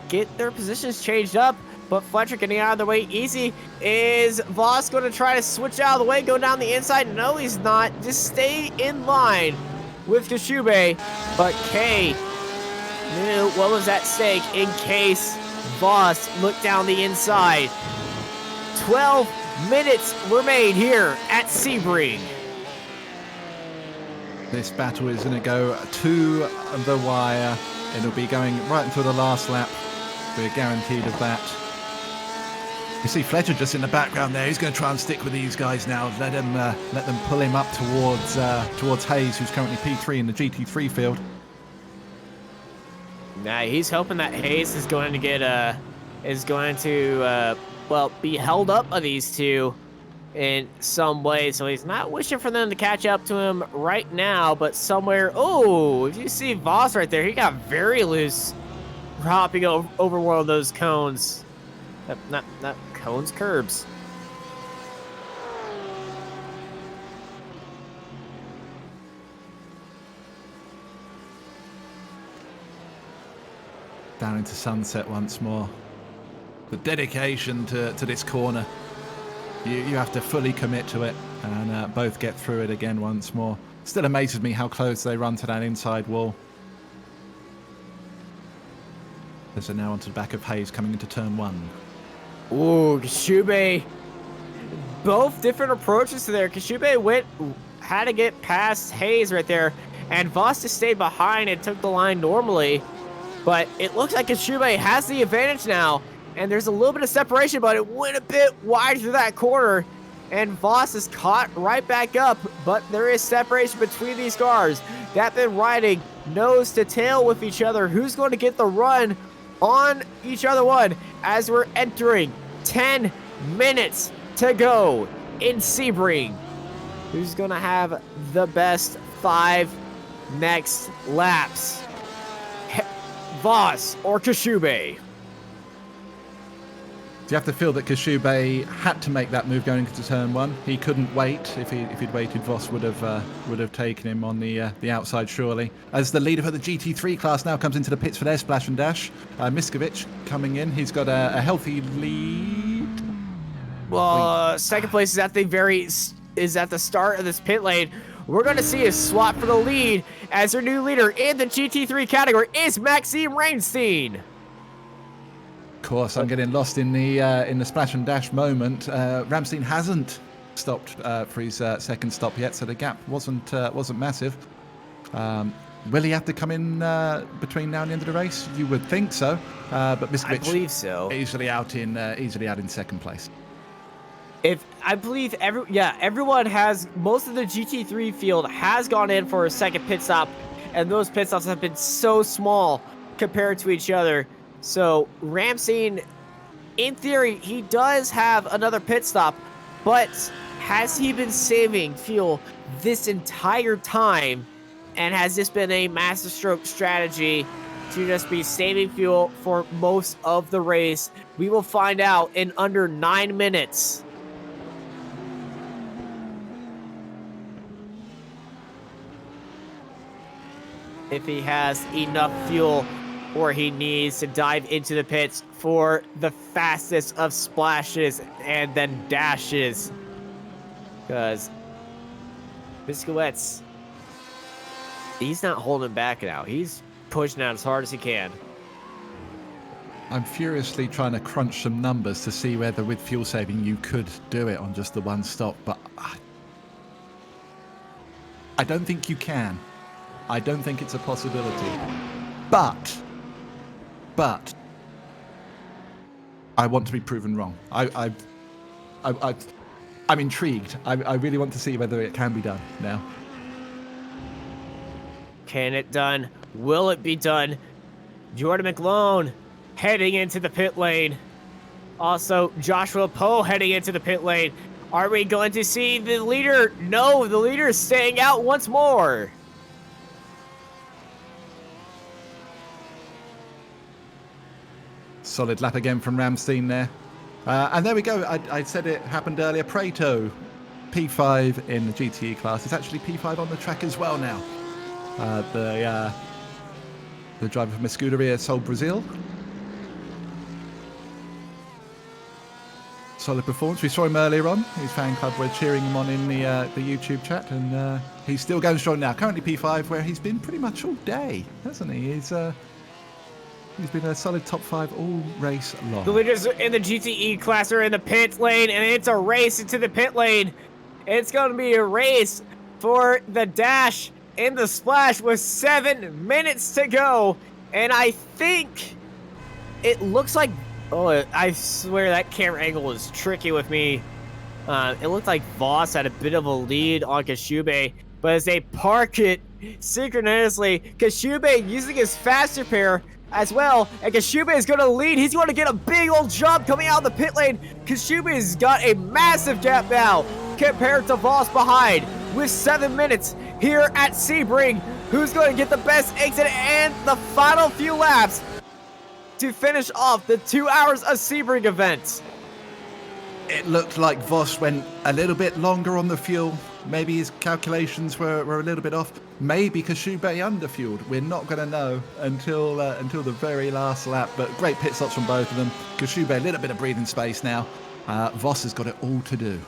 get their positions changed up, but Fletcher getting out of the way easy. Is Voss going to try to switch out of the way, go down the inside? No, he's not. Just stay in line with Koshube. But Kay knew what was at stake in case Voss looked down the inside. 12 minutes remain here at Sebring. This battle is going to go to the wire. It'll be going right until the last lap. We're guaranteed of that. You see Fletcher just in the background there. He's going to try and stick with these guys now. Let them pull him up towards Hayes, who's currently P3 in the GT3 field. Nah, he's hoping that Hayes is going to get well, be held up by these two in some way. So he's not wishing for them to catch up to him right now, but somewhere. Oh, if you see Voss right there, he got very loose, hopping over one of those cones. Not cones, curbs. Down into Sunset once more. The dedication to this corner. You have to fully commit to it and both get through it again once more. Still amazes me how close they run to that inside wall. As they're now onto the back of Hayes coming into turn 1. Ooh, Koshube. Both different approaches to there. Koshube had to get past Hayes right there, and Voss just stayed behind and took the line normally. But it looks like Koshube has the advantage now, and there's a little bit of separation, but it went a bit wide through that corner, and Voss is caught right back up, but there is separation between these cars. They've been riding nose to tail with each other. Who's going to get the run on each other one as we're entering 10 minutes to go in Sebring? Who's going to have the best 5 next laps? Voss or Koshube? Do you have to feel that Koshube had to make that move going into turn 1? He couldn't wait. If he'd waited, Voss would have taken him on the outside, surely. As the leader for the GT3 class now comes into the pits for their splash and dash, Miskovic coming in. He's got a healthy lead. Well, second place is at the start of this pit lane. We're going to see a swap for the lead as their new leader in the GT3 category is Maxime Reinstein. Of course, I'm getting lost in the splash and dash moment. Ramstein hasn't stopped for his second stop yet, so the gap wasn't massive. Will he have to come in between now and the end of the race? You would think so, but Miskovic, I believe so. Easily out in second place. Everyone has, most of the GT3 field has gone in for a second pit stop, and those pit stops have been so small compared to each other. So Ramstein, in theory, he does have another pit stop, but has he been saving fuel this entire time? And has this been a masterstroke strategy to just be saving fuel for most of the race? We will find out in under 9 minutes. If he has enough fuel, or he needs to dive into the pits for the fastest of splashes and then dashes. Because Miskowitz He's not holding back now. He's pushing out as hard as he can. I'm furiously trying to crunch some numbers to see whether with fuel saving you could do it on just the one stop, but I don't think you can. I don't think it's a possibility. But I want to be proven wrong. I'm intrigued. I really want to see whether it can be done now. Can it done? Will it be done? Jordan McLone heading into the pit lane. Also, Joshua Poe heading into the pit lane. Are we going to see the leader? No, the leader is staying out once more. Solid lap again from Ramstein there. And there we go. I said it happened earlier. Prato, P5 in the GTE class. It's actually P5 on the track as well now. The driver from Escuderia Sol Brazil. Solid performance. We saw him earlier on. His fan club were cheering him on in the YouTube chat, and he's still going strong now. Currently P5, where he's been pretty much all day, hasn't he? He's been a solid top 5 all race long. The leaders in the GTE class are in the pit lane, and it's a race into the pit lane. It's going to be a race for the dash in the splash with 7 minutes to go. And I think it looks like, oh, I swear that camera angle was tricky with me. It looked like Voss had a bit of a lead on Kashube, but as they park it synchronously, Kashube using his faster pair as well, and Kashube is going to lead. He's going to get a big old jump coming out of the pit lane. Kashube's got a massive gap now compared to Voss behind with 7 minutes here at Sebring. Who's going to get the best exit and the final few laps to finish off the 2 hours of Sebring events? It looked like Voss went a little bit longer on the fuel. Maybe his calculations were a little bit off. Maybe Kashube underfueled. We're not going to know until the very last lap. But great pit stops from both of them. Kashube a little bit of breathing space now. Voss has got it all to do.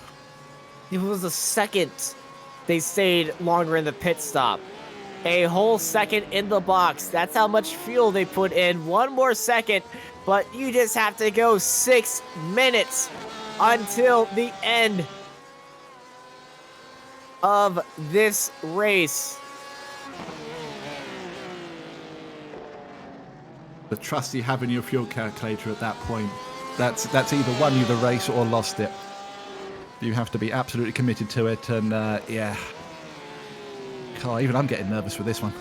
It was a second they stayed longer in the pit stop. A whole second in the box. That's how much fuel they put in. One more second, but you just have to go 6 minutes until the end of this race. The trust you have in your fuel calculator at that point, that's either won you the race or lost it. You have to be absolutely committed to it, and yeah. God, even I'm getting nervous with this one.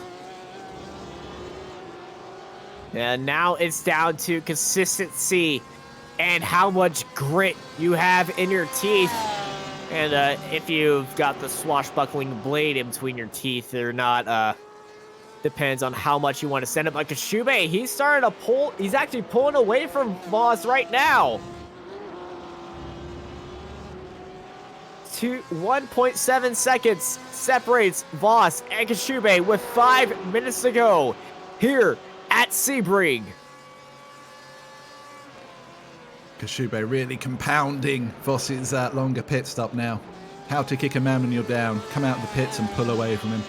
And now it's down to consistency and how much grit you have in your teeth. And if you've got the swashbuckling blade in between your teeth or not, depends on how much you want to send it. But Kashube, he's starting to pull. He's actually pulling away from Voss right now. 1.7 seconds separates Voss and Kashube with 5 minutes to go here at Sebring. Kashube really compounding Voss's longer pit stop now. How to kick a man when you're down. Come out of the pits and pull away from him.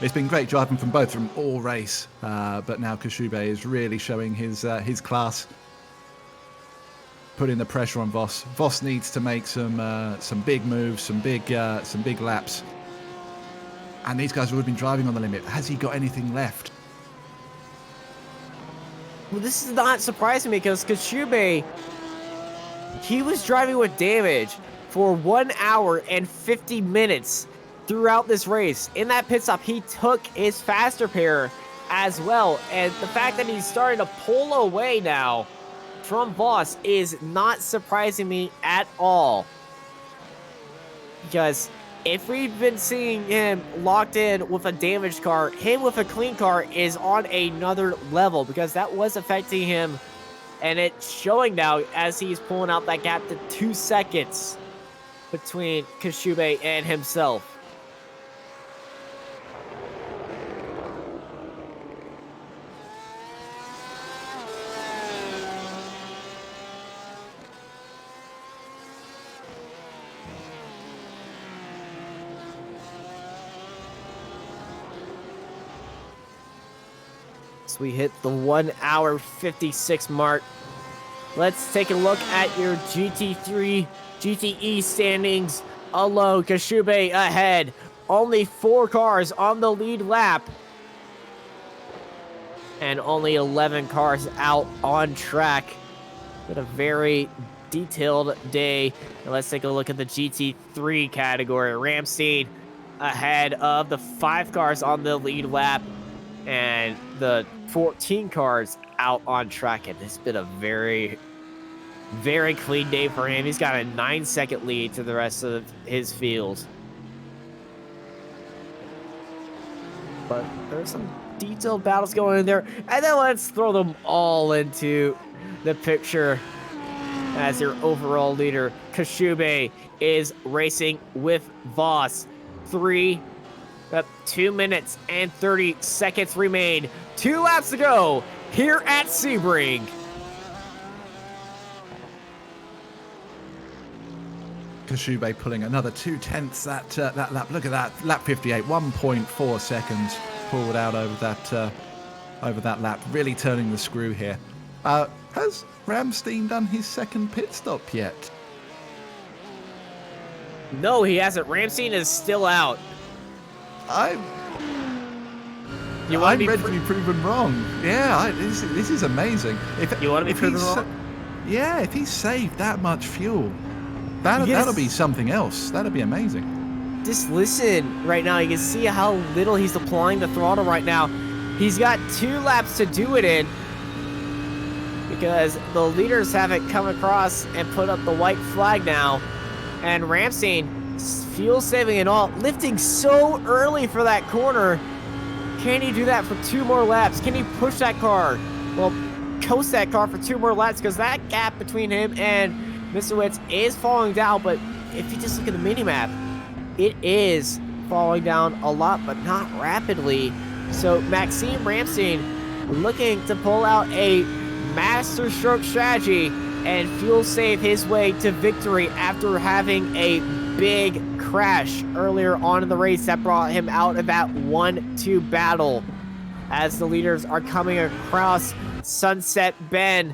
It's been great driving from both from all race, but now Kashube is really showing his class. Putting the pressure on Voss. Voss needs to make some big moves, some big laps. And these guys have been driving on the limit. Has he got anything left? Well, this is not surprising me because Kashube, he was driving with damage for 1 hour and 50 minutes throughout this race. In that pit stop, he took his faster pair as well. And the fact that he's starting to pull away now from Voss is not surprising me at all. Because if we've been seeing him locked in with a damaged car, him with a clean car is on another level because that was affecting him. And it's showing now as he's pulling out that gap to 2 seconds between Kashube and himself. So we hit the 1 hour 56 mark. Let's take a look at your GT3, GTE standings alone. Kashube ahead. Only 4 cars on the lead lap. And only 11 cars out on track. Been a very detailed day. And let's take a look at the GT3 category. Ramstein ahead of the 5 cars on the lead lap and the 14 cars out on track. And it's been a very, very clean day for him. He's got a 9-second lead to the rest of his field. But there's some detailed battles going in there. And then let's throw them all into the picture as your overall leader. Kashube is racing with Voss. 2 minutes and 30 seconds remain. 2 laps to go here at Sebring. Kashube pulling another 2/10 that lap. Look at that, lap 58, 1.4 seconds pulled out over that lap. Really turning the screw here. Has Ramstein done his second pit stop yet? No, he hasn't. Ramstein is still out. I'm ready to be proven wrong. Yeah, this is amazing. You want to be proven wrong? Yeah, if he saved that much fuel, that'll be something else. That'll be amazing. Just listen right now. You can see how little he's applying the throttle right now. He's got 2 laps to do it in because the leaders haven't come across and put up the white flag now. And Ramstein, fuel saving and all, lifting so early for that corner. Can he do that for 2 more laps? Can he push that car? Well, coast that car for 2 more laps because that gap between him and Mr. Witz is falling down. But if you just look at the mini-map, it is falling down a lot, but not rapidly. So Maxime Ramstein looking to pull out a master stroke strategy and fuel save his way to victory after having a big crash earlier on in the race that brought him out of that 1-2 battle as the leaders are coming across Sunset Bend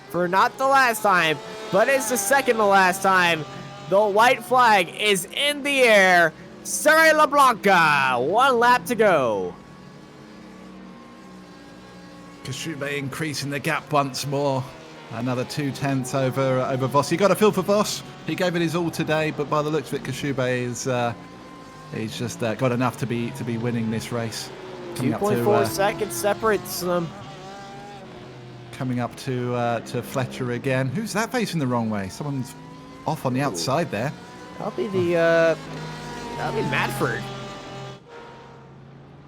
for not the last time, but it's the second to last time. The white flag is in the air. Serre La Blanca, 1 lap to go. Kashube increasing the gap once more. Another 2/10 over Voss. He got a feel for Voss. He gave it his all today, but by the looks of it, Kashube he's just got enough to be winning this race. 2.4 seconds separates them. Coming up to Fletcher again. Who's that facing the wrong way? Someone's off on the outside there. That'll be Madford.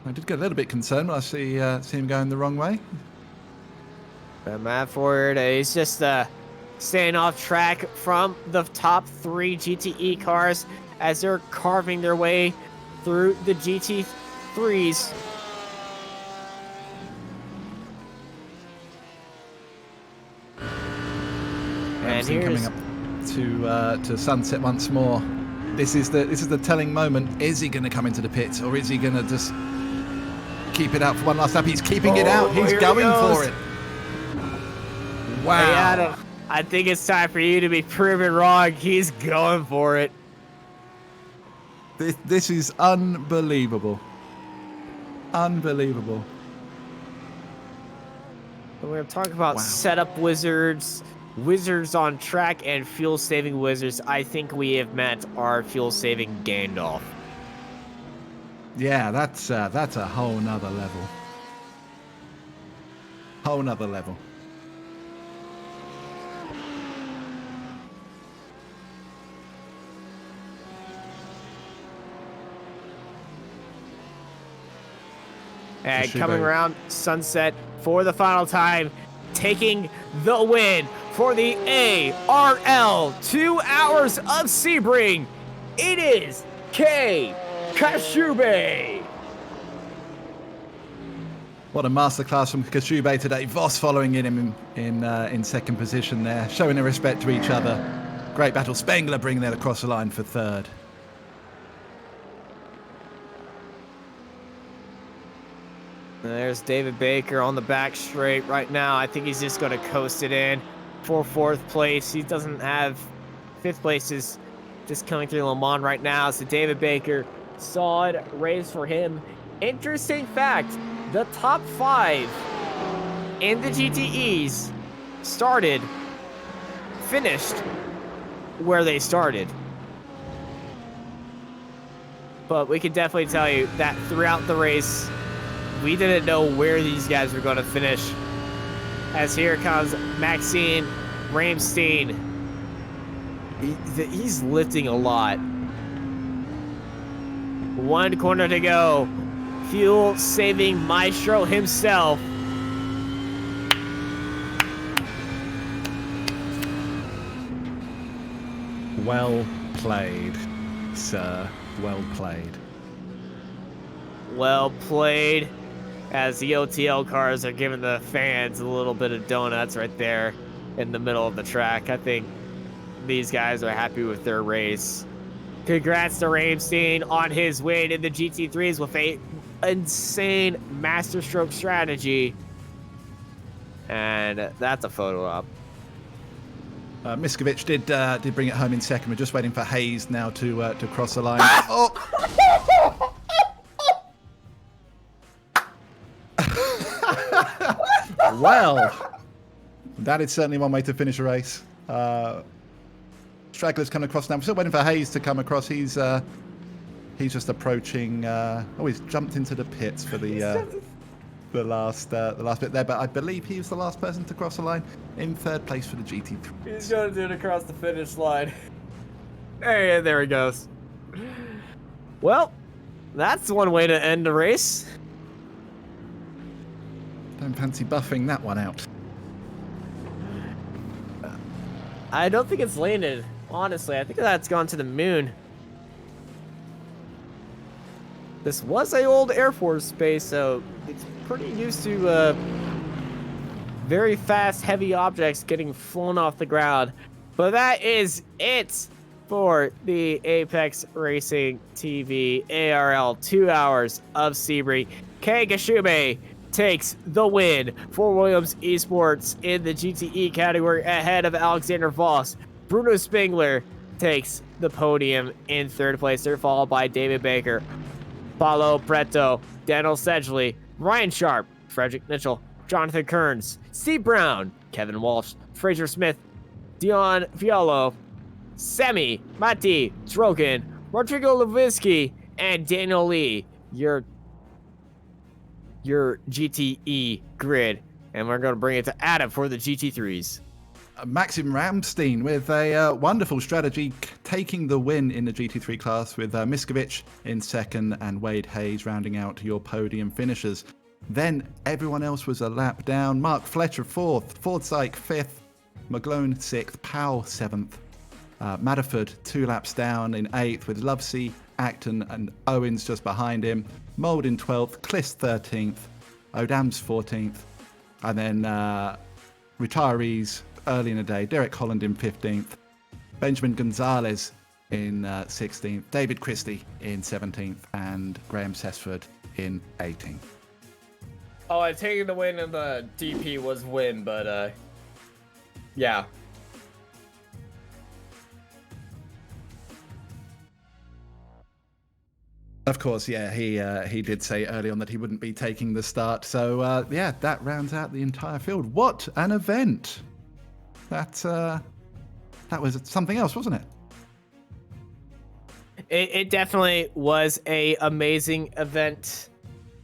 I did get a little bit concerned when I see him going the wrong way. Madford, he's just staying off track from the top 3 GTE cars as they're carving their way through the GT3s. And here's coming up to Sunset once more. This is the telling moment. Is he going to come into the pits, or is he going to just keep it out for one last lap? He's keeping it out. He's going for it. Wow. Hey, Adam, I think it's time for you to be proven wrong. He's going for it. This is unbelievable. Unbelievable. We're going to talk about setup wizards, wizards on track, and fuel-saving wizards. I think we have met our fuel-saving Gandalf. Yeah, that's a whole nother level. Whole nother level. And coming around Sunset for the final time, taking the win for the ARL 2 hours of Sebring. It is K. Kashube. What a masterclass from Kashube today. Voss following in second position there, showing a respect to each other. Great battle. Spengler bringing that across the line for third. There's David Baker on the back straight right now. I think he's just going to coast it in for 4th place. He doesn't have 5th place is just coming through Le Mans right now. So David Baker, solid race for him. Interesting fact, the top 5 in the GTEs finished where they started. But we can definitely tell you that throughout the race, we didn't know where these guys were going to finish. As here comes Maxime Ramstein. He's lifting a lot. 1 corner to go. Fuel-saving maestro himself. Well played, sir. Well played. Well played. As the OTL cars are giving the fans a little bit of donuts right there in the middle of the track. I think these guys are happy with their race. Congrats to Ramstein on his win in the GT3s with a insane master stroke strategy. And that's a photo op. Miskovic did bring it home in second. We're just waiting for Hayes now to cross the line. Oh! Well, that is certainly one way to finish a race. Stragglers coming across now. We're still waiting for Hayes to come across. He's just approaching. He's jumped into the pits for the last bit there. But I believe he was the last person to cross the line in 3rd place for the GT3. He's going to do it across the finish line. Hey, there he goes. Well, that's one way to end the race. Don't fancy buffing that one out. I don't think it's landed, honestly. I think that's gone to the moon. This was a old Air Force base, so it's pretty used to very fast, heavy objects getting flown off the ground. But that is it for the Apex Racing TV ARL 2 hours of Sebring. Kei Gashume takes the win for Williams Esports in the GTE category ahead of Alexander Voss. Bruno Spengler takes the podium in 3rd place. They're followed by David Baker, Paulo Preto, Daniel Sedgley, Ryan Sharp, Frederick Mitchell, Jonathan Kearns, Steve Brown, Kevin Walsh, Fraser Smith, Dion Fialo, Semi, Mati, Drogan, Rodrigo Lewinsky, and Daniel Lee. Your GTE grid, and we're going to bring it to Adam for the GT3s. Maxim Ramstein with a wonderful strategy, taking the win in the GT3 class with Miskovic in 2nd and Wade Hayes rounding out your podium finishers. Then everyone else was a lap down. Mark Fletcher 4th, Fordsyke 5th, McGlone 6th, Powell 7th, Madaford 2 laps down in 8th with Lovesey, Acton and Owens just behind him. Mould in 12th, Kliss 13th, Odams 14th, and then retirees early in the day, Derek Holland in 15th, Benjamin Gonzalez in 16th, David Christie in 17th, and Graham Sesford in 18th. Oh, I taking the win in the DP was win, but yeah. Of course, yeah, he did say early on that he wouldn't be taking the start. So, yeah, that rounds out the entire field. What an event! That was something else, wasn't it? It definitely was a amazing event.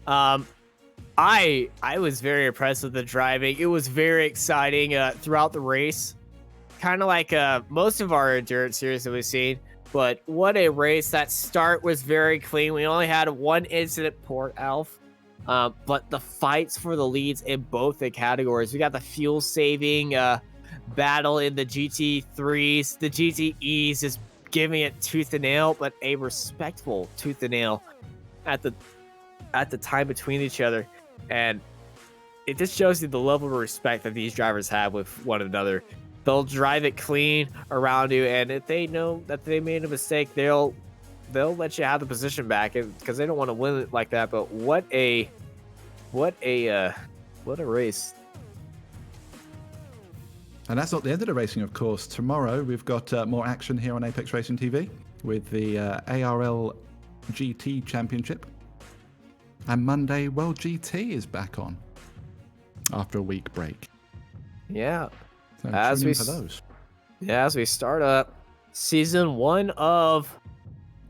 I was very impressed with the driving. It was very exciting throughout the race. Kind of like most of our endurance series that we've seen. But what a race. That start was very clean. We only had one incident, Port Alf. But the fights for the leads in both the categories. We got the fuel saving battle in the GT3s. The GTEs is giving it tooth and nail, but a respectful tooth and nail at the time between each other. And it just shows you the level of respect that these drivers have with one another. They'll drive it clean around you, and if they know that they made a mistake, they'll let you have the position back, because they don't want to win it like that. But what a What a race. And that's not the end of the racing, of course. Tomorrow, we've got more action here on Apex Racing TV with the ARL GT Championship. And Monday, World GT is back on after a week break. Yeah. So As tune we in for those. Yeah, as we start up season 1 of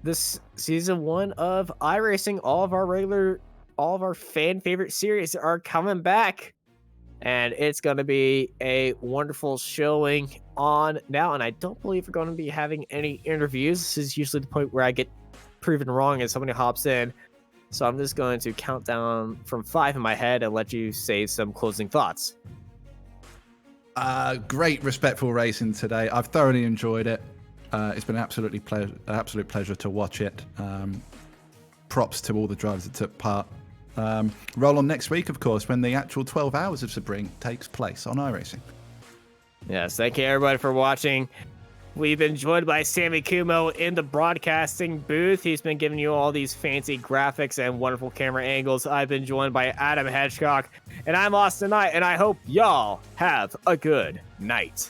iRacing, all of our fan favorite series are coming back. And it's going to be a wonderful showing on now. And I don't believe we're going to be having any interviews. This is usually the point where I get proven wrong and somebody hops in. So I'm just going to count down from 5 in my head and let you say some closing thoughts. Great, respectful racing today. I've thoroughly enjoyed it. It's been an absolute pleasure to watch it. Props to all the drivers that took part. Roll on next week, of course, when the actual 12 hours of Sebring takes place on iRacing. Yes, thank you everybody for watching. We've been joined by Sammy Kumo in the broadcasting booth. He's been giving you all these fancy graphics and wonderful camera angles. I've been joined by Adam Hedgecock, and I'm Austin Knight, and I hope y'all have a good night.